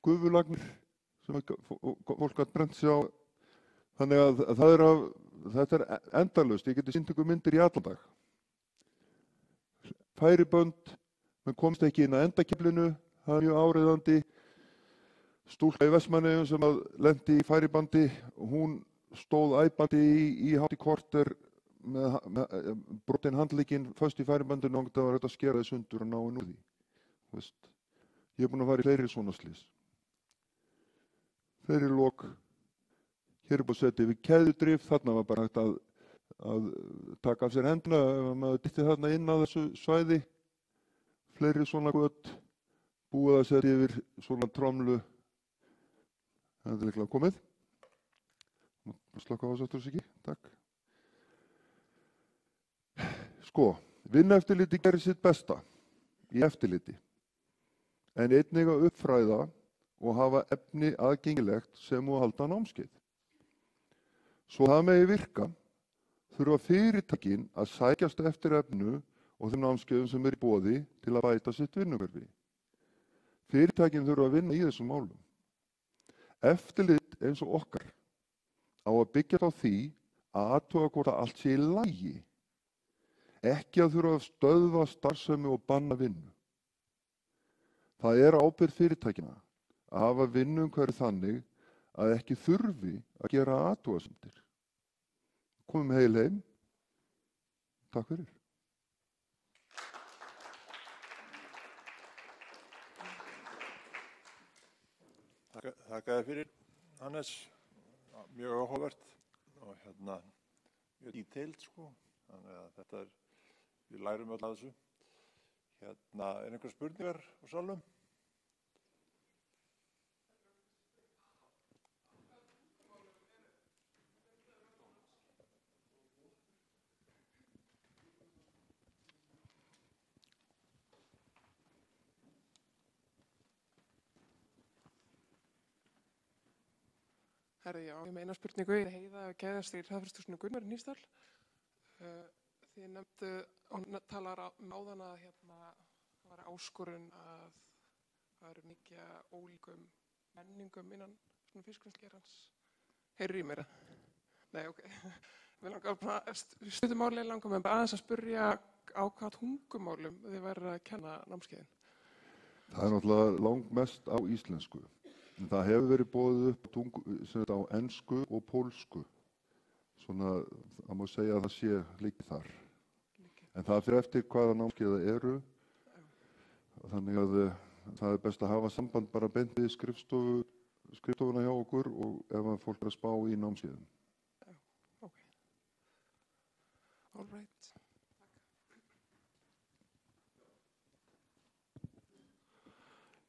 gufulagnir sem fólk gat brennt sig á, þannig að þetta er endalaust, ég geti sýnt ykkur myndir í allan dag. Færibönd, menn komst ekki inn að endakeflinu, það er mjög áreiðandi. Stúlka í Vestmannaeyjum sem lenti í færibandi, hún stóð æpandi í hátt í korter með brotin handlegginn föst í færibandinu og það var hægt að skera þess undur og ná henni úr því. Ég er búinn að fara í fleiri svona slys. Fleiri lok. Hér er búið að setja yfir keðjudrif, þarna var bara hægt að taka af sér hendina ef maður dytti þarna inn á þessu svæði. Fleiri svona gött, búið að setja yfir svona tromlu. Það er líklega komið. Slaka á þessu aftur ekki, takk. Sko, vinnueftirliti gerir sitt besta í eftirliti, en einnig að uppfræða og hafa efni aðgengilegt sem og halda námskeið. Svo það megi virka, þurfa fyrirtækin að sækjast eftir efnu og þeim námskeiðum sem er í boði til að bæta sitt vinnuumhverfi. Fyrirtækin þurfa að vinna í þessum málum. Eftirlit eins og okkar á að byggjast á því að athuga hvort að allt sé í lagi, ekki að þurfa að stöðva starfsemi og banna vinnu. Það er ábyrgð fyrirtækina að hafa vinnuumhverfi þannig að ekki þurfi að gera athugasemdir. Komum heil heim. Takk fyrir. Þakka þér fyrir, Hannes. Mjög áhugavert og mjög detailed, sko. Þannig að við lærum öll að þessu. Er einhver spurningar á salnum? Herði, já, ég meina spurningu. Ég heiða að gæðast í hraðfrystúsinu Gunnar í Nýsdal. Þið nefndu og talar áðan að það var áskorun að það eru mikið ólíkum menningum innan fiskvinnslugeirans. Heyrir í mér? Nei, ok. Mér langar bara, stuttumáli langar mér bara aðeins að spyrja á hvað tungumálum þið verður að kenna námskeiðin. Það er náttúrulega langmest á íslensku. En það hefur verið boðið upp á ensku og pólsku. Svona, það má segja að það sé líka þar. En það fyrir eftir hvaða námskeið það eru. Þannig að það er best að hafa samband bara beint við skrifstofuna hjá okkur og ef fólk er að spá í námskeiðum. Já, ok. All right.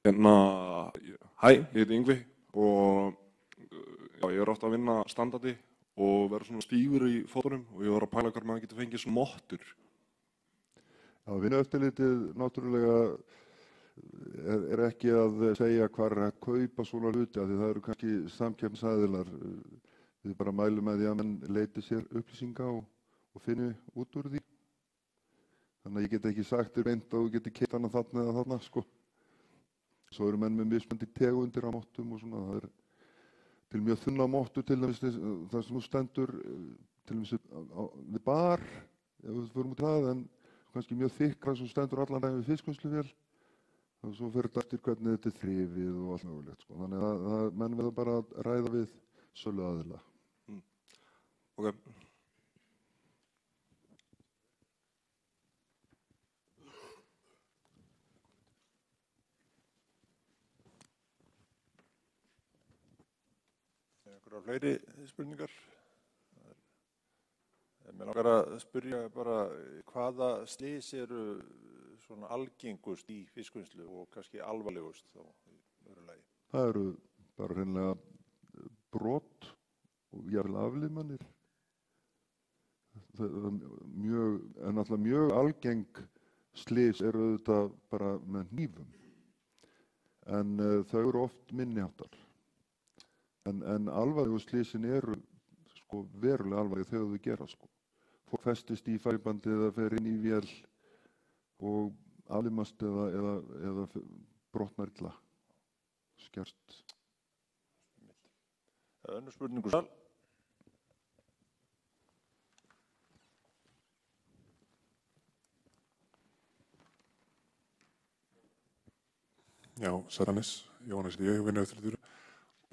Hæ, ég heiti Yngvi og já, ég er oft að vinna standandi og vera svona stífur í fótunum og ég var að pæla hvar maður getur fengið svona mottur. Já, Vinnueftirlitið náttúrulega er ekki að segja hvar er að kaupa svona hluti af því það eru kannski samkeppnisaðilar. Við bara mælum með því að menn leiti sér upplýsinga og finni út úr því. Þannig að ég get ekki sagt þér beint að þú getur keypt hana þarna eða þarna, sko. Svo eru menn með mismunandi tegundir á mottum og svona. Það er til mjög þunna mottu til dæmis það sem þú stendur til dæmis við bar, ef við förum út í það, en kannski mjög þykkra sem stendur allan daginn við fiskvinnsluvél. Og svo fer þetta eftir hvernig þetta er þrifið og allt mögulegt, sko. Þannig að menn verða bara að ræða við söluaðila. Ok. Fleiri spurningar? Mér langar að spyrja bara hvaða slys eru svona algengust í fiskvinnslu og kannski alvarlegust þá í öðru lagi? Það eru bara hreinlega brot og jafnvel aflimanir. En náttúrulega mjög algeng slys eru auðvitað bara með hnífum. En þau eru oft minniháttar. En alvarlegu slysin eru sko verulega alvarleg þegar þau gera, sko. Fólk festist í færibandi eða fer inn í vél og aflimast eða brotnar illa, skerst. Önnur spurning úr sal. Já, Saranis, Jóhannes, ég vinna eftir því.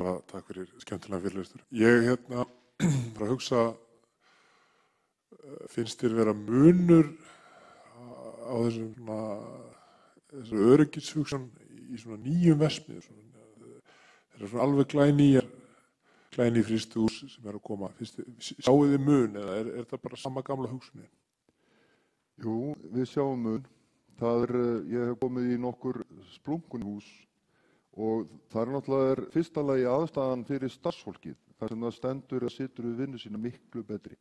Bara takk fyrir skemmtilega fyrirlestur. Ég bara að hugsa, finnst þér vera munur á þessari öryggishugsun í svona nýjum verksmiðjum? Það er svona alveg glæný frystihús sem er að koma. Sjáu þið mun eða er það bara sama gamla hugsunin? Jú, við sjáum mun. Ég hef komið í nokkur splunkunhús og það er náttúrulega fyrsta lagi aðstæðan fyrir starfsfólkið, þar sem það stendur að situr við vinnu sína miklu betri.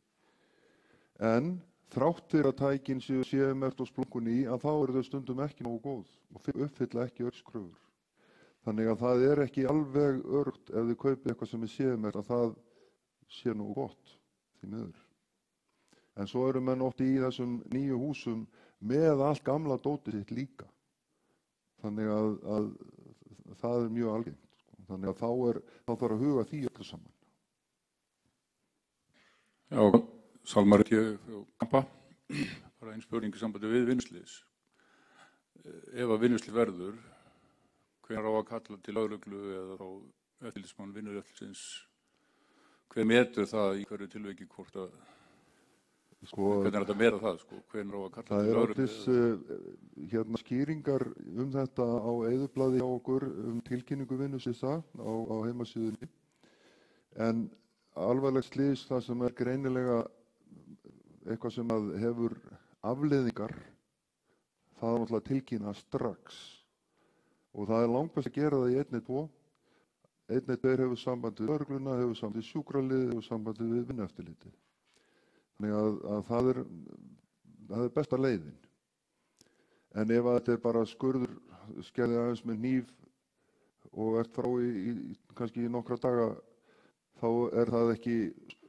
En þrátt fyrir að tækin séu CMR og splunkunni að þá eru þau stundum ekki nógu góð og uppfylla ekki örgskröfur. Þannig að það er ekki alveg örgt ef þið kaupið eitthvað sem er CMR að það sé nógu gott því miður. En svo eru menn oft í þessum nýju húsum með allt gamla dótið sitt líka. Þannig að það er mjög algengt, sko. Þannig að þá þarf að huga því öllu saman. Já, Salmar ekki á Kampa. Bara einn spurning í sambandi við vinnuslys. Ef að vinnuslys verður, hvenær á að kalla til lögreglu eða þá eftirlitsmann vinnueftirlitsins, hver metur það í hverju tilviki hvort að hvernig er þetta meira það, sko? Hvenær á að kalla til lögreglu? Það er skýringar þetta á eyðublaði hjá okkur tilkynningu vinnuslysa á heimasíðunni. En alvarleg slys, það sem er greinilega eitthvað sem hefur afleiðingar, það er náttúrulega tilkynna strax. Og það er langbest að gera það í 112. 112 hefur samband við lögregluna, hefur samband við sjúkraliðið, hefur samband við vinnueftirlitið. Þannig að það er besta leiðin. En ef þetta er bara skurður, skerðið aðeins með hníf og ert frá kannski í nokkra daga, þá er það ekki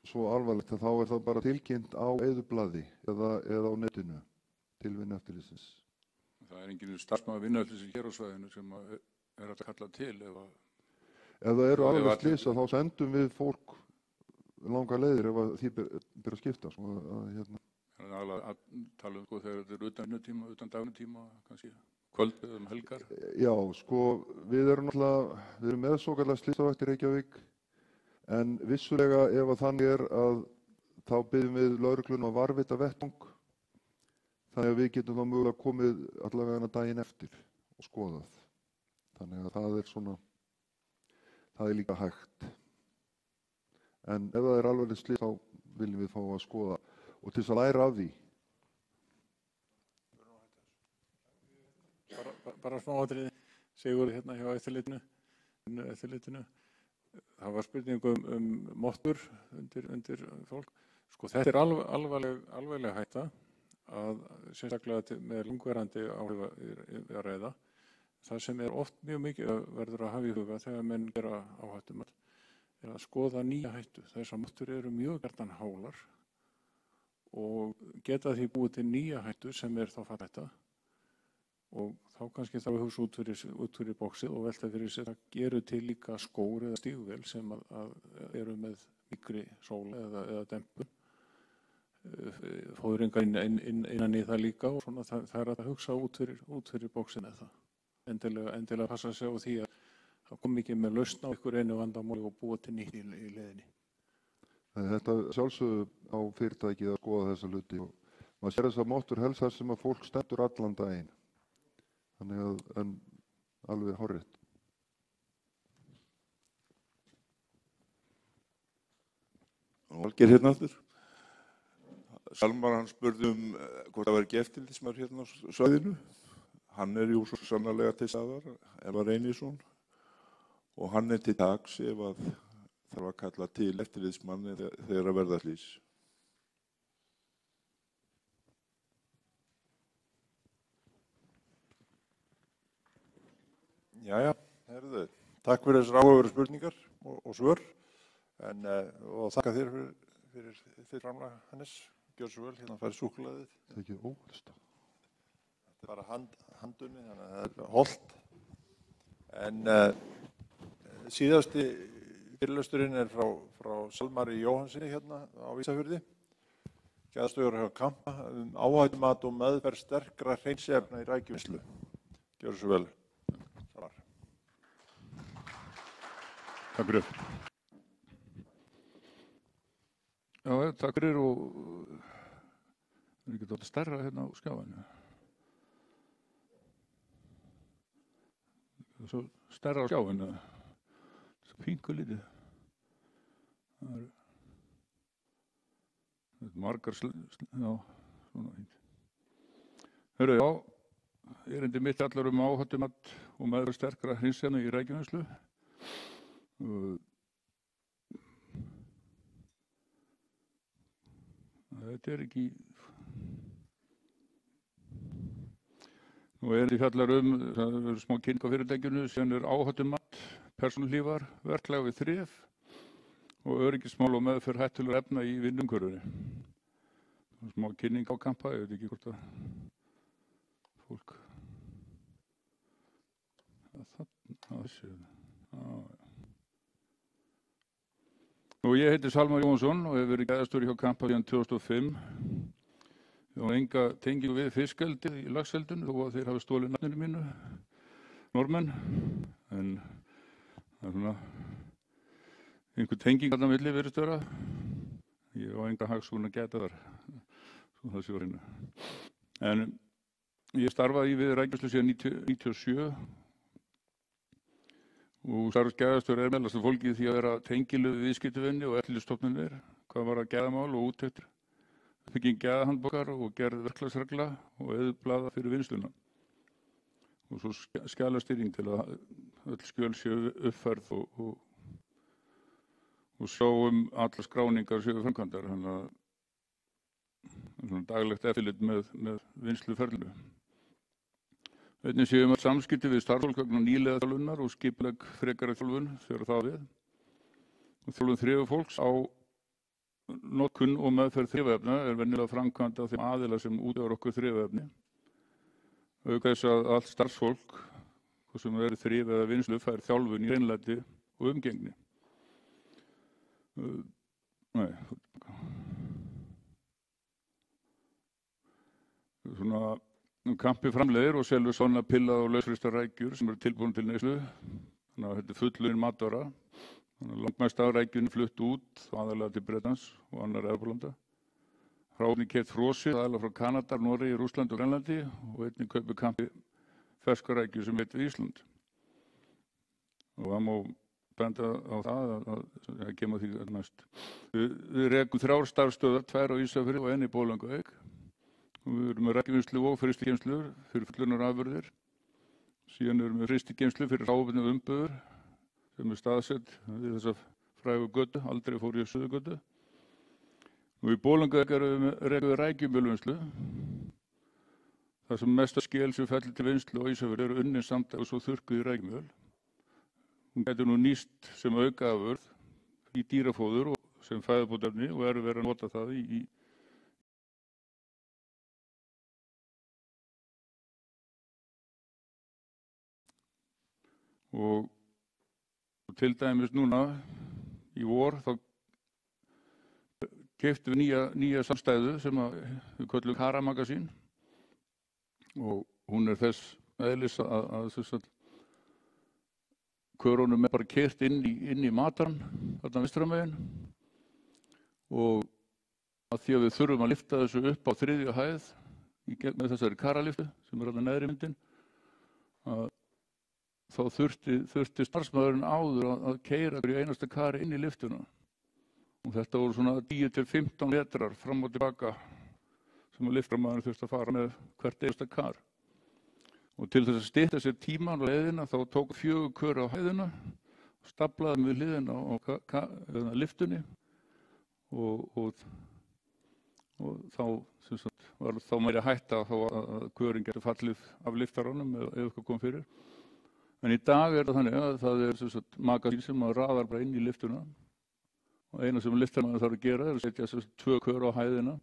svo alvarlegt, þá er það bara tilkynnt á eyðublaði eða á netinu til Vinnueftirlitsins. Það er enginn starfsmaður Vinnueftirlitsins hér á svæðinu sem er hægt að kalla til Ef það eru alveg slys þá sendum við fólk langa leiðir ef því ber að skipta. Það er alveg að tala þegar þetta er utan vinnutíma, utan dagvinnutíma, kannski kvöld eða helgar. Já, við erum með svokallaðar slysavaktir í Reykjavík, en vissulega ef að þannig að þá biðjum við lögregluna að varðveita vettvang, þannig að við getum þá mögulega komið allavega daginn eftir og skoðað. Þannig að það er líka hægt. En ef það er alveg slys þá viljum við fá að skoða og til þess að læra af því. Bara smáatriði, Sigurður hérna hjá eftirlitinu. Það var spurning mottur undir fólk. Þetta er alvarleg hætta að sérstaklega með langvarandi áhrif að ræða. Það sem er oft mjög mikið verður að hafa í huga þegar menn gera áhættumat er að skoða nýja hættu. Þessar mottur eru mjög gjarnan hálar og geta því búið til nýja hættu sem er þá fallhætta og þá kannski þarf að hugsa út fyrir bóksið og velta fyrir sér að gera til líka skór eða stígvél sem að eru með mikri sól eða dempun. Fóðringar innan í það líka og svona það er að hugsa út fyrir bóksið með það. Endilega passa sig á því að það kom ekki með lausn á ykkur einu vandamáli og búa til nýtt í leiðinni. Þetta sjálfsögðu á fyrirtækið að skoða þessa hluti og maður sér þess að mottur helst þar sem að fólk stendur allan daginn. Þannig að alveg hárrétt. Valgeir hérna aftur. Salmar hann spurði hvort það var ekki eftirlitsmaður hérna á svæðinu. Hann er jú svo sannarlega til staðar, Elvar Reynisson, og hann er til taks ef að þarf að kalla til eftirlitsmanni þegar að verða slys. Jæja, herðu, takk fyrir þessar áhugaverðu spurningar og svör og þakka þér fyrir þitt framlag, Hannes. Gjörðu svo vel, hérna færið súkkulaðið. Það er ekki óhulsta. Þetta er bara handunni, þannig að það er hollt. En síðasti fyrirlesturinn er frá Salmari Jóhannssoni hérna á Ísafirði. Geðstöðvar hjá Kampa áhættumat og meðferð sterkra hreinsiefna í rækjuvinnslu. Gjörðu svo vel. Salmar. Takk fyrir. Já, takk fyrir og er ekki þetta stærra hérna á skjáinu. Svo stærra á skjáinu. Svo pingu lítið. Það er margar já, svona fínt. Hörru, já, erindi mitt allar áhættumat og meðferð sterkra hreinsiefna í rækjuvinnslu. Þetta er ekki... Nú er því fjallar það er smá kynning á fyrirtækinu, síðan er áhættumat, persónuhlífar, verklag við þrif og öryggismál og meðferð hættulegra efna í vinnumhverfinu. Smá kynning á Kampa, ég veit ekki hvort að fólk... Nú, ég heiti Salmar Jóhannsson og hef verið gæðastjóri hjá Kampa síðan 2005. Ég var enga tengingu við fiskeldið í laxeldinu þó að þeir hafi stólið nafninu mínu, Norðmenn. En það er svona einhver tenging þarna á milli virðist vera. Ég var enga hagsmuna að gæta þar, svo það sé á hreinu. En ég starfaði við rækjuvinnslu síðan 1997. Og starfsgæðastjóri er meðalast fólkið því að vera tengilu við viðskiptavinni og eftirlitsstofnanir, hvað var að gæðamál og úttektir, bygging gæðahandbókar og gerð verklagsregla og eyðublaða fyrir vinnsluna. Og svo skjalastýring til að öll skjöl séu uppfærð og sjá alla skráningar séu framkvæmdar, þannig að daglegt eftirlit með vinnsluferlinu. Einnig séum að samskipti við starfsfólk vegna nýliðaþjálfunar og skipuleg frekari þjálfun þegar það við. Þjálfun þrifafólks á notkun og meðferð þrifefna venjulega framkvæmd af þeim aðila sem útvegar okkur þrifefni. Auk þess að allt starfsfólk, hvort sem verið þrif eða vinnslu, fær þjálfun í hreinlæti og umgengni. Svona Kampi framleiðir og selur svona pillað og lausfrystar rækjur sem eru tilbúin til neyslu. Þannig að þetta er fullurinn matvara. Langmest af rækjunni flutt út, aðalega til Bretlands og annar Evrópulanda. Hráefni keypt frosið, aðalega frá Kanada, Noregi, Rússlandi og Grænlandi og einnig kaupir Kampi ferskar rækjur sem heitir Ísland. Og það má benda á það kemur því næst. Við rekum 3 starfsstöðvar, 2 á Ísafirði og 1 í Bolungarvík. Við erum með rækjuvinnslu og frystigeymslur fyrir fullunarafurðir. Síðan erum við frystigeymslu fyrir hráefni og umbúðir sem staðsett við þessa frægu götu, aldrei fór ég Suðurgötu. Og í Bolungarvík rekum við rækjumjölvinnslu. Það sem mesta skel sem fellur til vinnslu á Ísafirði eru unnin samtæg og svo þurrkuð í rækjumjöl. Hún getur nú nýst sem aukaafurð í dýrafóður og sem fæðubótarefni og verið að nota það í og til dæmis núna í vor þá keyptum við nýja samstæðu sem við köllum Karamagasín og hún er þess eðlis að körunum bara keyrt inn í mataran þarna vinstramegin og að því að við þurfum að lyfta þessu upp á 3. hæð með þessari karaliftu sem er þarna neðri myndin þá þurfti starfsmaðurinn áður að keyra hverju einasta kari inn í liftuna. Og þetta voru svona 10 til 15 metrar fram og tilbaka sem að liftamaðurinn þurfti að fara með hvert einasta kar. Og til þess að stytta sér tíman á leiðina þá tók 4 kör á hæðina, staflaði við hliðina á liftunni og þá var þá meiri hætta að körin getur fallið af liftaranum ef eitthvað kom fyrir. En í dag er það þannig að það er magasín sem raðar bara inn í liftuna og eina sem liftarmaður þarf að gera er að setja 2 kör á hæðina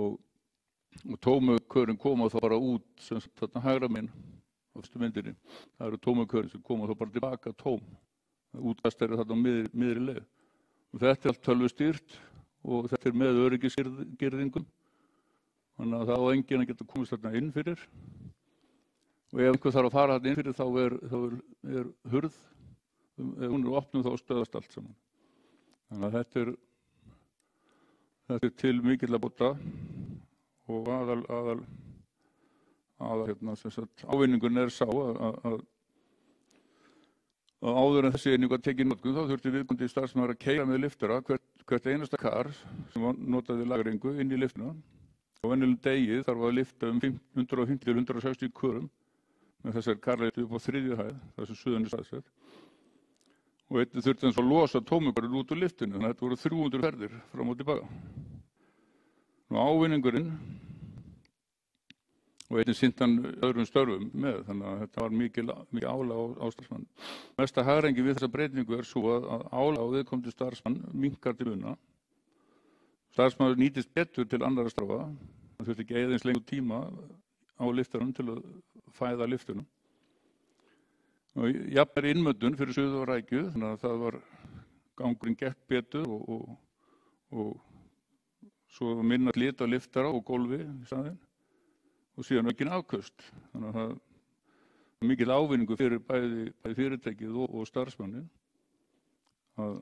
og tómu körin koma þá bara út þarna hægra megin á fyrstu myndinni. Það eru tómu körin sem koma þá bara tilbaka tóm. Útkast er þarna á miðri leið. Og þetta er allt tölvustýrt og þetta er með öryggisgirðingum. Þannig að það á enginn að geta komist þarna inn fyrir. Og ef einhver þarf að fara þarna inn fyrir þá er hurð, ef hún er opnuð þá stöðast allt saman. Þannig að þetta er til mikilla bóta og ávinningurinn er sá að áður en þessi eining var tekin í notkun þá þurfti viðkomandi starfsmaður að keyra með liftara hvert einasta kar sem notaði lagringu inn í liftuna. Á venjulegum degi þarf að lifta 150 til 160 körum með þessari karliftu upp á 3. hæð, þessu suðan er staðsett. Og einnig þurfti hans að losa tómugarinn út úr liftinu, þannig að þetta voru 300 ferðir fram og tilbaka. Nú ávinningurinn og einnig sinnti hann öðrum störfum með, þannig að þetta var mikið álag á starfsmann. Mesta hagræðingin við þessa breytingu er svo að álag á viðkomandi starfsmann minnkar til muna. Starfsmaður nýtist betur til annarra starfa, hann þurfti ekki eða eins lengur tíma á liftaranum til að fæða liftunum. Og jafnvel innmöndun fyrir suðu og rækju, þannig að það var gangurinn gekk betur og svo minna slit á liftara og gólfi í staðinn og síðan aukin afköst. Þannig að það er mikil ávinningu fyrir bæði fyrirtækið og starfsmannin að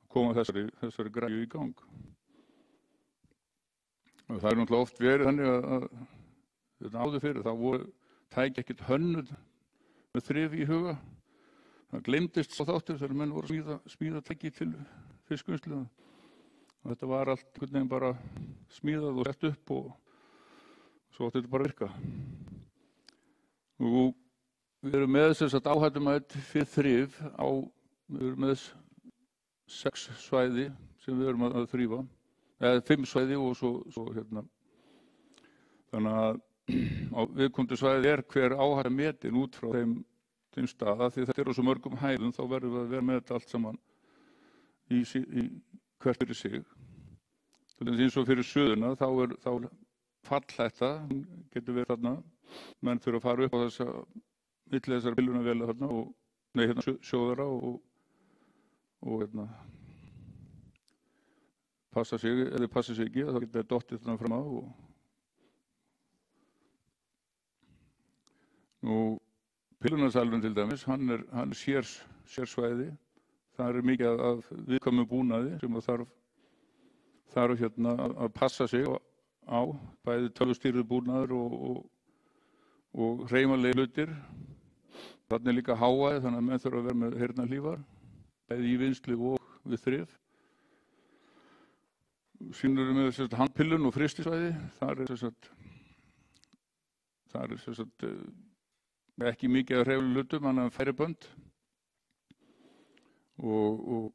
koma þessari græju í gang. Og það er náttúrulega oft verið þannig að þetta áður fyrir, þá voru tæki ekkert hönnuð með þrif í huga. Það gleymdist svo þáttur þegar menn voru að smíða tæki til fiskvinnslu. Og þetta var allt einhvern veginn bara smíðað og sett upp og svo átti þetta bara að virka. Og við erum með þess að áhættumætt fyrir þrif við erum með 6 svæði sem við erum að þrífa. Eða 5 svæði og svo Þannig að á viðkomandi svæði hver áhætta metin út frá þeim þeim stað að því þetta er á svo mörgum hæðum þá verðum við að vera með þetta allt saman í hvert fyrir sig. Þannig eins og fyrir suðuna þá fallhætta, getur verið þarna, menn þurfa að fara upp á milli þessar pillunarvélar þarna sjóðara og passa sig, eða passa sig ekki, þá getur það dottið þarna fram á Pillunarsalurinn til dæmis, hann er sérsvæði. Það er mikið af viðkvæmum búnaði sem þarf að passa sig á, bæði tölvustýrður búnaður og hreyfanlegir hlutir. Þarna er líka hávaði, þannig að menn þurfa að vera með heyrnarhlífar, bæði í vinnslu og við þrif. Síðan erum við handpillun og fristisvæði. Það er ekki mikið af hreyfanlegum hlutum, annað en færibönd. Og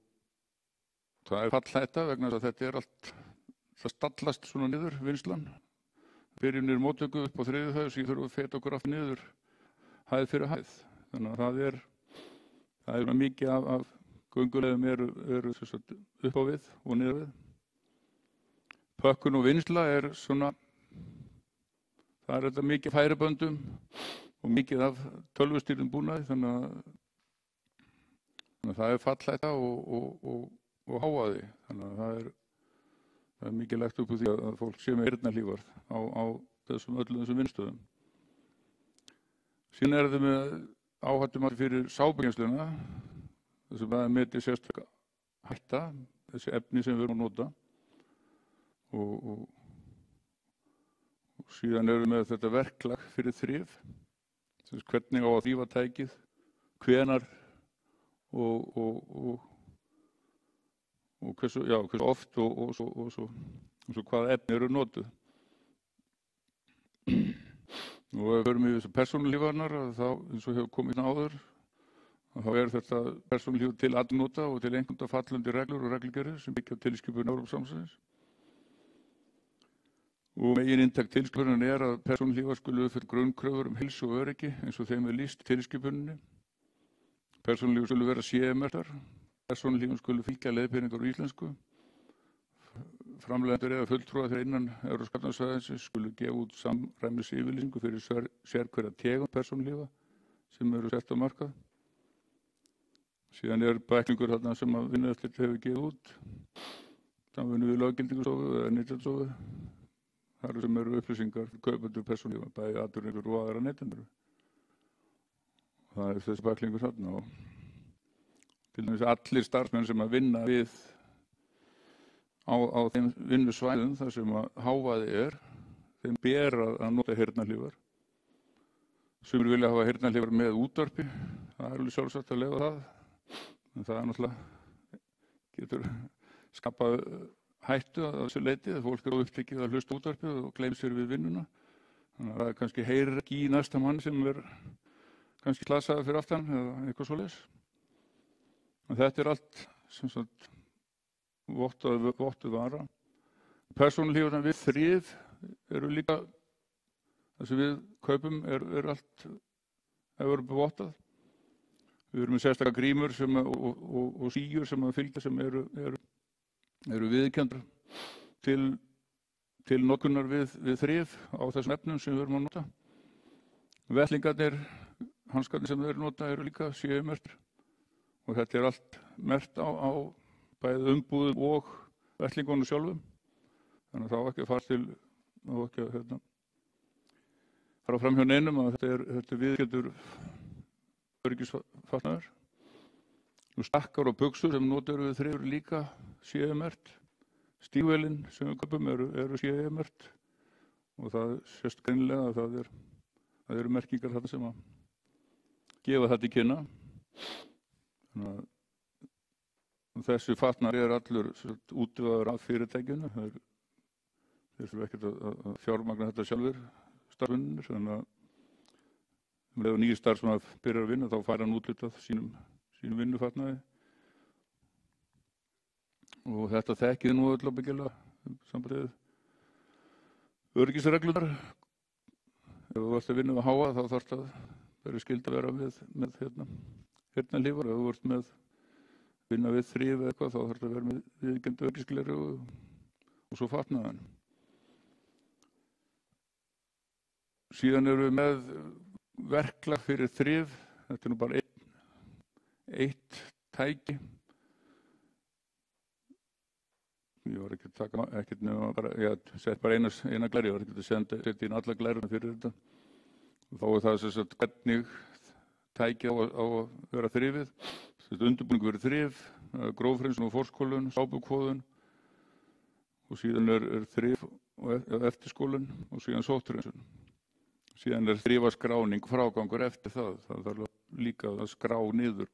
það er fallhætta vegna þess að þetta er allt, það stallast svona niður vinnslan. Byrjum niður móttöku upp á 3. hæð, síðan þurfum við að feta okkur aftur niður hæð fyrir hæð. Þannig að það er mikið af gönguleiðum eru upp á við og niður við. Pökkun og vinnsla er svona, það er þetta mikið færiböndum og mikið af tölvustýrðum búnaði, þannig að það er fallhætta og hávaði. Þannig að það er mikið lagt upp úr því að fólk sé með heyrnarhlífar á öllum þessum vinnstöðum. Síðan er þetta með áhættumat fyrir sápugeymsluna, þess að það er metið sérstaka hætta, þessi efni sem við erum að nota. Og síðan erum við með þetta verklag fyrir þrif, hvernig á að þrífa tækið, hvenar og hversu oft og svo hvaða efni eru notuð. Og ef við förum í þessu persónulífarnar, þá eins og hefur komið áður, þá er þetta persónulíf til atvinnota og til einhvern fallandi reglur og reglugerðir sem byggja á tilskipun Evrópusambandsins. Og megin inntak tilskipunarinnar er að persónulífar skulu uppfylla grunnkröfur heilsu og öryggi eins og þeim er lýst tilskipuninni. Persónulífar skulu vera CE-merktar. Persónulífum skulu fylgja leiðbeiningar á íslensku. Framleiðendur eða fulltrúar þeirra innan Evrópska efnahagssvæðisins skulu gefa út samræmisyfirlýsingu fyrir sérhverja tegund persónulífa sem eru sett á markað. Síðan er bæklingur þarna sem að Vinnueftirlitið hefur gefið út. Samvinnu við löggildingarstofu eða Neytendastofu. Það sem eru upplýsingar fyrir kaupendur persónulífa, bæði atvinnurekendur og aðra neytendur. Það er þessi bæklingur þarna og til dæmis allir starfsmenn sem að vinna við á þeim vinnusvæðum þar sem að hávaði er, þeim ber að nota heyrnarhlífar. Sumir vilja hafa heyrnarhlífar með útvarpi, það er alveg sjálfsagt að leyfa það, en það er náttúrulega getur skapað hættu að þessu leyti, að fólk er upptekið að hlusta útvarpið og gleyma sér við vinnuna. Þannig að það kannski heyrir ekki í næsta mann sem er kannski slasaður fyrir aftan eða eitthvað svoleiðis. En þetta er allt sem sagt vottuð vara. Persónulífarnar við þrif eru líka, það sem við kaupum er allt Evrópuvottað. Við erum með sérstakar grímur og sígjur sem að fylgja sem eru viðurkenndar til notkunar við þrif á þessum efnum sem við erum að nota. Vettlingarnir, hanskarnir sem við erum að nota eru líka CE-merktir og þetta er allt merkt á bæði umbúðum og vettlingunum sjálfum. Þannig að það á ekki að fara fram hjá neinum að þetta er viðurkenndur öryggisfatnaður. Stakkar og buxur sem notaður við þrif eru líka CE-merkt. Stígvélin sem við kaupum eru CE-merkt og það sést greinilega að það eru merkingar þarna sem að gefa þetta í kynna. Þannig að þessi fatnaður er allur útvegaður af fyrirtækinu. Þeir þurfa ekkert að fjármagna þetta sjálfur starfsmennirnir, þannig að um leið og nýr starfsmaður byrjar að vinna þá fær hann úthlutað sínum vinnufatnaði. Og þetta þekkið nú öll ábyggilega sambandið öryggisreglunar. Ef þú ert að vinna við háa þá þarfst að það er skyld að vera með heyrnarhlífar. Ef þú ert með vinna við þrif eða eitthvað, þá þarf það að vera með viðurkennd öryggisgleraugu og svo fatnaðan. Síðan erum við með verklag fyrir þrif. Þetta er nú bara eitt tæki. Ég var ekki að taka ekkert nema bara, ég sett bara eina glæri, ég var ekki að setja inn alla glæruna fyrir þetta. Og þá er það sem sagt hvernig tæki á að vera þrifið. Undirbúningur fyrir þrif, grófhreinsun og forskólun, sápukvoðun og síðan er þrif og eftirskólun og síðan sótthreinsun. Síðan er þrifaskráning, frágangur eftir það. Það þarf líka að skrá niður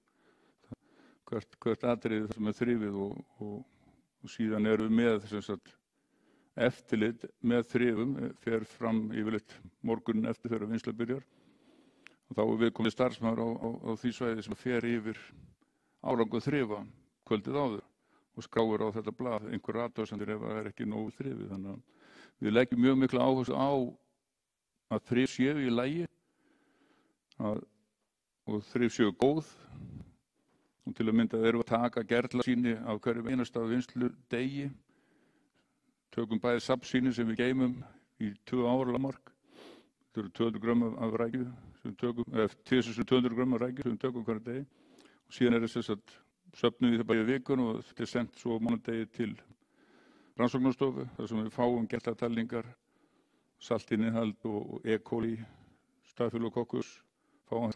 hvert atriði sem er þrifið og síðan erum við með sem sagt, eftirlit með þrifum, fer fram yfirleitt morgunin eftir þegar vinnsla byrjar. Og þá er viðkomandi starfsmaður á því svæði sem fer yfir árangur þrifa kvöldið áður og skráir á þetta blað einhver athugasemdir ef það er ekki nógu þrifið. Þannig að við leggjum mjög mikla áherslu á að þrif séu í lagi og þrif séu góð. Og til að mynda erum við að taka gerlasýni af hverjum einasta vinnslu degi. Tökum bæði safnsýni sem við geymum í 2 ára mark. Þetta eru 200 grömm af rækju sem við tökum, eða 200 grömm af rækju sem við tökum hverju degi. Og síðan er þess að söfnum við það bæði vikun og þetta er sendt svo mánudegi til rannsóknarstofu þar sem við fáum gerlatalningar, saltinnihald og E. coli, stafylokokkus, fáum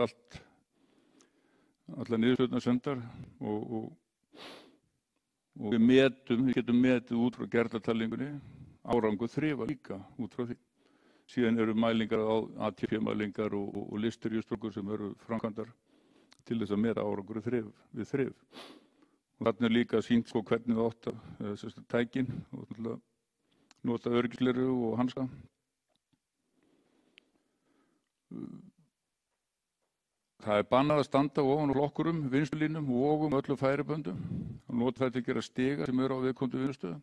allar niðurstöðurnar sendar og við getum metið út frá gerlatalningunni árangur þrifa líka út frá því. Síðan eru mælingar á ATP-mælingar og listeríustrókur sem eru framkvæmdar til þess að meta árangur við þrif. Og þarna er líka sýnt hvernig við átt að tækin og nota öryggisgleraugu og hanska. Það er bannað að standa ofan á lokkurum, vinnslulínum, vogum og öllum færiböndum og nota þetta að gera stiga sem eru á viðkomandi vinnslustöð.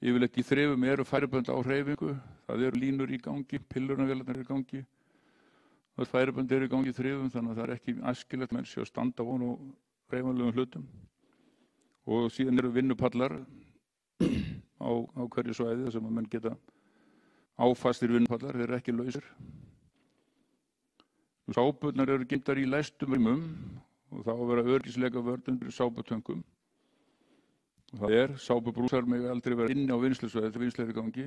Yfirleitt í þrifum eru færibönd á hreyfingu, það eru línur í gangi, pillurnavélarnar eru í gangi, það færibönd eru í gangi í þrifum þannig að það er ekki æskilegt menn sé að standa ofan á hreyfanlegum hlutum. Og síðan eru vinnupallar á hverju svæði þar sem að menn geta áfastir vinnupallar, þeir eru ekki lausir. Sápurnar eru geymdar í læstum rýmum og þá að vera öryggislega vörn undir sáputöngum. Það sápubrúsar mega aldrei vera inni á vinnslusvæði þegar vinnsla er í gangi.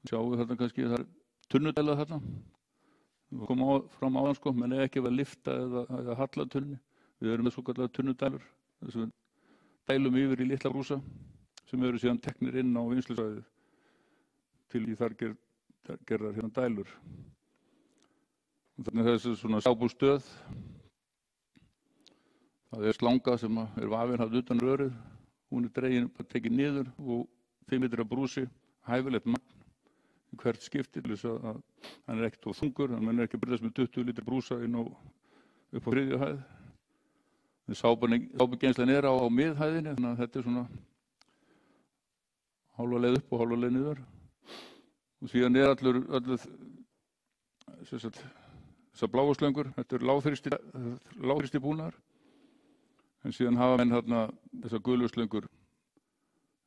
Sjáum við þarna kannski það er tunnudæla þarna. Það kom fram áðan sko, menn ekki að vera lifta eða halla tunni. Við erum með svokallaðar tunnudælur, þess að við dælum yfir í litla brúsa sem eru síðan teknir inn á vinnslusvæðið til í þar gerðar hérna dælur. Þannig að þessi svona sápustöð, það er slanga sem er vafin haft utan rörið, hún er dregin, tekin niður og 5 litra brúsi, hæfilegt magn í hvert skipti til þess að hann er ekkert of þungur, hann er ekki að byrjast með 20 litra brúsa inn upp á 3. hæð. Sápugeymslan er á miðhæðinni, þannig að þetta er svona hálfa leið upp og hálfa leið niður. Og síðan er allur þessar bláu slöngur, þetta er lágþrýsti búnaðar, en síðan hafa menn þarna þessar gulu slöngur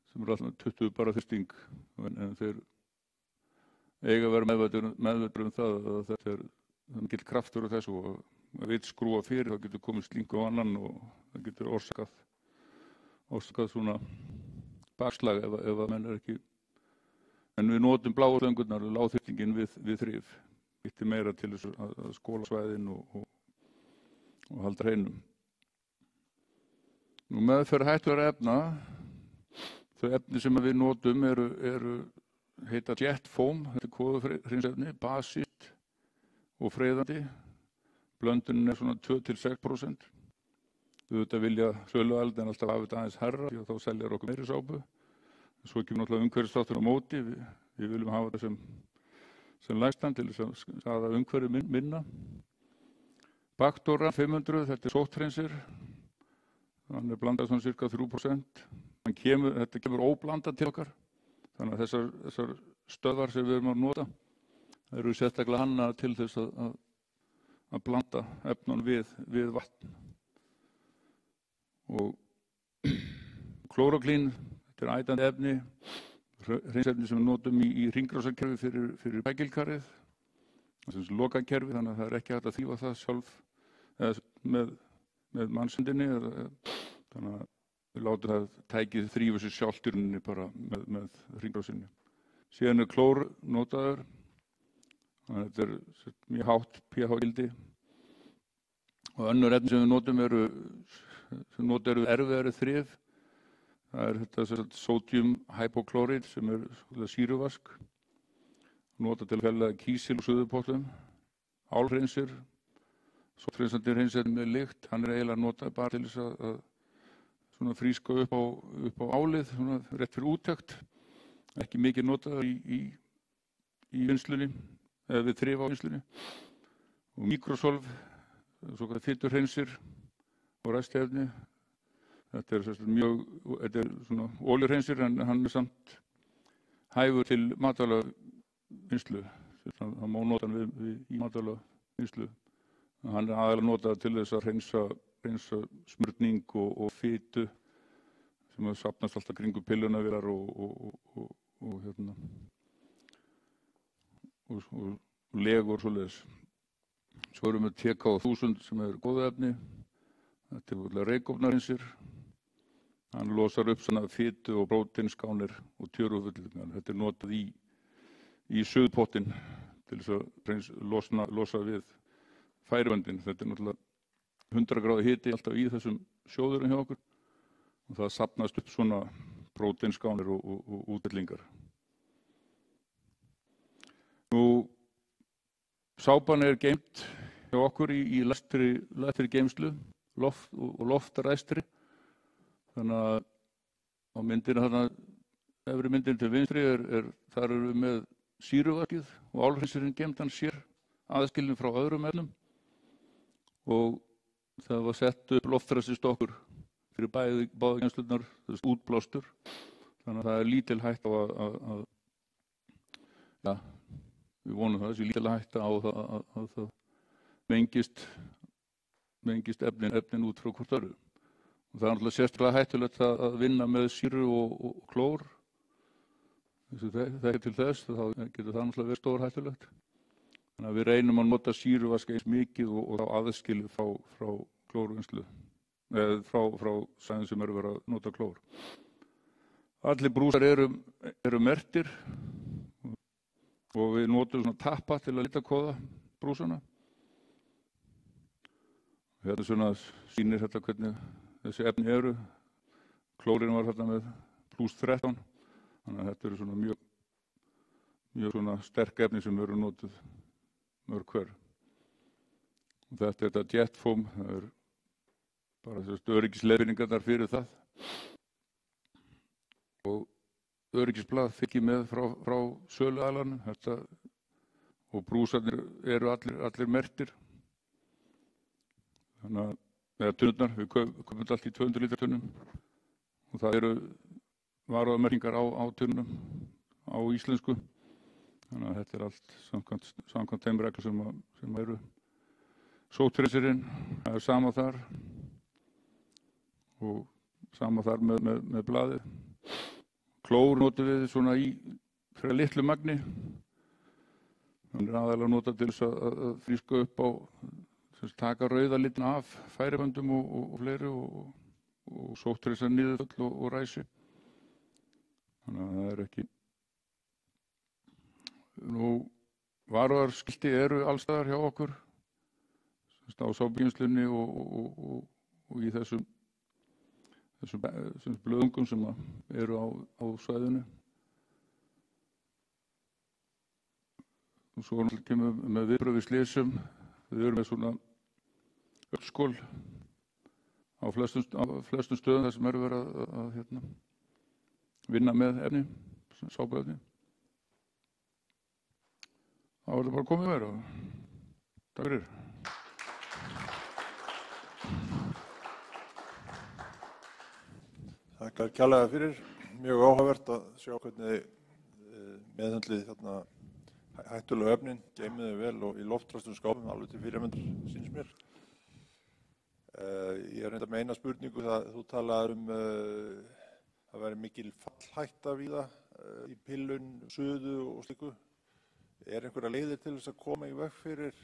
sem eru alltaf 20 bara þrýsting, en þeir eiga að vera meðvitaður það að þetta er mikill kraftur á þessu og að við skrúa fyrir þá getur komið slingu á annan og það getur orsakað svona bakslag ef að menn er ekki. En við notum bláu slöngurnar og lágþrýstingin við þrif. Þetta meira til þess að skóla svæðin og halda hreinum. Nú meðferð hættulegra efna, þau efni sem við notum heita jet foam, þetta er kvoðuhreinsiefni, basískt og freyðandi. Blöndunin er svona 2–6%. Við vilja söluaðild en alltaf hafa þetta aðeins hærra því að þá seljar okkur meiri sápu. Svo kemur náttúrulega umhverfisþáttur á móti, við viljum hafa þetta sem lægstan til þess að skaða umhverfi minna. Baktóra 500, þetta er sótthreinsir, hann er blandað svona cirka 3%. Þetta kemur óblandað til okkar, þannig að þessar stöðvar sem við erum að nota eru sérstaklega hannaðar til þess að að blanda efnunum við vatn. Og klóróklín, þetta er ætandi efni, hreinsefni sem við notum í hringrásarkerfi fyrir bægilkarið, lokakerfi, þannig að það er ekki hægt að þrífa það sjálf með mannshendinni, þannig að við látum það tækið þrífa sér sjálft í rauninni bara með hringrásinni. Síðan er klór notaður, þannig að þetta er mjög hátt pH-gildi og önnur efni sem við notum eru erfiðari þrif. Það er þetta sodium hypochloride sem er sýruvask, notað til að fella kísil úr suðupottum, álhreinsir, sótthreinsandi hreinsir með lykt, hann er eiginlega notað bara til þess að svona fríska upp á álið, svona rétt fyrir úttekt, ekki mikið notaður í vinnslunni, eða við þrif á vinnslunni. Og mikrosolv, svo kallar fiturhreinsir og ræstefni. Þetta er svona olíuhreinsir en hann er samt hæfur til matvælavinnslu. Það má nota hann í matvælavinnslu. Hann er aðalega notað til þess að hreinsa smurning og fitu sem að safnast alltaf kringu pillunavélar og legur svoleiðis. Svo erum við TK1000 sem er góðu efni. Þetta er reykofnarhreinsir. Hann losar upp svona fitu og próteinskánir og tjörufullingar. Þetta er notað í suðpottin til þess að losa við færiböndin. Þetta er náttúrulega 100 gráðu hiti alltaf í þessum sjóðurum hjá okkur og það safnast upp svona próteinskánir og útfellingar. Nú, sápan er geymt hjá okkur í læstri geymslu og loftræstri. Þannig að á myndinu þarna, efri myndinu til vinstri þar erum við með sýruvaskið og álhreinsirinn geymdan sér aðskilinn frá öðrum efnum og það var sett upp loftræstistokkur fyrir báðar geymslurnar, útblástur. Þannig að það er lítil hætta á að við vonum það, þessi lítil hætta á að það mengist efnin út frá hvort öðru. Og það er náttúrulega sérstaklega hættulegt að vinna með sýru og klór. Það er til þess, þá getur það náttúrulega verið stórhættulegt. Þannig að við reynum að nota sýruvask eins mikið og þá aðskilið frá klórvinnslu, eða frá sæðum sem eru verið að nota klór. Allir brúsar eru merktir og við notum svona tappa til að litakóða brúsana. Þetta svona sýnir þetta hvernig þessi efni eru. Klórin var þarna með +13, þannig að þetta eru svona mjög svona sterk efni sem eru notuð mörg hver. Og þetta er þetta jetfoam, það er bara þessi öryggisleiðbeiningarnar fyrir það. Og öryggisblað fylgir með frá söluaðilanum, og brúsarnir eru allir merktir. Þannig að eða tunnurnar, við komum allt í 200 lítra tunnum og það eru varúðarmerkingar á tunnunum á íslensku. Þannig að þetta er allt samkvæmt þeim reglum sem eru. Sótthreinsirinn, það er sama þar og sama þar með blaðið. Klór notum við svona í fyrir litlu magni. Þannig er aðalega notað til þess að fríska upp á taka rauða litin af færiböndum og fleiri og sótthreinsar niðurföll og ræsi. Þannig að það er ekki. Nú, varúðarskilti eru allstaðar hjá okkur, á sábgeymslunni og í þessum blöðungum sem eru á svæðinu. Og svo kemur með viðbrögð við slysum. Við erum með svona uppskól á flestum stöðum þar sem eru verið að vinna með efni, sápuefni. Þá er þetta bara komið mér og takk fyrir. Takk kærlega fyrir. Mjög áhugavert að sjá hvernig meðhöndlið hættulegu efnin, geymið þau vel og í loftræstum skápum alveg til 4 metrar, sýnist mér. Ég reynda með eina spurningu, þú talaðir það væri mikil fallhætta víða í pillun, suðu og slíku. Einhverja leiðir til þess að koma í veg fyrir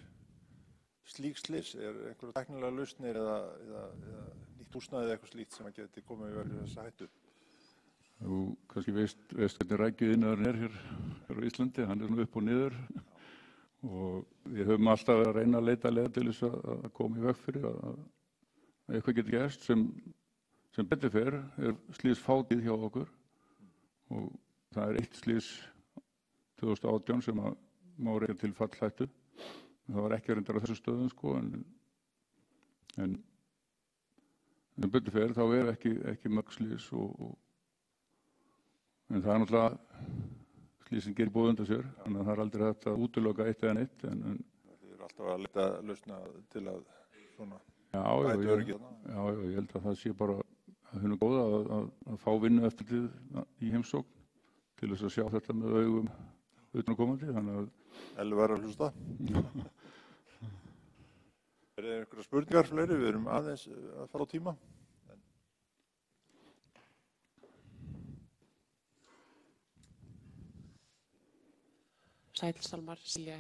slík slys? Einhverja tæknilega lausnir eða nýtt húsnæði eða eitthvað slíkt sem að geti komið í veg fyrir þessa hættu? Þú kannski veist hvernig rækjuiðnaðurinn hér á Íslandi, hann svona upp og niður og við höfum alltaf verið að reyna að leita leiða til þess að koma í veg fyrir að eitthvað getur gerst sem betur fer slys fátíð hjá okkur og það eitt slys 2018 sem að má rekja til fallhættu. Það var ekki reyndar á þessu stöðum sko en betur fer þá ekki mörg slys en það náttúrulega slísin gerir bóð undan sér, þannig að það aldrei hægt að útiloka eitt eða neitt. Þið eru alltaf að leita lausna til að svona bæta öryggið þarna? Já, ég held að það sé bara að hunu góða að fá vinnu eftir í heimsókn til þess að sjá þetta með augum utanaðkomandi, þannig að Elvi var að hlusta. Einhverjar spurningar fleiri? Við erum aðeins að fara á tíma. Sæl Salmar, Silja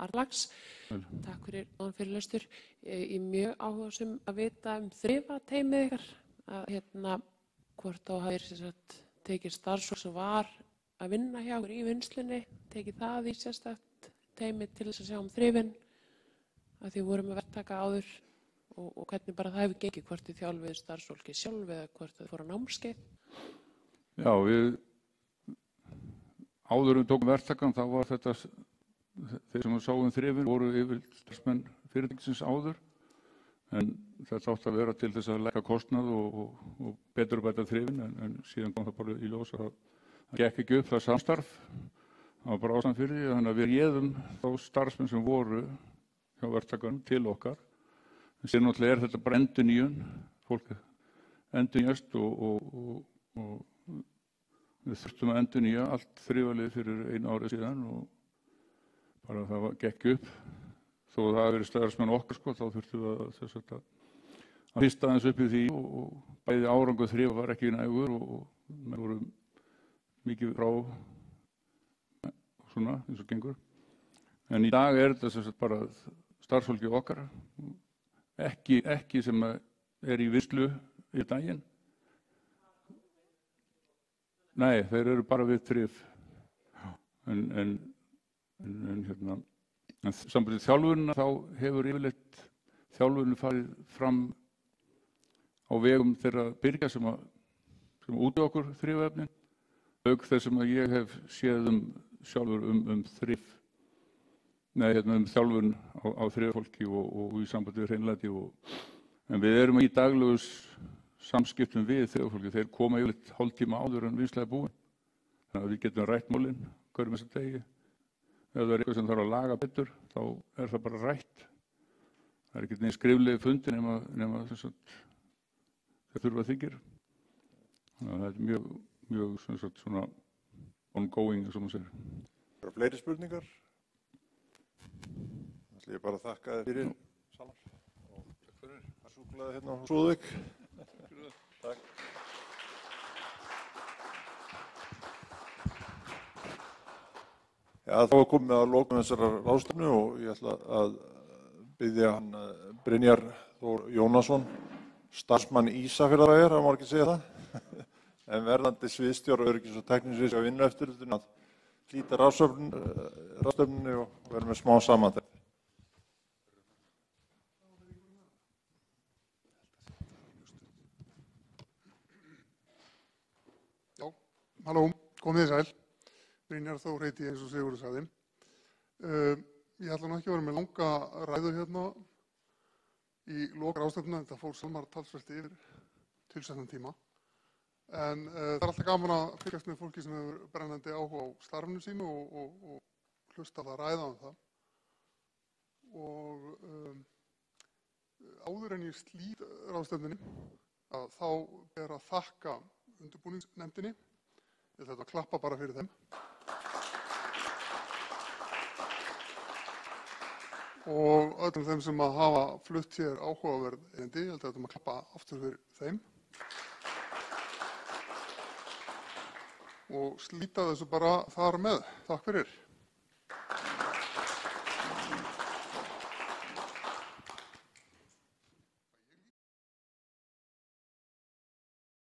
Arnlags. Takk fyrir náðan fyrirlestur. Ég er mjög áhugasum að vita þrifateymið ykkar, hvort þá hafið tekið starfsfólk sem var að vinna hjá ykkur í vinnslunni, tekið það í sérstakt teymi til þess að sjá þrifin, að því vorum að verktaka áður og hvernig bara það hefur gengið, hvort þið þjálfið starfsfólki sjálf eða hvort þið fóru á námskeið. Já, áður við tókum verktakan, þá var þetta, þeir sem sáum þrifin voru yfirleitt starfsmenn fyrirtækisins áður, en þetta átti að vera til þess að lækka kostnað og betur bæta þrifin, en síðan kom það bara í ljós að það gekk ekki upp það samstarf, það var bara ástæðan fyrir því, þannig að við réðum þá starfsmenn sem voru hjá verktakanum til okkar, en síðan náttúrulega þetta bara endurnýjun, fólk endurnýjast og við þurftum að endurnýja allt þrifalið fyrir 1 ári síðan og bara það gekk upp. Þó það hafi verið starfsmenn okkar sko, þá þurftum við að hrista aðeins upp í því og bæði árangur þrifa var ekki nægur og menn voru mikið frá svona eins og gengur. En í dag þetta bara starfsfólki okkar, ekki sem í vinnslu í daginn. Nei, þeir eru bara við þrif. En sambandið þjálfunina, þá hefur yfirleitt þjálfunin farið fram á vegum þeirra byrgja sem úti okkur þrifefnin, auk þess sem að ég hef séð sjálfur þrif, þjálfun á þrifafólki og í sambandi við hreinlæti en við erum í daglegus samskiptum við þrifafólki, þeir koma yfirleitt hálftíma áður en vinnsla búin. Þannig að við getum rætt málin hverjum þessa degi. Ef það eitthvað sem þarf að laga betur, þá það bara rætt. Það ekki neins skriflegi fundi nema þeir þurfa þykir. Þannig að það mjög svona ongoing, eins og maður segir. Það eru fleiri spurningar. Það ætla ég bara að þakka þér fyrir, Salmar. Og takk fyrir. Það er súkkulaði hérna á Súðavík. Takk. Já, þá er komið að lokum þessarar ráðstefnu og ég ætla að biðja hann Brynjar Þór Jónasson, starfsmann Ísafjarðarbæjar, það má ekki segja það, en verðandi sviðsstjóri öryggis- og tæknisviðs á Vinnueftirlitinu að hlýta ráðstefnunni og vera með smá samantekt. Halló, komið þið sæl. Brynjar Þór heiti ég eins og Sigurður sagði. Ég ætla nú ekki að vera með langa ræðu hérna í lok ráðstefnunnar, þetta fór Salmar talsvert yfir tilsettan tíma. En það er alltaf gaman að fylgjast með fólki sem hefur brennandi áhuga á starfinu sínu og hlusta að ræða það. Og áður en ég slít ráðstefnunni, að þá ber að þakka undirbúningsnefndinni. Ég ætla að klappa bara fyrir þeim. og öllum þeim sem að hafa flutt hér áhugaverð erindi. Ég held að þetta maður klappa aftur fyrir þeim. Og slíta þessu bara þar með. Takk fyrir.